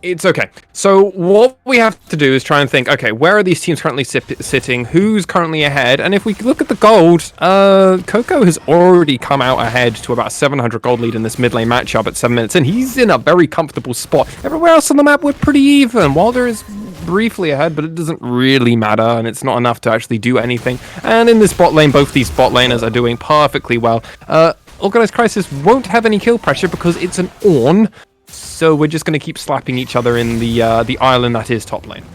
it's okay. So, what we have to do is try and think, okay, where are these teams currently sitting? Who's currently ahead? And if we look at the gold, Coco has already come out ahead to about 700 gold lead in this mid lane matchup at 7 minutes in. He's in a very comfortable spot. Everywhere else on the map, we're pretty even. Wilder is briefly ahead, but it doesn't really matter, and it's not enough to actually do anything. And in this bot lane, both these bot laners are doing perfectly well. Organized Crisis won't have any kill pressure because it's an Ornn, so we're just going to keep slapping each other in the island that is top lane.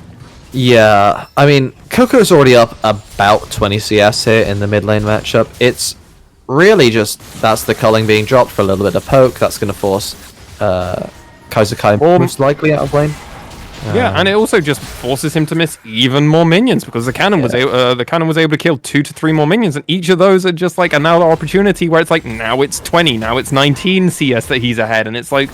Yeah, I mean, Coco's already up about 20 CS here in the mid lane matchup. It's really just, that's the culling being dropped for a little bit of poke. That's going to force Kaiser Kai most likely out of lane. Yeah, and it also just forces him to miss even more minions because the cannon was able to kill 2 to 3 more minions, and each of those are just like another opportunity where it's like now it's 20, now it's 19 CS that he's ahead, and it's like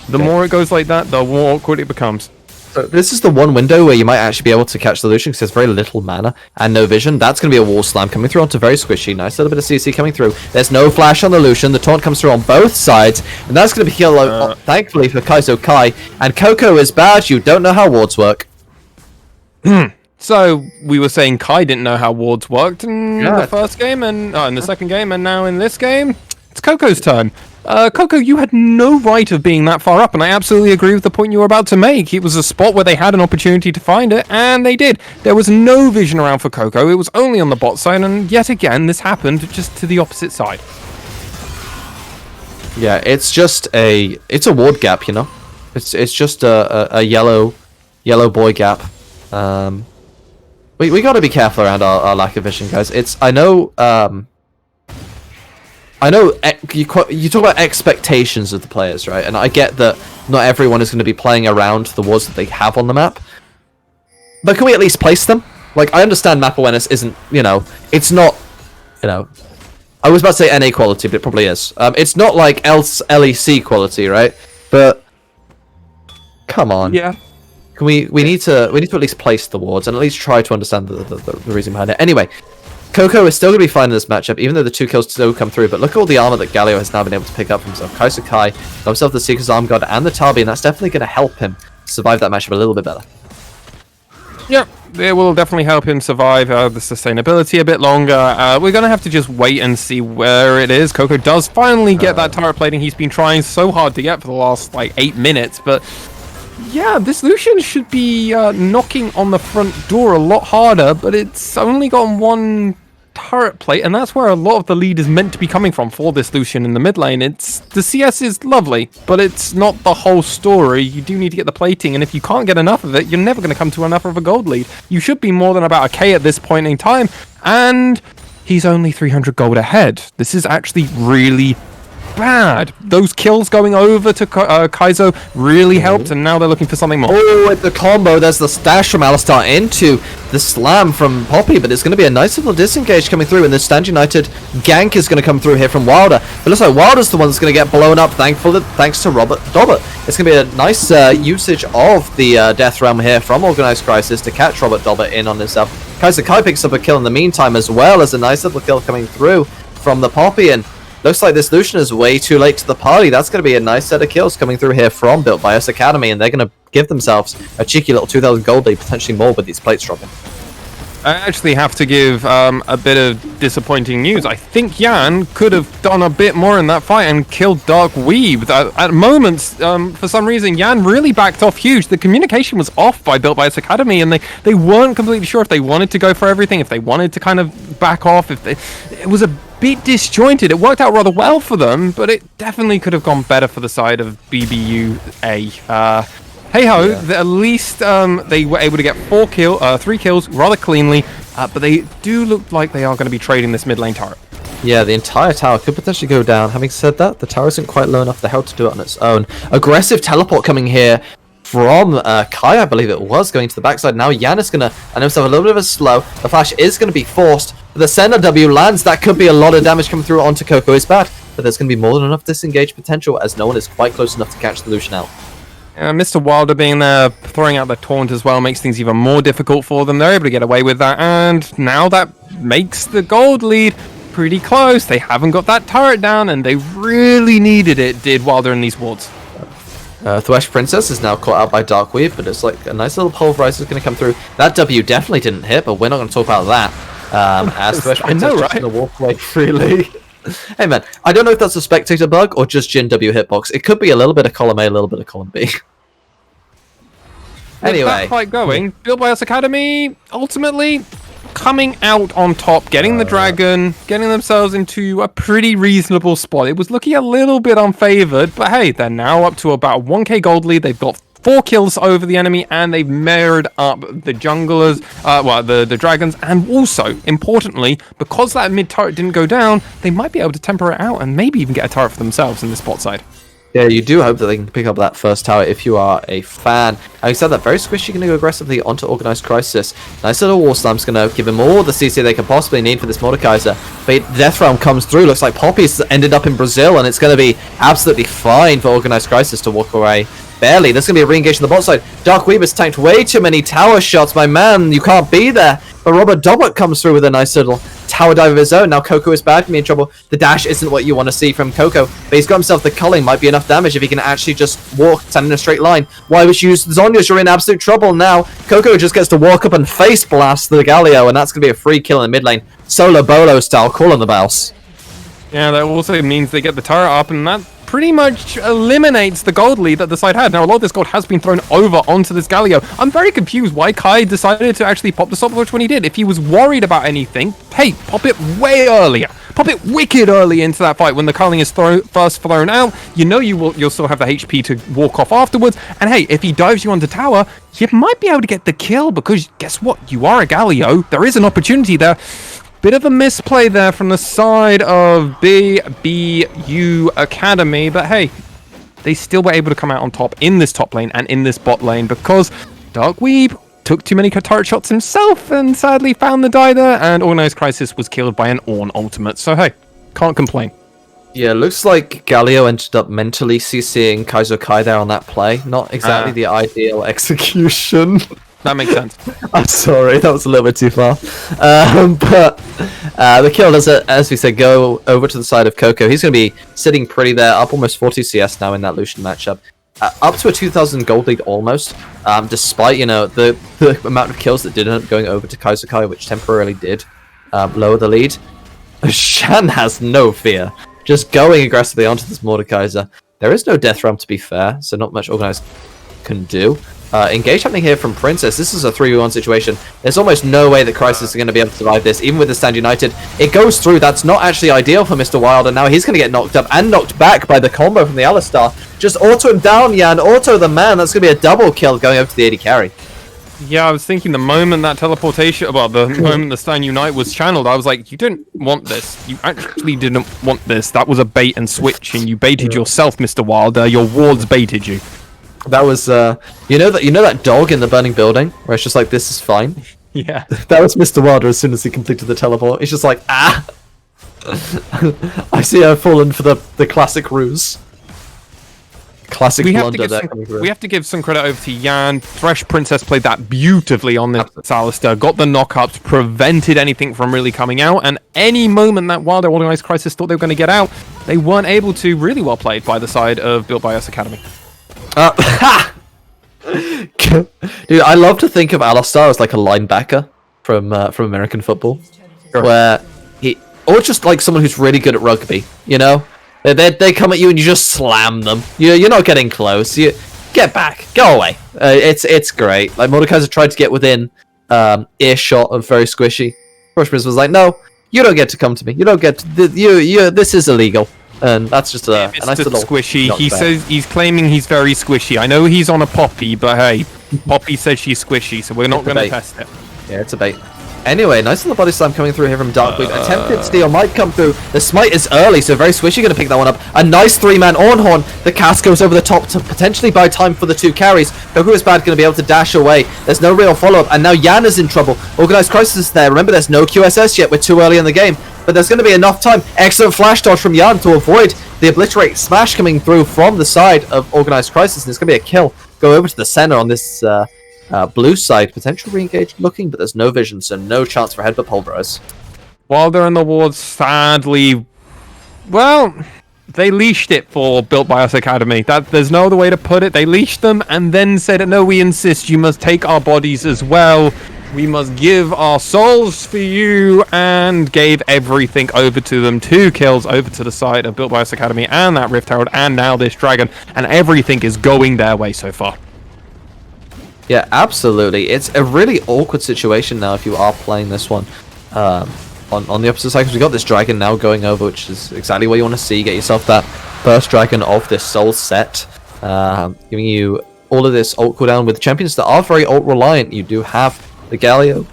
the more it goes like that, the more awkward it becomes. So this is the one window where you might actually be able to catch the Lucian because there's very little mana and no vision. That's going to be a wall slam coming through onto Very Squishy. Nice little bit of CC coming through. There's no flash on the Lucian. The taunt comes through on both sides, and that's going to be killed, thankfully, for Kaizo Kai. And Coco is bad. You don't know how wards work. So we were saying Kai didn't know how wards worked in Yeah. the first game and in the second game, and now in this game, it's Coco's turn. Coco, you had no right of being that far up, and I absolutely agree with the point you were about to make. It was a spot where they had an opportunity to find it, and they did. There was no vision around for Coco. It was only on the bot side, and yet again, this happened just to the opposite side. Yeah, it's a ward gap, you know. It's just a yellow boy gap. We got to be careful around our lack of vision, guys. I know you talk about expectations of the players, right? And I get that not everyone is going to be playing around the wards that they have on the map. But can we at least place them? Like, I understand map awareness isn't, it's not, I was about to say NA quality, but it probably is. It's not like LEC quality, right? But come on. Yeah. Can we need to at least place the wards and at least try to understand the reason behind it. Anyway, Coco is still going to be fine in this matchup, even though the 2 kills still come through. But look at all the armor that Galio has now been able to pick up for himself. Kaiser Kai, got himself the Seeker's Arm God and the Tabi, and that's definitely going to help him survive that matchup a little bit better. Yep, it will definitely help him survive the sustainability a bit longer. We're going to have to just wait and see where it is. Coco does finally get that turret plating he's been trying so hard to get for the last, 8 minutes, but yeah, this Lucian should be knocking on the front door a lot harder, but it's only gotten 1 turret plate, and that's where a lot of the lead is meant to be coming from for this Lucian in the mid lane. The CS is lovely, but it's not the whole story. You do need to get the plating, and if you can't get enough of it, you're never going to come to enough of a gold lead. You should be more than about a K at this point in time, and he's only 300 gold ahead. This is actually really bad. Those kills going over to Kaizo really helped, and now they're looking for something more. Oh, at the combo, there's the stash from Alistar into the slam from Poppy, but it's going to be a nice little disengage coming through, and the Stand United gank is going to come through here from Wilder. But looks like Wilder's the one that's going to get blown up, thanks to Robert Dobbert. It's going to be a nice usage of the Death Realm here from Organized Crisis to catch Robert Dobbert in on himself. Kaiser Kai picks up a kill in the meantime, as well as a nice little kill coming through from the Poppy, and looks like this Lucian is way too late to the party. That's going to be a nice set of kills coming through here from Built by Us Academy, and they're going to give themselves a cheeky little 2,000 gold lead, potentially more with these plates dropping. I actually have to give a bit of disappointing news. I think Yan could have done a bit more in that fight and killed Dark Weeb. At moments, for some reason, Yan really backed off huge. The communication was off by Built by Us Academy, and they weren't completely sure if they wanted to go for everything, if they wanted to kind of back off. It was a bit disjointed. It worked out rather well for them, but it definitely could have gone better for the side of BBUA. Hey ho, at least they were able to get 3 kills rather cleanly, but they do look like they are going to be trading this mid lane turret. Yeah, the entire tower could potentially go down. Having said that, the tower isn't quite low enough for Hell to do it on its own. Aggressive teleport coming here from Kai, I believe it was, going to the backside. Now Yan is going to find himself a little bit of a slow. The flash is going to be forced. But the Sender W lands. That could be a lot of damage coming through onto Coco. It's bad, but there's going to be more than enough disengage potential, as no one is quite close enough to catch the Lucian out. Mr. Wilder being there, throwing out the taunt as well, makes things even more difficult for them. They're able to get away with that, and now that makes the gold lead pretty close. They haven't got that turret down, and they really needed it, did Wilder in these wards. Thresh Princess is now caught out by Darkweave, but it's like a nice little pulverizer is going to come through. That W definitely didn't hit, but we're not going to talk about that. As Thresh Princess is going to walk away freely. Hey man, I don't know if that's a spectator bug or just Jin W hitbox. It could be a little bit of column A, a little bit of column B. Anyway. With that fight going, Built by Us Academy ultimately coming out on top, getting the dragon, getting themselves into a pretty reasonable spot. It was looking a little bit unfavored, but hey, they're now up to about 1k gold lead. They've got 4 kills over the enemy, and they've mirrored up the junglers, the dragons, and also, importantly, because that mid turret didn't go down, they might be able to temper it out and maybe even get a turret for themselves in the spot side. Yeah, you do hope that they can pick up that first tower if you are a fan. Having said that, very squishy going to go aggressively onto Organized Crisis. Nice little War Slam's going to give him all the CC they can possibly need for this Mordekaiser. But Death Realm comes through. Looks like Poppy's ended up in Brazil, and it's going to be absolutely fine for Organized Crisis to walk away. Barely. There's going to be a re-engage on the bot side. Dark Weaver's tanked way too many tower shots. My man, you can't be there. But Robert Dobbert comes through with a nice little tower dive of his own. Now Coco is bad, can be in trouble. The dash isn't what you want to see from Coco, but he's got himself the culling. Might be enough damage if he can actually just stand in a straight line. Why would you use Zhonya's? You're in absolute trouble now. Coco just gets to walk up and face blast the Galio, and that's going to be a free kill in the mid lane. Solo Bolo style, call on the bounce. Yeah, that also means they get the turret up, and that pretty much eliminates the gold lead that the side had. Now, a lot of this gold has been thrown over onto this Galio. I'm very confused why Kai decided to actually pop the stopwatch when he did. If he was worried about anything, hey, pop it way earlier. Pop it wicked early into that fight when the culling is first thrown out. You know you'll still have the HP to walk off afterwards. And hey, if he dives you onto tower, you might be able to get the kill because guess what? You are a Galio. There is an opportunity there. Bit of a misplay there from the side of BBU Academy, but hey, they still were able to come out on top in this top lane and in this bot lane because Dark Weeb took too many turret shots himself and sadly found the die there, and Organized Crisis was killed by an Ornn ultimate. So hey, can't complain. Yeah, looks like Galio ended up mentally CCing Kaizo Kai there on that play. Not exactly the ideal execution. That makes sense. I'm sorry, that was a little bit too far. But the kill does, as we said, go over to the side of Coco. He's going to be sitting pretty there, up almost 40 CS now in that Lucian matchup. Up to a 2,000 gold lead almost, despite, the amount of kills that did end up going over to Kaizokai, which temporarily did lower the lead. Shan has no fear, just going aggressively onto this Mordekaiser. There is no death realm, to be fair, so not much Organized can do. Engage happening here from Princess. This is a 3v1 situation. There's almost no way that Crisis is going to be able to survive this, even with the Stand United. It goes through. That's not actually ideal for Mr. Wild, and now he's going to get knocked up and knocked back by the combo from the Alistar. Just auto him down, Jan. Auto the man. That's going to be a double kill going over to the AD carry. Yeah, I was thinking the moment that teleportation, well, the moment the Stand Unite was channeled, I was like, you didn't want this. You actually didn't want this. That was a bait and switch, and you baited yourself, Mr. Wild. Your wards baited you. That was, you know that dog in the burning building where it's just like, this is fine. Yeah, that was Mr. Wilder as soon as he completed the teleport. He's just like, ah. I see I've fallen for the classic ruse. Classic blunder there coming through. We have to give some credit over to Jan. Thresh Princess played that beautifully on this Alistar. Got the knockups, prevented anything from really coming out, and any moment that Wilder Organized Crisis thought they were going to get out, they weren't able to. Really well played by the side of Built by Us Academy. Dude, I love to think of Alistar as like a linebacker from American football, where or just like someone who's really good at rugby. You know, they come at you and you just slam them. You're not getting close. You get back, go away. It's great. Like Mordekaiser tried to get within earshot of Very Squishy. Rushmans was like, no, you don't get to come to me. You don't get to, this is illegal. And that's just a nice little squishy. He says he's claiming he's very squishy. I know he's on a Poppy, but hey, Poppy says she's squishy, so we're not going to test it. Yeah, it's a bait. Anyway, nice little body slam coming through here from Darkweed. Attempted steal might come through. The smite is early, so Very Squishy going to pick that one up. A nice 3-man Ornhorn. The cast goes over the top to potentially buy time for the 2 carries. Goku is bad, going to be able to dash away. There's no real follow-up, and now Yan is in trouble. Organized Crisis is there. Remember, there's no QSS yet. We're too early in the game. But there's going to be enough time. Excellent flash dodge from Yan to avoid the Obliterate smash coming through from the side of Organized Crisis. And it's going to be a kill. Go over to the center on this blue side. Potential re-engage looking, but there's no vision, so no chance for headbutt pulverize. While they're in the wards, sadly, well, they leashed it for Built by Us Academy. There's no other way to put it. They leashed them and then said, no, we insist you must take our bodies as well. We must give our souls for you, and gave everything over to them. 2 kills over to the side of Built by Us Academy and that Rift Herald and now this Dragon, and everything is going their way so far. Yeah, absolutely. It's a really awkward situation now if you are playing this one on the opposite side, because we've got this Dragon now going over, which is exactly what you want to see. Get yourself that first Dragon of this Soul set, giving you all of this ult cooldown with champions that are very ult reliant. You do have the Galio,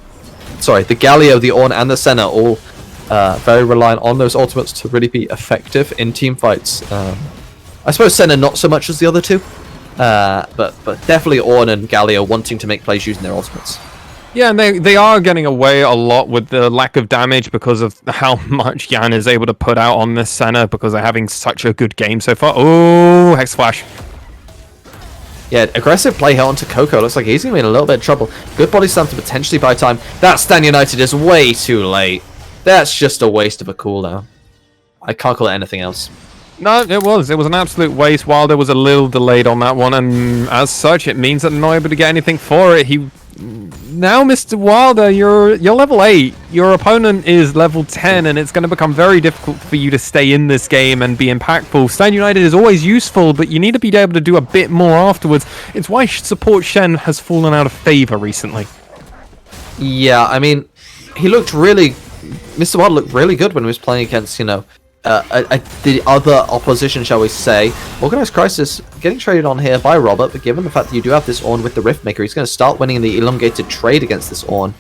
the Ornn, and the Senna all very reliant on those ultimates to really be effective in team fights. I suppose Senna not so much as the other two, but definitely Ornn and Galio wanting to make plays using their ultimates. Yeah, and they are getting away a lot with the lack of damage because of how much Yan is able to put out on this Senna because they're having such a good game so far. Oh, Hex Flash. Yeah, aggressive play here onto Coco. Looks like he's going to be in a little bit of trouble. Good body slam to potentially buy time. That Stand United is way too late. That's just a waste of a cooldown. I can't call it anything else. No, it was an absolute waste. Wilder was a little delayed on that one, and as such, it means that they're not able to get anything for it. Now, Mr. Wilder, you're level 8. Your opponent is level 10, and it's going to become very difficult for you to stay in this game and be impactful. Stand United is always useful, but you need to be able to do a bit more afterwards. It's why support Shen has fallen out of favor recently. Yeah, I mean, Mr. Wilder looked really good when he was playing against, the other opposition, shall we say. Organized Crisis getting traded on here by Robert, but given the fact that you do have this Ornn with the Riftmaker, he's going to start winning the elongated trade against this Ornn.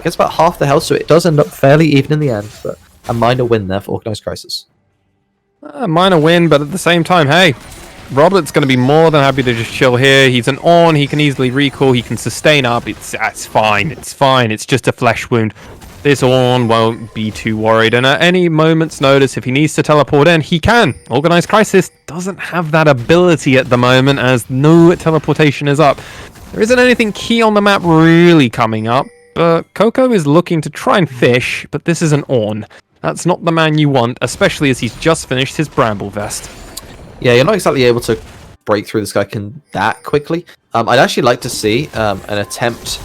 Gets about half the health, so it does end up fairly even in the end, but a minor win there for Organized Crisis. A minor win, but at the same time, hey, Robert's going to be more than happy to just chill here. He's an Ornn, he can easily recall, he can sustain up. It's fine, it's just a flesh wound. This Ornn won't be too worried, and at any moment's notice, if he needs to teleport in, he can. Organized Crisis doesn't have that ability at the moment, as no teleportation is up. There isn't anything key on the map really coming up, but Coco is looking to try and fish, but this is an Ornn. That's not the man you want, especially as he's just finished his Bramble Vest. Yeah, you're not exactly able to break through this guy that quickly. I'd actually like to see an attempt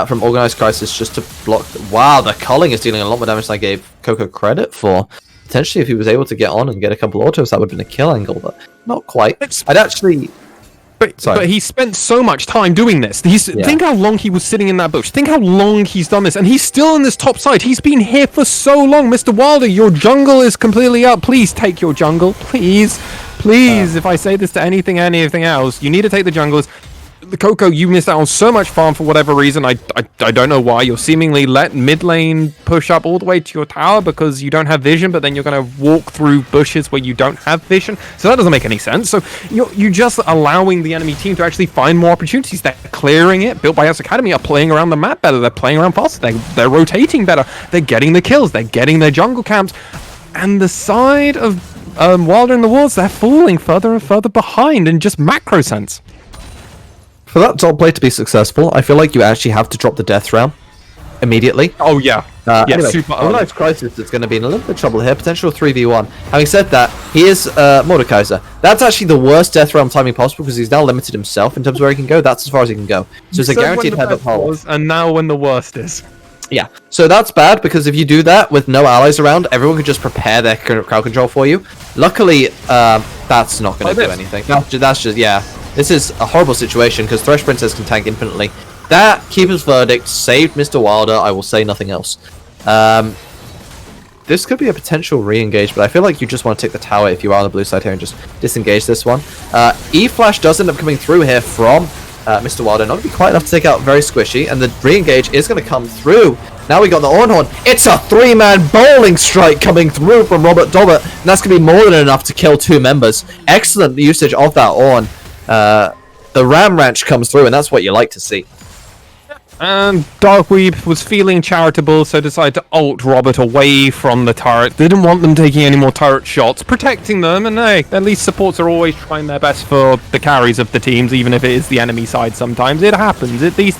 from Organized Crisis just to block. Wow, the culling is dealing a lot more damage than I gave Coco credit for. Potentially, if he was able to get on and get a couple autos, that would have been a kill angle, but not quite. I'd actually. But he spent so much time doing this. Think how long he was sitting in that bush. Think how long he's done this, and he's still in this top side. He's been here for so long. Mr. Wilder, your jungle is completely up. Please take your jungle. Please. If I say this to anything else, you need to take the junglers. The Coco, you missed out on so much farm for whatever reason. I don't know why. You're seemingly let mid lane push up all the way to your tower because you don't have vision, but then you're going to walk through bushes where you don't have vision. So that doesn't make any sense. So you're just allowing the enemy team to actually find more opportunities. They're clearing it. Built by Us Academy are playing around the map better. They're playing around faster. They're rotating better. They're getting the kills. They're getting their jungle camps. And the side of Wilder in the Woods, they're falling further and further behind in just macro sense. For that top play to be successful, I feel like you actually have to drop the death realm immediately. Oh yeah. Anyway, super Organized Crisis is going to be in a little bit of trouble here. Potential 3v1. Having said that, he is Mordekaiser. That's actually the worst death realm timing possible because he's now limited himself in terms of where he can go. That's as far as he can go. So it's a guaranteed head up hole. And now when the worst is. Yeah, so that's bad because if you do that with no allies around, everyone could just prepare their crowd control for you. Luckily, that's not going to do anything. That's just, yeah. This is a horrible situation because Thresh Princess can tank infinitely. That Keeper's Verdict saved Mr. Wilder. I will say nothing else. This could be a potential re-engage, but I feel like you just want to take the tower if you are on the blue side here and just disengage this one. E-Flash does end up coming through here from Mr. Wilder. Not going to be quite enough to take out Very Squishy, and the re-engage is going to come through. Now we got the Ornhorn. It's a 3-man bowling strike coming through from Robert Dobbert, and that's going to be more than enough to kill 2 members. Excellent usage of that Ornn. The Ram Ranch comes through, and that's what you like to see. And Darkweep was feeling charitable, so decided to ult Robert away from the turret. Didn't want them taking any more turret shots, protecting them, and hey, at least supports are always trying their best for the carries of the teams, even if it is the enemy side sometimes. It happens. These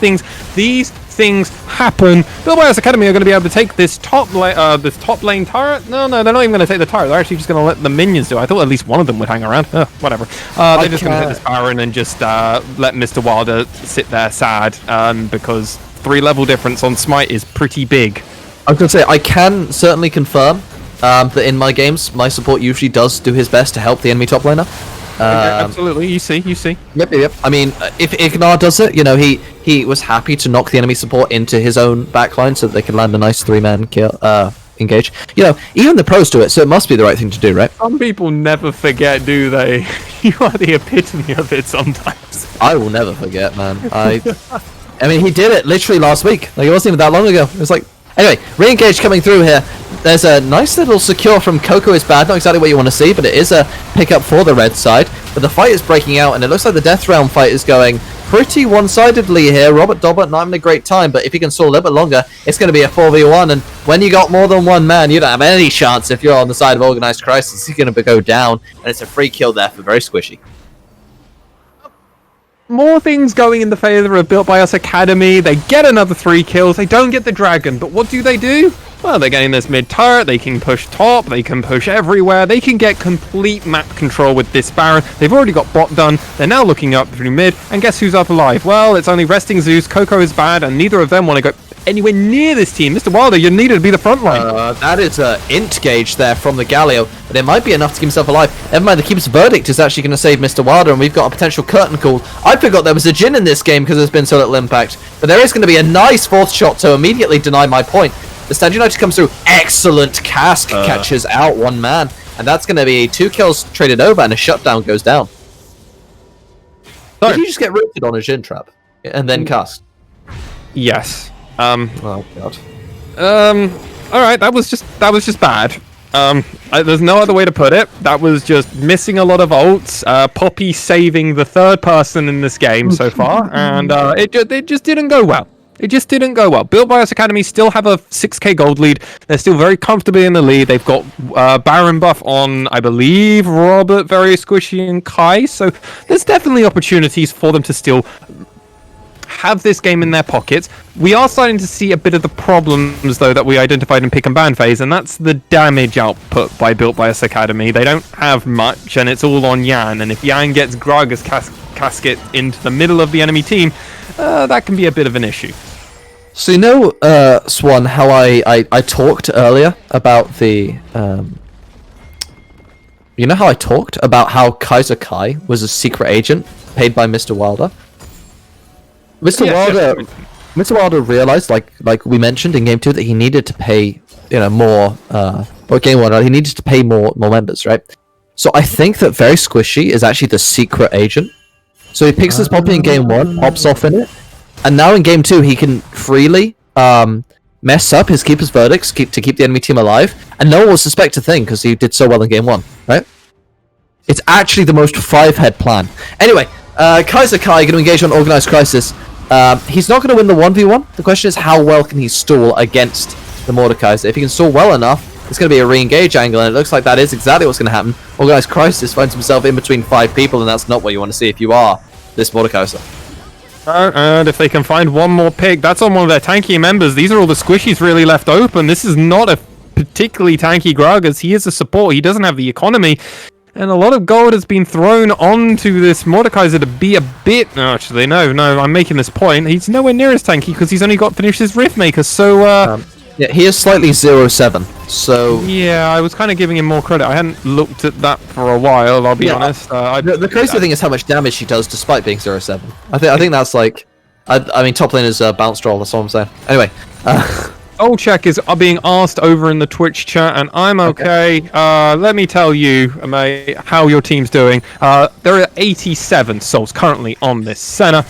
things happen. Built by Us Academy are going to be able to take this top lane turret. No, they're not even going to take the turret. They're actually just going to let the minions do it. I thought at least one of them would hang around. Whatever. They're just going to take this Baron and just let Mr. Wilder sit there sad because 3-level difference on Smite is pretty big. I was going to say, I can certainly confirm that in my games, my support usually does do his best to help the enemy top laner. Absolutely, you see. Yep. I mean, if Ignar does it, he was happy to knock the enemy support into his own backline so that they can land a nice 3-man kill, engage. Even the pros do it, so it must be the right thing to do, right? Some people never forget, do they? You are the epitome of it sometimes. I will never forget, man. I mean, he did it literally last week. Like, it wasn't even that long ago. It was like... Anyway, re-engage coming through here. There's a nice little secure from Coco is bad. Not exactly what you want to see, but it is a pickup for the red side. But the fight is breaking out, and it looks like the Death Realm fight is going pretty one-sidedly here. Robert Dobbert not having a great time, but if he can stall a little bit longer, it's going to be a 4v1. And when you got more than one man, you don't have any chance if you're on the side of Organized Crisis. He's going to go down, and it's a free kill there for Very Squishy. More things going in the favor of Built by Us Academy. They get another 3 kills. They don't get the dragon, but what do? Well, they're getting this mid turret, they can push top, they can push everywhere, they can get complete map control with this Baron. They've already got bot done, they're now looking up through mid, and guess who's up alive? Well, it's only resting Zeus, Coco is bad, and neither of them want to go anywhere near this team. Mr. Wilder, you needed to be the front line. That is an int gauge there from the Galio, but it might be enough to keep himself alive. Never mind, the Keeper's Verdict is actually going to save Mr. Wilder, and we've got a potential curtain call. I forgot there was a Jhin in this game because there's been so little impact, but there is going to be a nice fourth shot to immediately deny my point. The Stand United comes through. Excellent cask catches out one man, and that's going to be 2 kills traded over, and a shutdown goes down. Did you just get rooted on a Jhin trap and then cast? Yes. Oh god. All right, that was just bad. There's no other way to put it. That was just missing a lot of ults. Poppy saving the third person in this game so far, and it just didn't go well. It just didn't go well. Built by Us Academy still have a 6k gold lead. They're still very comfortably in the lead. They've got Baron buff on, I believe, Robert, Very Squishy, and Kai. So there's definitely opportunities for them to still have this game in their pockets. We are starting to see a bit of the problems, though, that we identified in pick and ban phase, and that's the damage output by Built by Us Academy. They don't have much, and it's all on Yan. And if Yan gets Gragas Casket into the middle of the enemy team, that can be a bit of an issue. So you know, Swan, how I talked earlier about the... you know how I talked about how Kaiser Kai was a secret agent paid by Mr. Wilder? Mr. Wilder realized, like we mentioned in Game 2, that he needed to pay, more, or Game 1, he needed to pay more members, right? So I think that Very Squishy is actually the secret agent. So he picks his Poppy in Game 1, pops off in it, and now in Game 2 he can freely mess up his Keeper's Verdicts to keep the enemy team alive, and no one will suspect a thing because he did so well in Game 1, right? It's actually the most 5-head plan. Anyway, Kaiser Kai going to engage on Organized Crisis. He's not going to win the 1v1. The question is, how well can he stall against the Mordekaiser? If he can stall well enough, it's going to be a re-engage angle, and it looks like that is exactly what's going to happen. Organized Crisis finds himself in between 5 people, and that's not what you want to see if you are this Mordekaiser. And if they can find one more pick, that's on one of their tanky members. These are all the squishies really left open. This is not a particularly tanky Gragas. He is a support. He doesn't have the economy. And a lot of gold has been thrown onto this Mordekaiser to be a bit... No, actually, no, I'm making this point. He's nowhere near as tanky because he's only got finished his Riftmaker, so... yeah, he is slightly 0-7, so... Yeah, I was kind of giving him more credit. I hadn't looked at that for a while, I'll be honest. The crazy thing is how much damage he does despite being 0-7. I think that's like... I mean, top lane is bounce roll, that's all I'm saying. Anyway, Old check is being asked over in the Twitch chat, and I'm okay. Let me tell you, mate, how your team's doing. There are 87 souls currently on this center,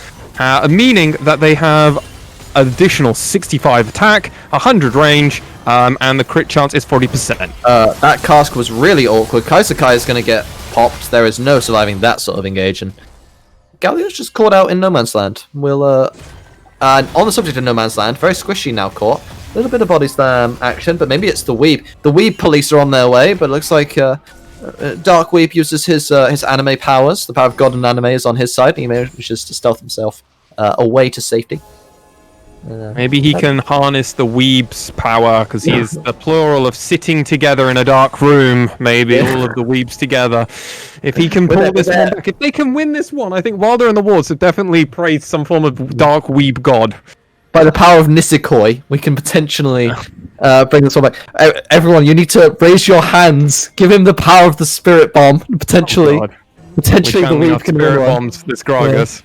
meaning that they have additional 65 attack, 100 range, and the crit chance is 40%. that cask was really awkward. Kaiser Kai is going to get popped. There is no surviving that sort of engage, and Galio's just caught out in No Man's Land. We'll, on the subject of No Man's Land, Very Squishy now caught. A little bit of body slam action, but maybe it's the Weeb. The Weeb police are on their way, but it looks like Dark Weeb uses his anime powers. The power of God and anime is on his side. He manages to stealth himself away to safety. Maybe he can harness the Weeb's power, because he is the plural of sitting together in a dark room, maybe, all of the Weebs together. If he can pull this one back, if they can win this one, I think Wilder and the Wards have definitely praised some form of dark Weeb god. By the power of Nisekoi, we can potentially bring this one back. Everyone, you need to raise your hands. Give him the power of the Spirit Bomb. Potentially the Weeb can Spirit bombs this Gragas.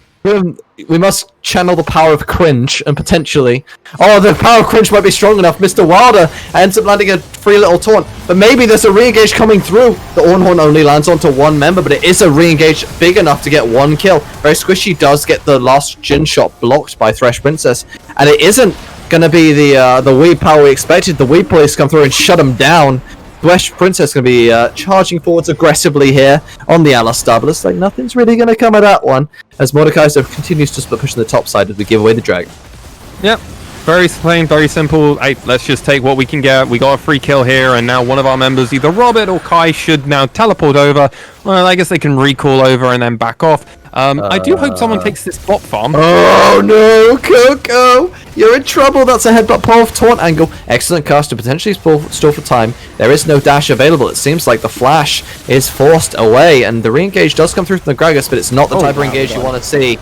We must channel the power of cringe, and potentially... Oh, the power of cringe might be strong enough. Mr. Wilder ends up landing a free little taunt. But maybe there's a re-engage coming through. The Ornhorn only lands onto one member, but it is a re-engage big enough to get one kill. Very Squishy does get the last Jhin shot blocked by Thresh Princess. And it isn't going to be the Weeb power we expected. The Weeb police come through and shut him down. Thresh Princess going to be charging forwards aggressively here on the Alistar, but looks like nothing's really going to come of that one, as Mordekaiser continues to split push on the top side as we give away the dragon. Yep, very plain, very simple. Hey, let's just take what we can get. We got a free kill here, and now one of our members, either Robert or Kai, should now teleport over. Well, I guess they can recall over and then back off. I do hope someone takes this bot farm. Oh no, Coco! You're in trouble. That's a headbutt pull off taunt angle. Excellent cast to potentially stall for time. There is no dash available. It seems like the flash is forced away, and the re-engage does come through from the Gragas, but it's not the type of re-engage you want to see.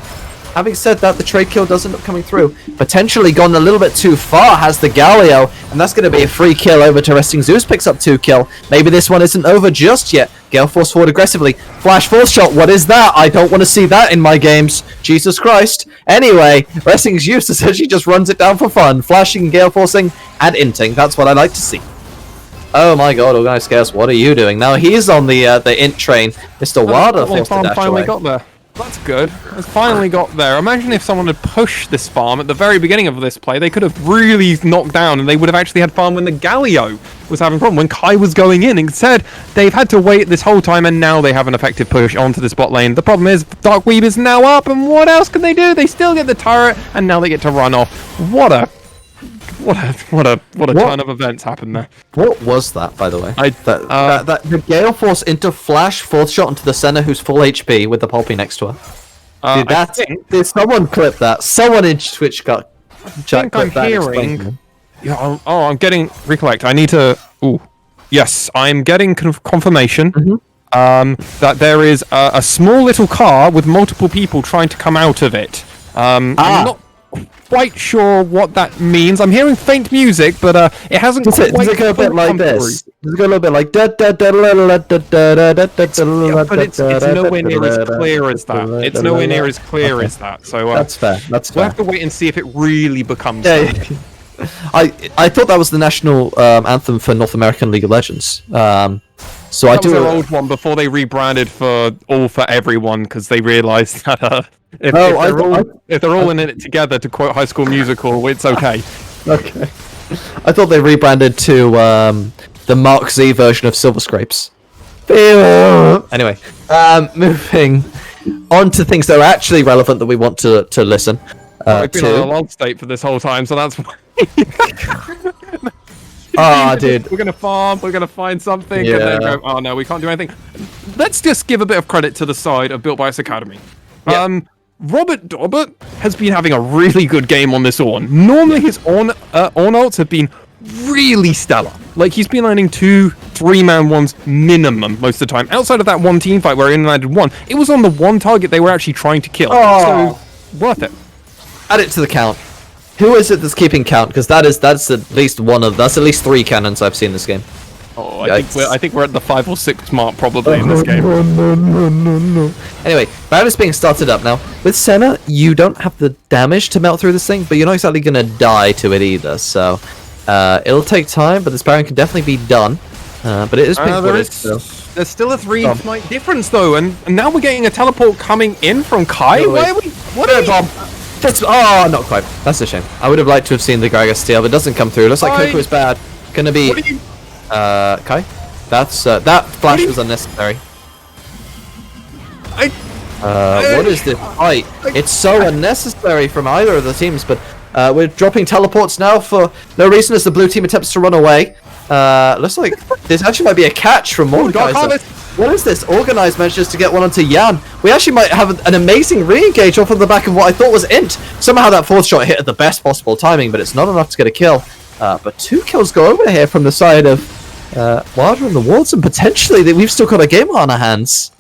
Having said that, the trade kill does end up coming through. Potentially gone a little bit too far has the Galio, and that's going to be a free kill over to Resting Zeus. Picks up 2 kill. Maybe this one isn't over just yet. Gale Force forward aggressively. Flash Force shot. What is that? I don't want to see that in my games. Jesus Christ. Anyway, Resting Zeus essentially just runs it down for fun. Flashing, Gale Forcing, and inting. That's what I like to see. Oh my god, Organized Chaos, what are you doing? Now he's on the int train. Mr. Wilder forced to dash finally away. got there. That's good. It's finally got there. Imagine if someone had pushed this farm at the very beginning of this play. They could have really knocked down, and they would have actually had farm when the Galio was having a problem, when Kai was going in. Instead, they've had to wait this whole time, and now they have an effective push onto the bot lane. The problem is, Dark Weave is now up, and what else can they do? They still get the turret, and now they get to run off. What a ton of events happened there. What was that, by the way? The Gale Force into Flash, 4th shot into the center who's full HP with the Poppy next to her. Did someone clip that? Someone in Twitch got chat clip that. Hearing. Yeah, I'm getting recollect. I need to. Ooh, yes, I'm getting confirmation. That there is a small little car with multiple people trying to come out of it. I'm not quite sure what that means. I'm hearing faint music, but it hasn't Does it go a bit like this? Does it go a little bit like da da da da da da da da da? But it's nowhere near as clear as that. It's nowhere near as clear as that. So that's fair. That's fair. We'll have to wait and see if it really becomes. I thought that was the national anthem for North American League of Legends. So that was their old one before they rebranded for All for Everyone because they realised that if they're all in it together, to quote High School Musical, it's okay. Okay. I thought they rebranded to the Mark Z version of Silver Scrapes. Anyway, moving on to things that are actually relevant that we want to listen I've been on a log state for this whole time, so that's why. Dude. We're gonna farm, we're gonna find something, Yeah. and then go, oh no, we can't do anything. Let's just give a bit of credit to the side of Built by Us Academy. Yeah. Robert Dorbert has been having a really good game on this Ornn. Normally his Ornn ults have been really stellar. Like, he's been landing 2-3-man ones minimum most of the time. Outside of that one team fight where he only landed 1, it was on the one target they were actually trying to kill. So, worth it. Add it to the count. Who is it that's keeping count? Because that's at least that's at least 3 cannons I've seen this game. Oh, I think we're at the 5 or 6 mark probably in this game. No. Anyway, Baron is being started up now. With Senna, you don't have the damage to melt through this thing, but you're not exactly gonna die to it either. So it'll take time, but this Baron can definitely be done. But it is being footed, so. There's still a 3-smite difference though, and now we're getting a teleport coming in from Kai. Why are we? What are we? Not quite. That's a shame. I would have liked to have seen the Gragas steal, but it doesn't come through. Looks like Coco is bad. Gonna be Kai. That flash was unnecessary. What is this fight? It's so unnecessary from either of the teams, but we're dropping teleports now for no reason as the blue team attempts to run away. Looks like this actually might be a catch from Mordekaiser. What is this? Organized manages to get one onto Yan. We actually might have an amazing re-engage off of the back of what I thought was int. Somehow that 4th shot hit at the best possible timing, but it's not enough to get a kill. But 2 kills go over here from the side of Wilder and the Wards, and potentially we've still got a game on our hands.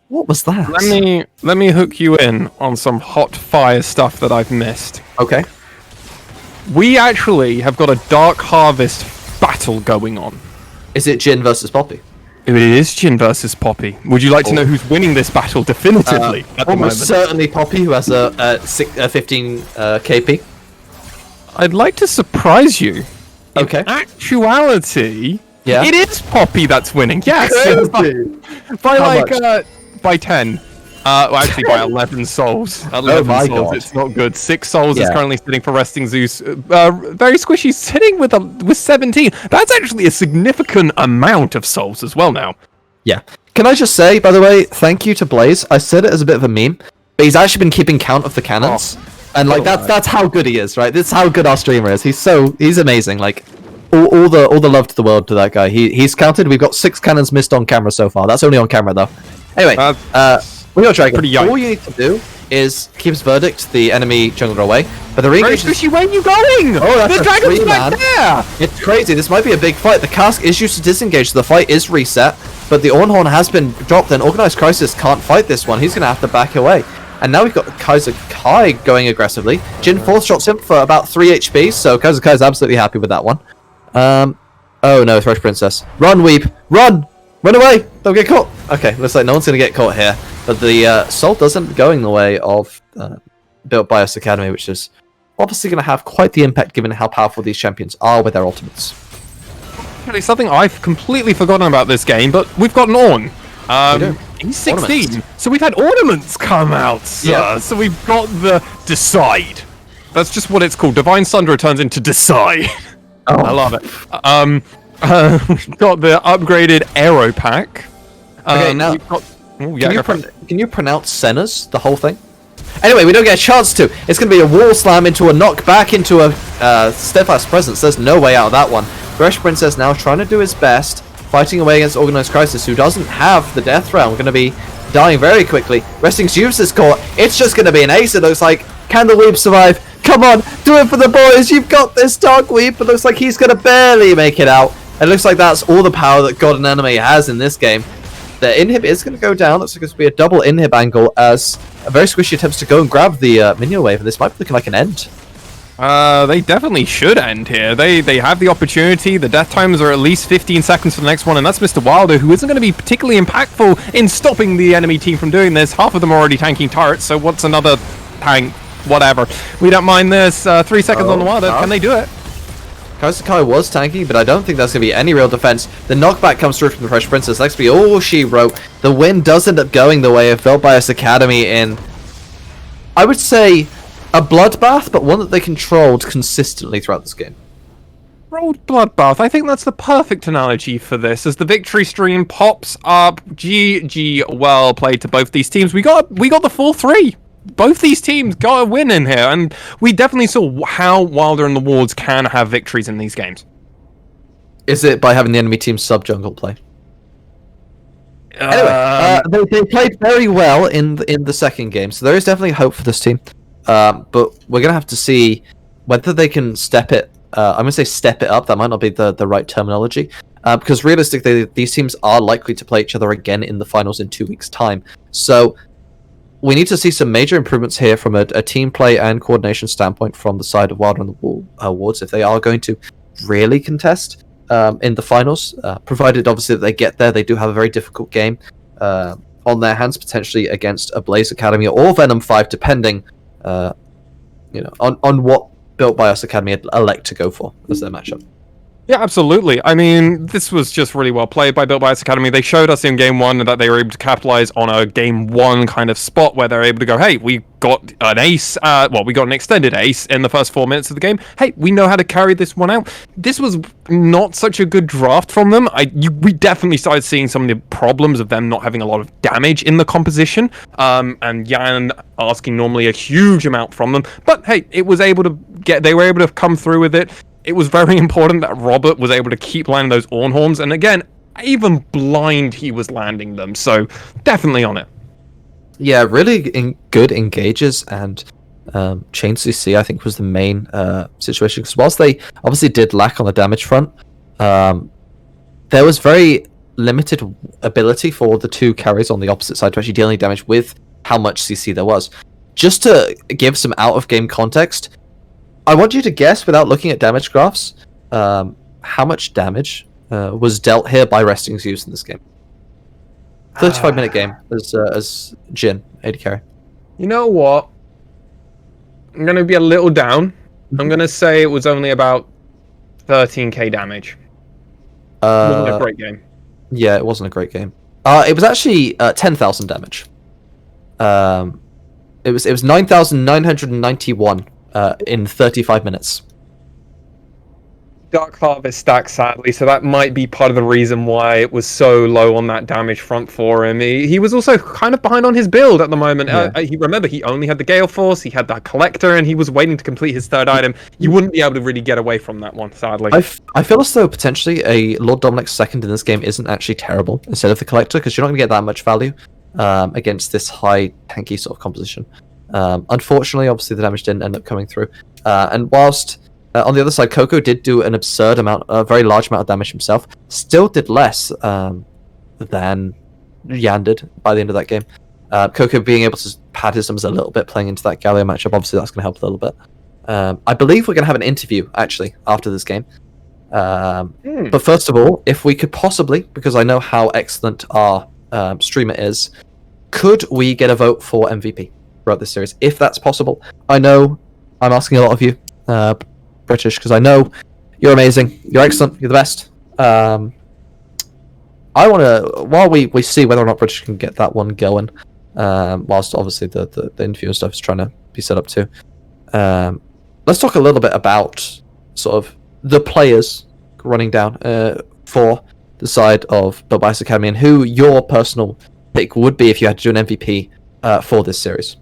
What was that? Let me hook you in on some hot fire stuff that I've missed. Okay. We actually have got a Dark Harvest battle going on. Is it Jin versus Poppy? It is Jin versus Poppy. Would you like to know who's winning this battle definitively at the moment? Almost certainly Poppy, who has a 15 KP. I'd like to surprise you. Okay. In actuality, Yeah. it is Poppy that's winning. Yes. By 10. Well, actually by 11 souls. 11 my souls. God. It's not good. 6 souls is Yeah. currently sitting for Resting Zeus. Very squishy, sitting with 17. That's actually a significant amount of souls as well now. Yeah. Can I just say, by the way, thank you to Blaze. I said it as a bit of a meme, but he's actually been keeping count of the cannons. And like that's how good he is, right? That's how good our streamer is. He's amazing. Like all the love to the world to that guy. He's counted. We've got 6 cannons missed on camera so far. That's only on camera though. Anyway, we got Dragon. Pretty young. All you need to do is keeps Verdict, the enemy jungler, away. But the re-engage is... Squishy, where are you going? Oh, that's the a dragon's three-man. right there! It's crazy. This might be a big fight. The cask is used to disengage, so the fight is reset. But the Ornhorn has been dropped, and Organized Crisis can't fight this one. He's going to have to back away. And now we've got Kaiser Kai going aggressively. Jin fourth shots him for about 3 HP, so Kaiser Kai is absolutely happy with that one. Oh no, Thresh Princess. Run, Weep! Run! Run away! Don't get caught! Okay, looks like no one's going to get caught here. But the Salt doesn't go in the way of Built by Us Academy, which is obviously going to have quite the impact given how powerful these champions are with their ultimates. Actually, something I've completely forgotten about this game, but we've got an Ornn. He's 16, Ornaments. so we've had ornaments come out, sir. Yeah. So we've got the Decide. That's just what it's called. Divine Sundra turns into Decide. Oh. I love it. We've got the upgraded Aero Pack. Okay, now... we've got... Ooh, yeah, Can you pronounce Senna's, the whole thing? Anyway, we don't get a chance to. It's going to be a wall slam into a knockback into a steadfast presence. There's no way out of that one. Thresh Princess now trying to do his best, fighting away against Organized Crisis, who doesn't have the Death Realm. Going to be dying very quickly. Resting's used his core. It's just going to be an ace, it looks like. Can the Weep survive? Come on, do it for the boys. You've got this, Dark Weep. It looks like he's going to barely make it out. It looks like that's all the power that God and Enemy has in this game. The inhib is going to go down. Looks like it's going to be a double inhib angle as a very squishy attempts to go and grab the minion wave, and this might be looking like an end. They definitely should end here. They have the opportunity. The death times are at least 15 seconds for the next one, and that's Mr. Wilder, who isn't going to be particularly impactful in stopping the enemy team from doing this. Half of them are already tanking turrets, so what's another tank? Whatever. We don't mind this. 3 seconds on the Wilder. Can they do it? Kaiser Kai was tanky, but I don't think that's going to be any real defense. The knockback comes through from the Fresh Princess. That's going to be all she wrote. The win does end up going the way of Built by Us Academy in, I would say, a bloodbath, but one that they controlled consistently throughout this game. Rolled bloodbath. I think that's the perfect analogy for this. As the victory stream pops up, GG, well played to both these teams. We got the 4-3. Both these teams got a win in here, and we definitely saw how Wilder and the Wards can have victories in these games. Is it by having the enemy team sub-jungle play? Anyway, they played very well in the second game, so there is definitely hope for this team. But we're going to have to see whether they can step it. I'm going to say step it up. That might not be the right terminology. Because realistically, these teams are likely to play each other again in the finals in 2 weeks' time. So we need to see some major improvements here from a team play and coordination standpoint from the side of Wilder and the Wards if they are going to really contest in the finals. Provided, obviously, that they get there. They do have a very difficult game on their hands, potentially against a Blaze Academy or Venom 5, depending on what Built by Us Academy elect to go for as their matchup. Yeah, absolutely. I mean, this was just really well played by Built by Us Academy. They showed us in Game 1 that they were able to capitalize on a Game 1 kind of spot where they're able to go, hey, we got an ace, we got an extended ace in the first 4 minutes of the game. Hey, we know how to carry this one out. This was not such a good draft from them. We definitely started seeing some of the problems of them not having a lot of damage in the composition, and Yan asking normally a huge amount from them. But hey, they were able to come through with it. It was very important that Robert was able to keep landing those Ornhorns, and again, even blind he was landing them, so definitely on it. Yeah, really good engages, and Chain CC I think was the main situation, because whilst they obviously did lack on the damage front, there was very limited ability for the two carries on the opposite side to actually deal any damage with how much CC there was. Just to give some out-of-game context, I want you to guess, without looking at damage graphs, how much damage was dealt here by Resting's use in this game. 35-minute game as Jin, AD carry. You know what? I'm going to be a little down. I'm going to say it was only about 13k damage. It wasn't a great game. Yeah, it wasn't a great game. It was actually 10,000 damage. It was 9,991 in 35 minutes. Dark Harvest stack, sadly, so that might be part of the reason why it was so low on that damage front for him. He was also kind of behind on his build at the moment. Yeah. He only had the Gale Force, he had that Collector, and he was waiting to complete his third item. You wouldn't be able to really get away from that one, sadly. I feel as though potentially a Lord Dominic's second in this game isn't actually terrible instead of the Collector, because you're not going to get that much value against this high tanky sort of composition. Unfortunately, obviously, the damage didn't end up coming through. And whilst on the other side, Coco did do an absurd amount, a very large amount of damage himself, still did less than Yan did by the end of that game. Coco being able to pad his numbers a little bit playing into that Galio matchup, obviously that's going to help a little bit. I believe we're going to have an interview, actually, after this game. But first of all, if we could possibly, because I know how excellent our streamer is, could we get a vote for MVP throughout this series? If that's possible. I know I'm asking a lot of you, British, because I know you're amazing, you're excellent, you're the best. I want to, while we see whether or not British can get that one going, whilst obviously the interview and stuff is trying to be set up too, let's talk a little bit about sort of the players running down for the side of Built by Us Academy, and who your personal pick would be if you had to do an MVP for this series.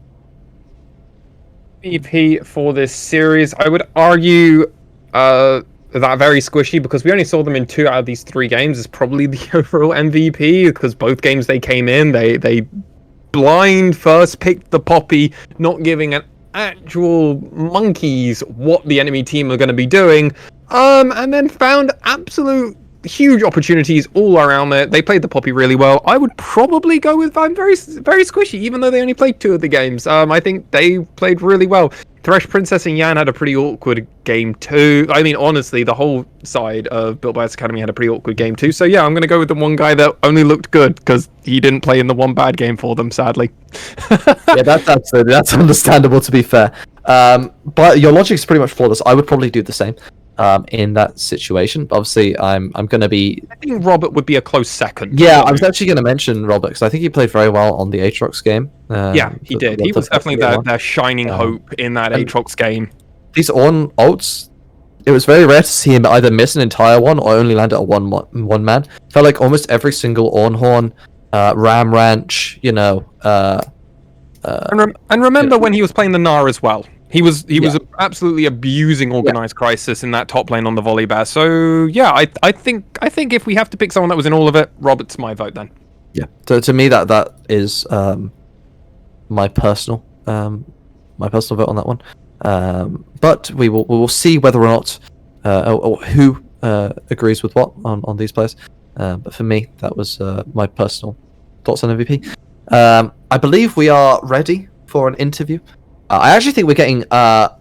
MVP for this series, I would argue that very squishy, because we only saw them in 2 out of these 3 games, is probably the overall MVP, because both games they came in, they blind first picked the Poppy, not giving an actual monkeys what the enemy team are going to be doing, and then found absolute huge opportunities all around there. They played the Poppy really well. I would probably go with very squishy, even though they only played 2 of the games. I think they played really well. Thresh Princess and Yan had a pretty awkward game too. I mean, honestly, the whole side of Built by Us Academy had a pretty awkward game too. So yeah, I'm going to go with the one guy that only looked good because he didn't play in the one bad game for them, sadly. Yeah, that's understandable, to be fair. But your logic is pretty much flawless. I would probably do the same in that situation. Obviously, I'm going to be... I think Robert would be a close second. Yeah, I was actually going to mention Robert, because I think he played very well on the Aatrox game. Yeah, he did. He was definitely their shining hope in that Aatrox game. These Ornn ults, it was very rare to see him either miss an entire one or only land at a one man. Felt like almost every single Ornn Horn, Ram Ranch, and remember when he was playing the Gnar as well. He was absolutely abusing Organized Crisis in that top lane on the volley bear. So yeah, I think if we have to pick someone that was in all of it, Robert's my vote then. Yeah. So to me that is my personal vote on that one. But we will see whether or not or who agrees with what on these players. But for me, that was my personal thoughts on MVP. I believe we are ready for an interview. I actually think we're getting who are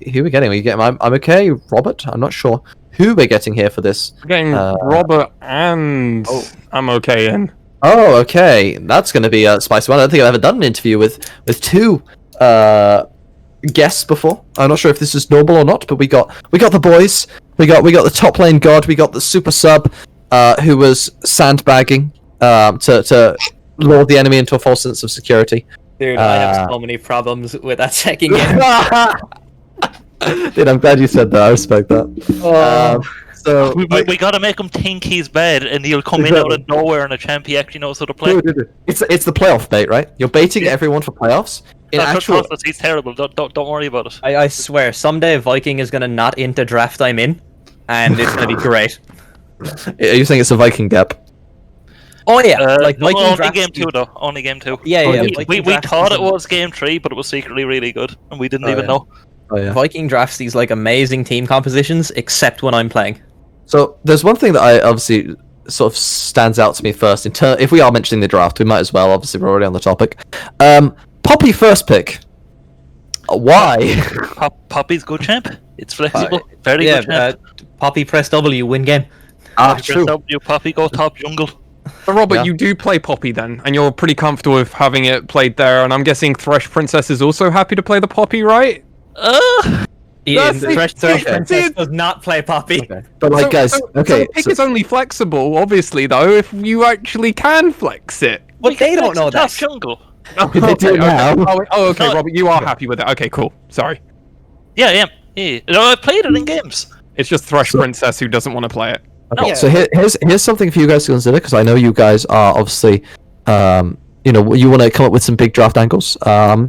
we getting? I'm okay, Robert. I'm not sure who we're getting here for this. We're getting Robert and I'm okay in. Oh, okay. That's going to be a spicy one. I don't think I've ever done an interview with 2 guests before. I'm not sure if this is normal or not, but we got the boys. We got the top lane god. We got the super sub who was sandbagging to lure the enemy into a false sense of security. Dude, I have so many problems with that second game. Dude, I'm glad you said that. I respect that. So we gotta make him think he's bad, and he'll come in out of nowhere in a champ he actually knows how to play. It's the playoff bait, right? You're baiting everyone for playoffs. He's terrible. Don't worry about it. I swear, someday Viking is gonna not into draft I'm in, and it's gonna be great. Are you saying it's a Viking gap? Oh yeah, like Viking only draft. game 2 though. Only game 2. Yeah. We thought it was game 3, but it was secretly really good, and we didn't even know. Oh yeah. Viking drafts these like amazing team compositions, except when I'm playing. So there's one thing that I obviously sort of stands out to me first. If we are mentioning the draft, we might as well. Obviously, we're already on the topic. Poppy first pick. Why? Poppy's good champ. It's flexible. Very good champ. Poppy press W, win game. True. Press W, Poppy go top jungle. So Robert, you do play Poppy then, and you're pretty comfortable with having it played there, and I'm guessing Thresh Princess is also happy to play the Poppy, right? Thresh Princess does not play Poppy. Okay. But like, guys, so the pick is only flexible, obviously, though, if you actually can flex it. But they don't know that. Jungle. They do now. Okay, Robert, you are happy with it. Okay, cool. Sorry. Yeah. No, I played it in games. It's just Thresh Princess who doesn't want to play it. Okay, so here's something for you guys to consider, because I know you guys are obviously, you want to come up with some big draft angles. I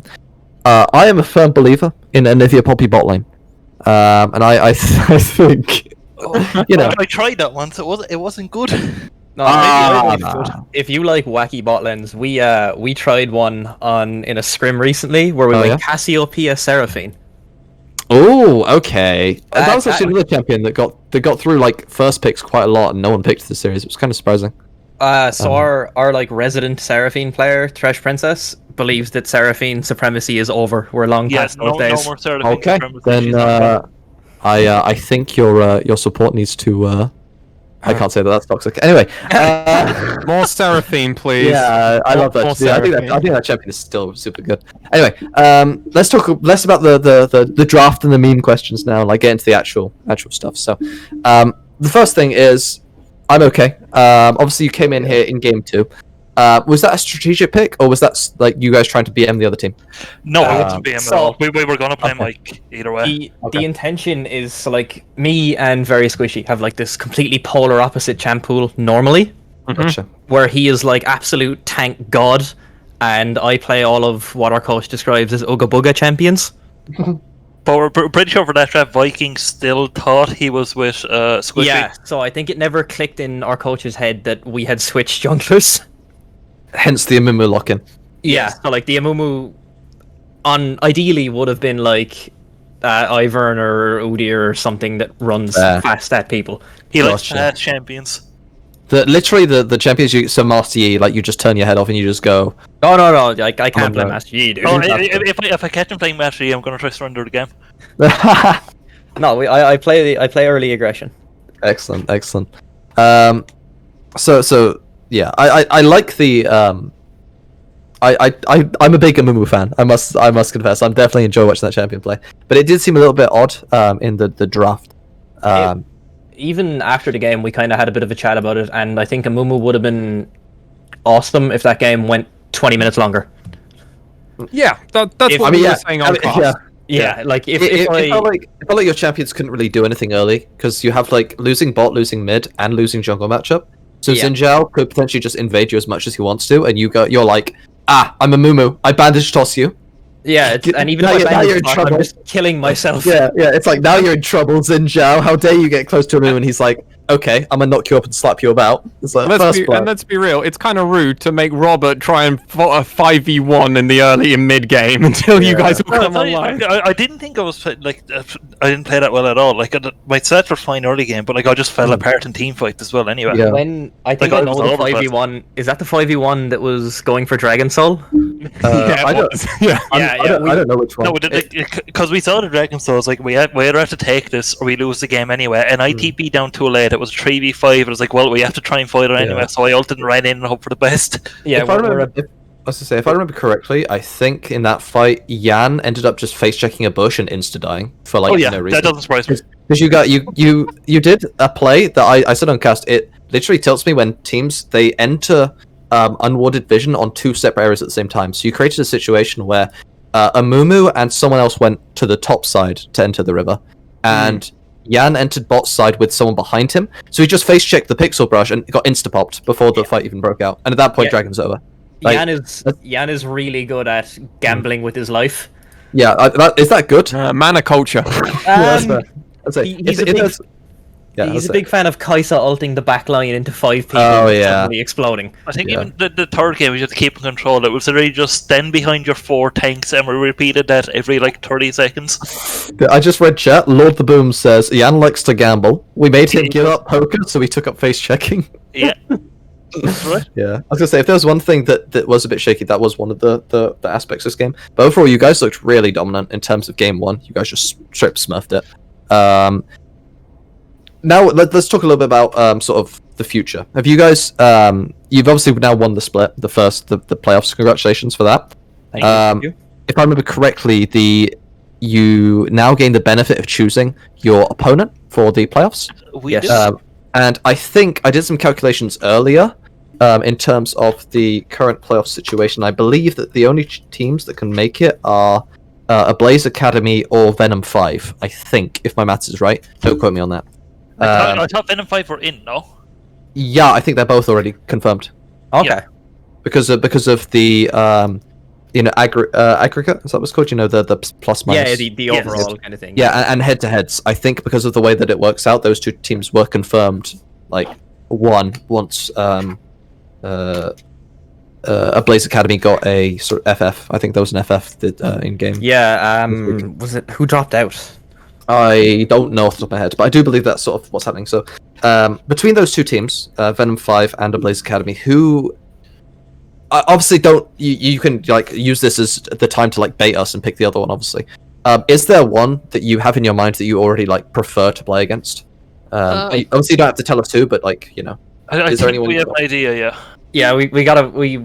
am a firm believer in Anivia Poppy bot lane, and I think, I tried that once. It wasn't good. No, Ah. if you like wacky bot lanes, we tried one in a scrim recently where we Oh, went yeah? Cassiopeia Seraphine. Oh, okay. That was That- actually another champion that got through like first picks quite a lot, and no one picked the series. It was kind of surprising. So our like resident Seraphine player, Thresh Princess, believes that Seraphine supremacy is over. We're long Yeah, past no, those days. no more Seraphine Okay, supremacy, then she's not I think your support needs to. I can't say that. That's toxic. Anyway, More Seraphine, please. yeah, I love that. More Yeah, Seraphine. I think that champion is still super good. Anyway, let's talk less about the draft and the meme questions now, and like get into the actual stuff. So, the first thing is, I'm okay. Obviously, you came in here in game 2. Was that a strategic pick, or was that like you guys trying to BM the other team? No, it wasn't BM at so- all. We were gonna play Okay. Mike either way. The intention is so, like me and Very Squishy have like this completely polar opposite champ pool normally, Gotcha. where he is like absolute tank god, and I play all of what our coach describes as Ooga Booga champions. But we're pretty sure for that draft, Viking still thought he was with Squishy. Yeah, so I think it never clicked in our coach's head that we had switched junglers. Hence the Amumu lock-in. Yeah, so like the Amumu ideally would have been like Ivern or Udyr or something that runs fast at people. He likes Gotcha. fast champions. Literally the champions you so Master Yi, like you just turn your head off and you just go. No, like I can't play no. Master Yi, dude. Oh, if I catch him playing Master Yi, I'm gonna try to surrender the game. No, I play early aggression. Excellent. So yeah, I like the I'm a big Amumu fan. I must confess. I'm definitely enjoy watching that champion play. But it did seem a little bit odd in the draft. Even after the game, we kind of had a bit of a chat about it, and I think Amumu would have been awesome if that game went 20 minutes longer. Yeah, that's If- what I we mean, were saying on cast. Yeah, like if It I felt like your champions couldn't really do anything early because you have like losing bot, losing mid, and losing jungle matchup. So Yeah. Xin Zhao could potentially just invade you as much as he wants to, and you're like, I'm a Mumu. I bandage toss you. and even now if you're- I now bandage you're in bot, trouble. I'm just killing myself. Yeah. It's like now you're in trouble, Xin Zhao. How dare you get close to a Mumu? And he's like, okay, I'm gonna knock you up and slap you about. It's like first blood. Let's be real. It's kind of rude to make Robert try and 5v1 in the early and mid game until you guys will No, come online. I didn't think I was like I didn't play that well at all. Like my stats were fine early game, but like I just fell apart in team fight as well. Anyway, Yeah. When I think Like, I I know was the over 5v1, is that the 5v1 that was going for Dragon Soul? Yeah, I it don't. was. Yeah. I don't know which one. no, because we saw the Dragon Souls. Like we either have to take this or we lose the game anyway. And I TP down too late. It was 3v5. It was like, well, we have to try and fight it anyway. So I ulted and ran in and hope for the best. Yeah, If I remember, if I remember correctly, I think in that fight, Yan ended up just face checking a bush and insta dying for like Oh yeah, no reason. that doesn't surprise me. Because you did a play that I said on cast. It literally tilts me when teams they enter unwarded vision on 2 separate areas at the same time. So you created a situation where a Mumu and someone else went to the top side to enter the river, and Yan entered bot side with someone behind him. So he just face checked the pixel brush and got insta popped before the fight even broke out. And at that point, Yeah. Dragon's over. Like, Yan is really good at gambling with his life. yeah, is that good? Mana culture. That's fair. That's it. He's a big Yeah, He's that's a big fan of Kaisa ulting the back line into 5 people Oh, and yeah. suddenly exploding. I think Yeah. even the third game, you have to keep in control. It was literally just stand behind your 4 tanks, and we repeated that every like 30 seconds. it. I just read chat. Lord the Boom says Yan likes to gamble. We made him give up poker, so he took up face checking. Yeah, that's right. Yeah, I was gonna say if there was one thing that was a bit shaky, that was one of the aspects of this game. But overall, you guys looked really dominant in terms of game 1. You guys just straight smurfed it. Now let's talk a little bit about sort of the future. Have you guys? You've obviously now won the split, the playoffs. Congratulations for that. Thank you. If I remember correctly, you now gain the benefit of choosing your opponent for the playoffs. We Yes. did. And I think I did some calculations earlier in terms of the current playoff situation. I believe that the only teams that can make it are a Blaze Academy or Venom 5. I think, if my maths is right. Don't quote me on that. I thought Venom 5 were in, no? Yeah, I think they're both already confirmed Okay. yeah. because of the aggregate. Is that what it's called? You know, the plus minus. Yeah, the Yes. overall kind of thing. Yeah, and head to heads. I think because of the way that it works out, those two teams were confirmed like won once a Blaze Academy got a sort of FF. I think there was an FF in game. Yeah, was it who dropped out? I don't know off the top of my head, but I do believe that's sort of what's happening. So, between those two teams, Venom 5 and a Blaze Academy, who obviously don't you can like use this as the time to like bait us and pick the other one. Obviously, is there one that you have in your mind that you already like prefer to play against? Obviously, you don't have to tell us who, but like you know, I is there think anyone we you have got? an idea, yeah. Yeah, we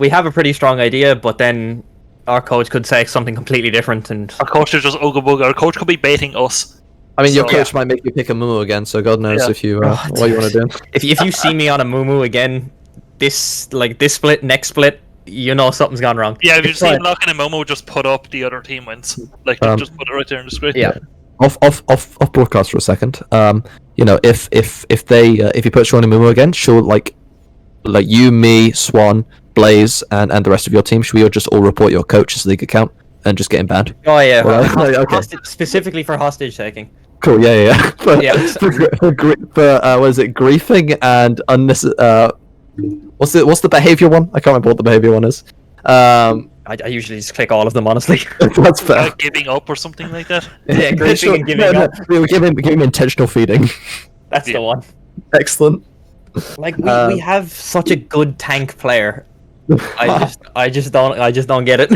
have a pretty strong idea, but then our coach could say something completely different, and Our coach is just Ooga Booga. Our coach could be baiting us. I mean, your So- coach might make you pick a Mumu again, so God knows Yeah. if you Oh, what you want to do. if you see me on a Mumu again, this split, next split, you know something's gone wrong. Yeah, if you It's see fine. him locking a Momo, just put up the other team wins. Like, just put it right there in the screen. Yeah. Off broadcast for a second. You know, if you put Sean and Mumu again, she'll like you, me, Swan, Blaze, and the rest of your team. Should we all just all report your coach's league account and just get him banned? Oh yeah, Well, okay. hostage, specifically for hostage taking. Cool. Yeah. For, Yeah. for what is it? Griefing and unnecessary. What's the behavior one? I can't remember what the behavior one is. I usually just click all of them, honestly. That's fair. Giving up or something like that. Yeah, griefing and giving up. We give him intentional feeding. That's the one. Excellent. Like we have such a good tank player. I just don't get it.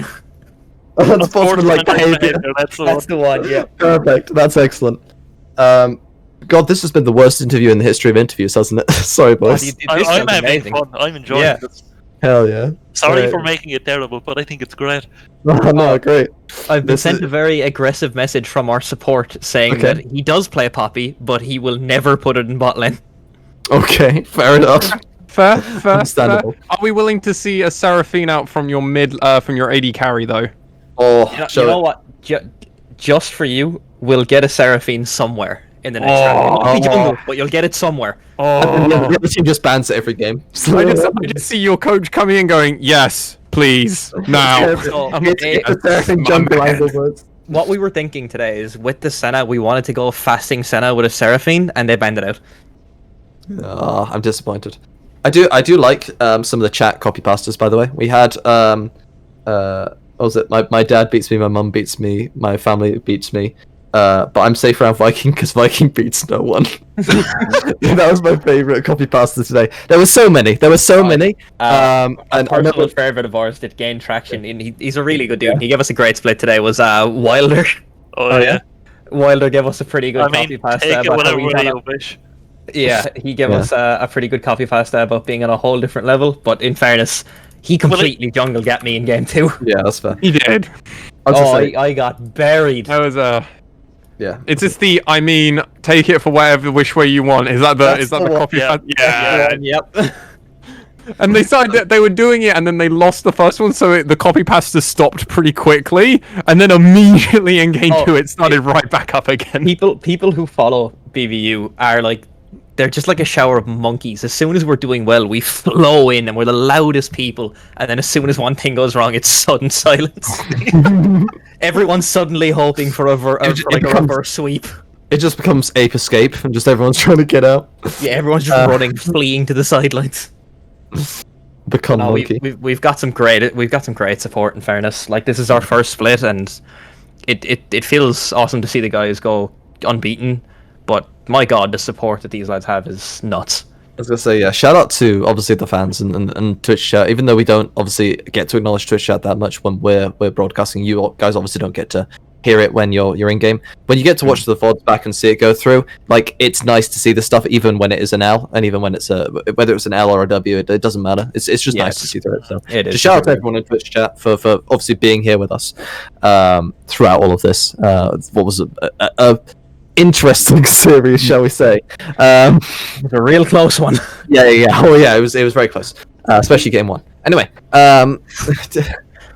That's possible, like behavior. That's the That's the one. Yeah. Perfect. That's excellent. God, this has been the worst interview in the history of interviews, hasn't it? Sorry, boys. This I'm sounds having amazing. fun. I'm enjoying Yeah. this. Hell yeah. Sorry Right. for making it terrible, but I think it's great. No, great. I've been This sent is- a very aggressive message from our support saying Okay. that he does play Poppy, but he will never put it in bot lane. Okay, fair enough. Fair. Understandable. Are we willing to see a Seraphine out from your from your AD carry though? Oh, You know what? Just for you, we'll get a Seraphine somewhere in the next round. It won't be jungle, but you'll get it somewhere. The other team just bans it every game. I just see your coach coming in going, yes, please, now. So, It's a Seraphim jungle angle words. what we were thinking today is with the Senna, we wanted to go fasting Senna with a Seraphine, and they banned it out. Oh, I'm disappointed. I do like some of the chat copy pastas. By the way, we had what was it? My dad beats me, my mum beats me, my family beats me. But I'm safe around Viking because Viking beats no one. That was my favorite copy pasta today. There were so many. A And I personal remember, favorite of ours that gained traction. And he's a really good dude. He gave us a great split today. Was Wilder. Oh, yeah. Wilder gave us a pretty good I copy mean, pasta take it about how whatever we way kinda- you wish. Yeah, he gave Yeah. us a pretty good copy pasta about being on a whole different level. But in fairness, he completely jungle got me in game 2. yeah, that's fair. He did. I was Oh, just saying, I got buried. That was yeah. It's just the. I mean, take it for whatever which way you want. Is that the? That's Is that the the one, copy? yeah. Yeah. Yep. And they started. They were doing it, and then they lost the first one, so the copy pasta stopped pretty quickly, and then immediately in game Oh, 2, it started right back up again. People who follow BVU are like, they're just like a shower of monkeys. As soon as we're doing well, we flow in and we're the loudest people. And then as soon as one thing goes wrong, it's sudden silence. Everyone's suddenly hoping for for It like a becomes- reverse sweep. It just becomes ape escape, and just everyone's trying to get out. Yeah, everyone's just running, fleeing to the sidelines. Become No, monkey. we've got some great support. In fairness, like this is our first split, and it feels awesome to see the guys go unbeaten. But my God, the support that these lads have is nuts. I was gonna say, yeah, shout out to obviously the fans and Twitch chat. Even though we don't obviously get to acknowledge Twitch chat that much when we're broadcasting, you guys obviously don't get to hear it when you're in game. When you get to watch the VODs back and see it go through, like it's nice to see the stuff even when it is an L, and even when it's whether it's an L or a W, it doesn't matter. It's just Yeah, nice to see through it. So It is. just shout out to everyone in Twitch chat for obviously being here with us throughout all of this. What was a interesting series, shall we say? It's a real close one. Yeah. Oh yeah, it was very close, especially game 1. Anyway, Ooh.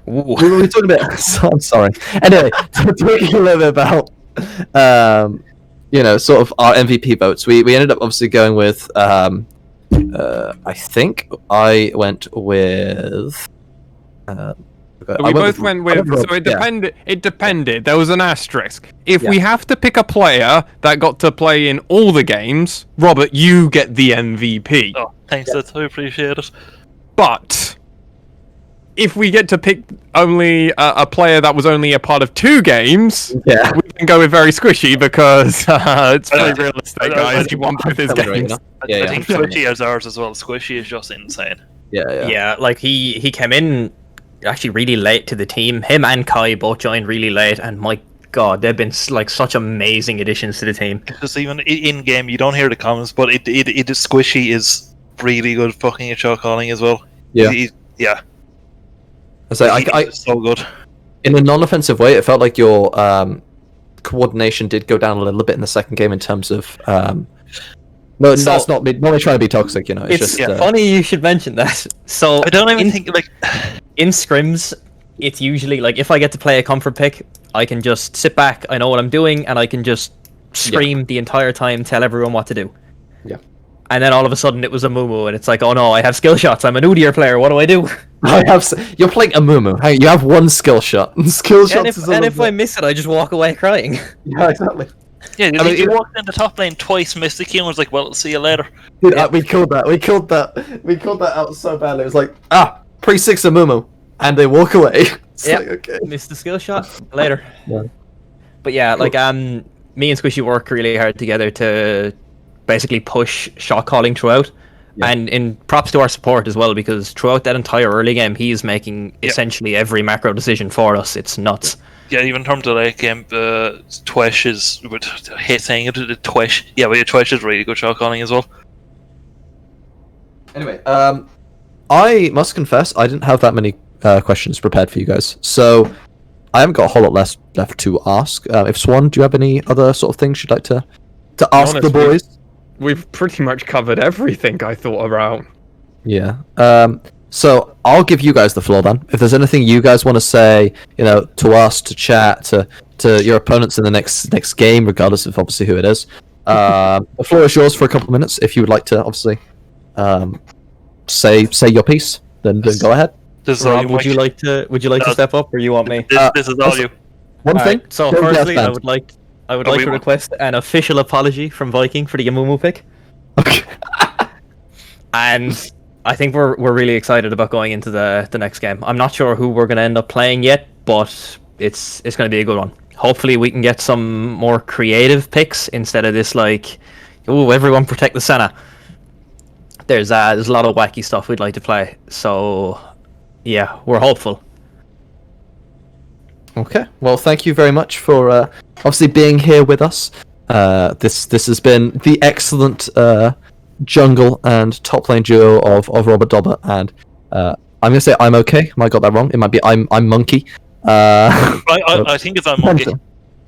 we were talking about. I'm sorry. Anyway, talking a little bit about, sort of our MVP votes. We ended up obviously going with. I think I went with. We both went with. So it depended. It depended. There was an asterisk. If we have to pick a player that got to play in all the games, Robert, you get the MVP. Oh, thanks, I appreciate it. But if we get to pick only a player that was only a part of 2 games, we can go with very squishy because it's very realistic, guys. He won both his games. I think Squishy is ours as well. Squishy is just insane. Yeah, like he came in actually really late to the team. Him and Kai both joined really late, and my god, they've been like such amazing additions to the team. Just even in game, you don't hear the comments, but it Squishy is really good fucking at shot calling as well. Yeah. He's so good. In a non-offensive way, it felt like your coordination did go down a little bit in the second game in terms of. No, that's not me. Not me trying to be toxic, you know. It's just funny you should mention that. So I don't even think like in scrims, it's usually like if I get to play a comfort pick, I can just sit back. I know what I'm doing, and I can just scream the entire time, tell everyone what to do. Yeah. And then all of a sudden, it was a Mumu, and it's like, oh no, I have skill shots. I'm a Udyr player. What do I do? You're playing a Mumu. Hey, you have 1 skill shot. Skill shots. And if I miss it, I just walk away crying. Yeah, exactly. Yeah, you walked in the top lane twice, missed the queue, and was like, "Well, see you later." Dude, we killed that. We killed that out so badly. It was like, pre-6 a Mumu, and they walk away. Like, okay. Missed the skill shot. Later. Yeah. But yeah, like me and Squishy work really hard together to basically push shot calling throughout. Yeah. And in props to our support as well, because throughout that entire early game, he is making essentially every macro decision for us. It's nuts. Yeah, even in terms of late game, Twesh is. I hate saying it, Twesh. Yeah, but Twesh is really good shot calling as well. Anyway, I must confess, I didn't have that many questions prepared for you guys, so I haven't got a whole lot left to ask. If Swan, do you have any other sort of things you'd like to ask the boys? We've pretty much covered everything I thought about. Yeah. So I'll give you guys the floor then. If there's anything you guys want to say, you know, to us, to chat, to your opponents in the next game, regardless of obviously who it is, the floor is yours for a couple of minutes. If you would like to, obviously, say your piece, then go ahead. Rob, would you like to step up, or you want me? This is all you. One thing. So firstly, I would like to request an official apology from Viking for the Yamumu pick. Okay. And I think we're really excited about going into the next game. I'm not sure who we're going to end up playing yet, but it's going to be a good one. Hopefully we can get some more creative picks instead of this like, oh, everyone protect the Senna. There's a lot of wacky stuff we'd like to play. So yeah, we're hopeful. Okay. Well, thank you very much for obviously being here with us. This has been the excellent jungle and top lane duo of Robert Dobber, and I'm gonna say I'm okay. I got that wrong. It might be I'm monkey. I think it's I'm monkey.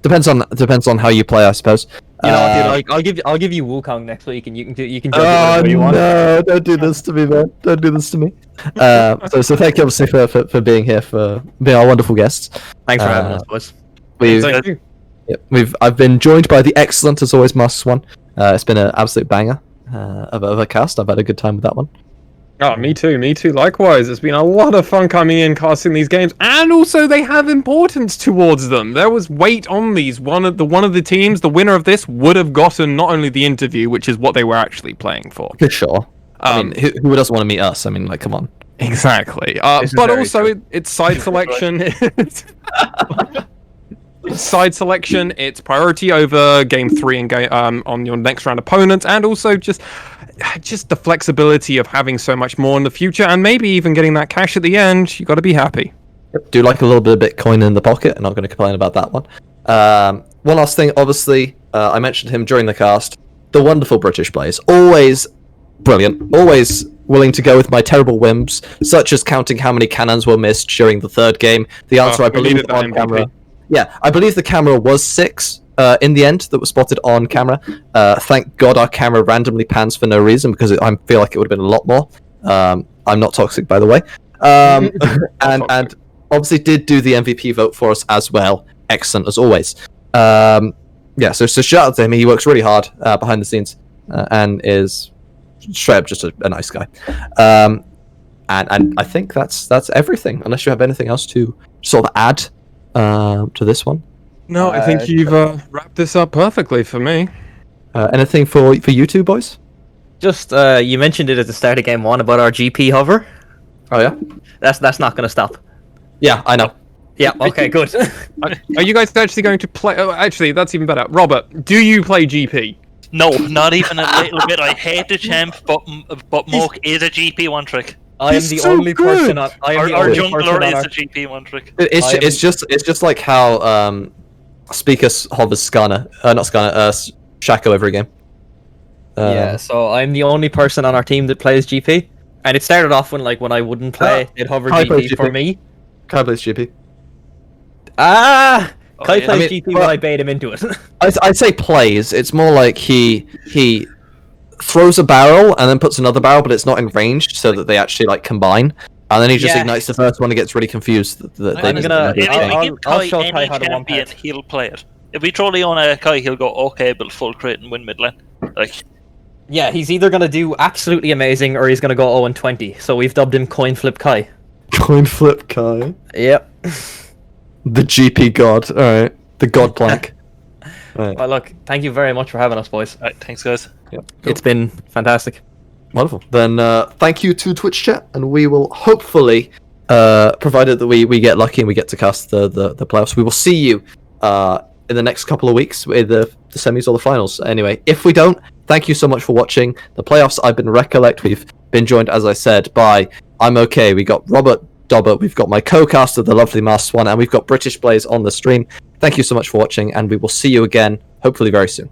Depends on how you play, I suppose. You know, dude, I'll give you Wukong next week, and you can judge it whatever you want. No, don't do this to me, man. Don't do this to me. So thank you obviously for being here, for being our wonderful guests. Thanks for having us, boys. Thank you. I've been joined by the excellent, as always, Master Swan. It's been an absolute banger of a cast. I've had a good time with that one. Oh, me too. Likewise, it's been a lot of fun coming in, casting these games, and also they have importance towards them. There was weight on these. One of the teams, the winner of this, would have gotten not only the interview, which is what they were actually playing for. For sure. I mean, who doesn't want to meet us? I mean, like, come on. Exactly. But also, it's side selection. Side selection. It's priority over game 3 and game on your next round opponents, and also just the flexibility of having so much more in the future, and maybe even getting that cash at the end. You got to be happy. Yep. Do like a little bit of Bitcoin in the pocket. I'm not going to complain about that one. One last thing, obviously, I mentioned him during the cast. The wonderful British players, always brilliant, always willing to go with my terrible whims, such as counting how many cannons were missed during the third game. The answer, I believe, on camera. Yeah, I believe the camera was 6 in the end that was spotted on camera. Thank God our camera randomly pans for no reason, because I feel like it would have been a lot more. I'm not toxic, by the way. And obviously did do the MVP vote for us as well. Excellent, as always. Yeah, so shout out to him. He works really hard behind the scenes and is straight up just a nice guy. And I think that's everything. Unless you have anything else to sort of add to this one. No, I think you've wrapped this up perfectly for me. Anything for you two boys? Just you mentioned it at the start of game 1 about our GP hover. Oh yeah. That's not going to stop. Yeah, I know. Yeah. Okay. Good. Are you guys actually going to play? Oh, actually, that's even better. Robert, do you play GP? No, not even a little bit. I hate the champ, but Moke is a GP one trick. I am He's the so only good. person on. I am Our, the our only person jungler on is our. a GP one trick. It's just like how Speaker hovers Skarner, not Skarner, Shaco every game. Yeah. So I'm the only person on our team that plays GP, and it started off when I wouldn't play, it hovered Kai plays GP for GP. me. Kai plays GP. Kai yeah. plays I mean, GP well- when I bait him into it. I'd say plays. It's more like he throws a barrel and then puts another barrel, but it's not in range, so that they actually like combine. And then he just Yeah. ignites the first one and gets really confused. That they I'm just gonna- do If the thing. we I'll- give I'll Kai show Kai any how to champion, one-pet. he'll play it. If we throw Leona at Kai, he'll go, okay, but full crit and win mid lane. Like, Yeah, he's either gonna do absolutely amazing or he's gonna go 0-20. So we've dubbed him Coin Flip Kai. Coin flip Kai. Yep. The GP god. All right. The god plank. Right. Well, look, thank you very much for having us, boys. alright, thanks guys. It's been fantastic. Wonderful. Then thank you to Twitch chat, and we will hopefully, provided that we get lucky and we get to cast the playoffs, we will see you in the next couple of weeks with the semis or the finals. Anyway, if we don't, thank you so much for watching the playoffs. I've been Recollect. We've been joined, as I said, by I'm Okay. We got Robert Dobbert. We've got my co-caster, the lovely Masked One, and we've got British Blaze on the stream. Thank you so much for watching, and we will see you again, hopefully very soon.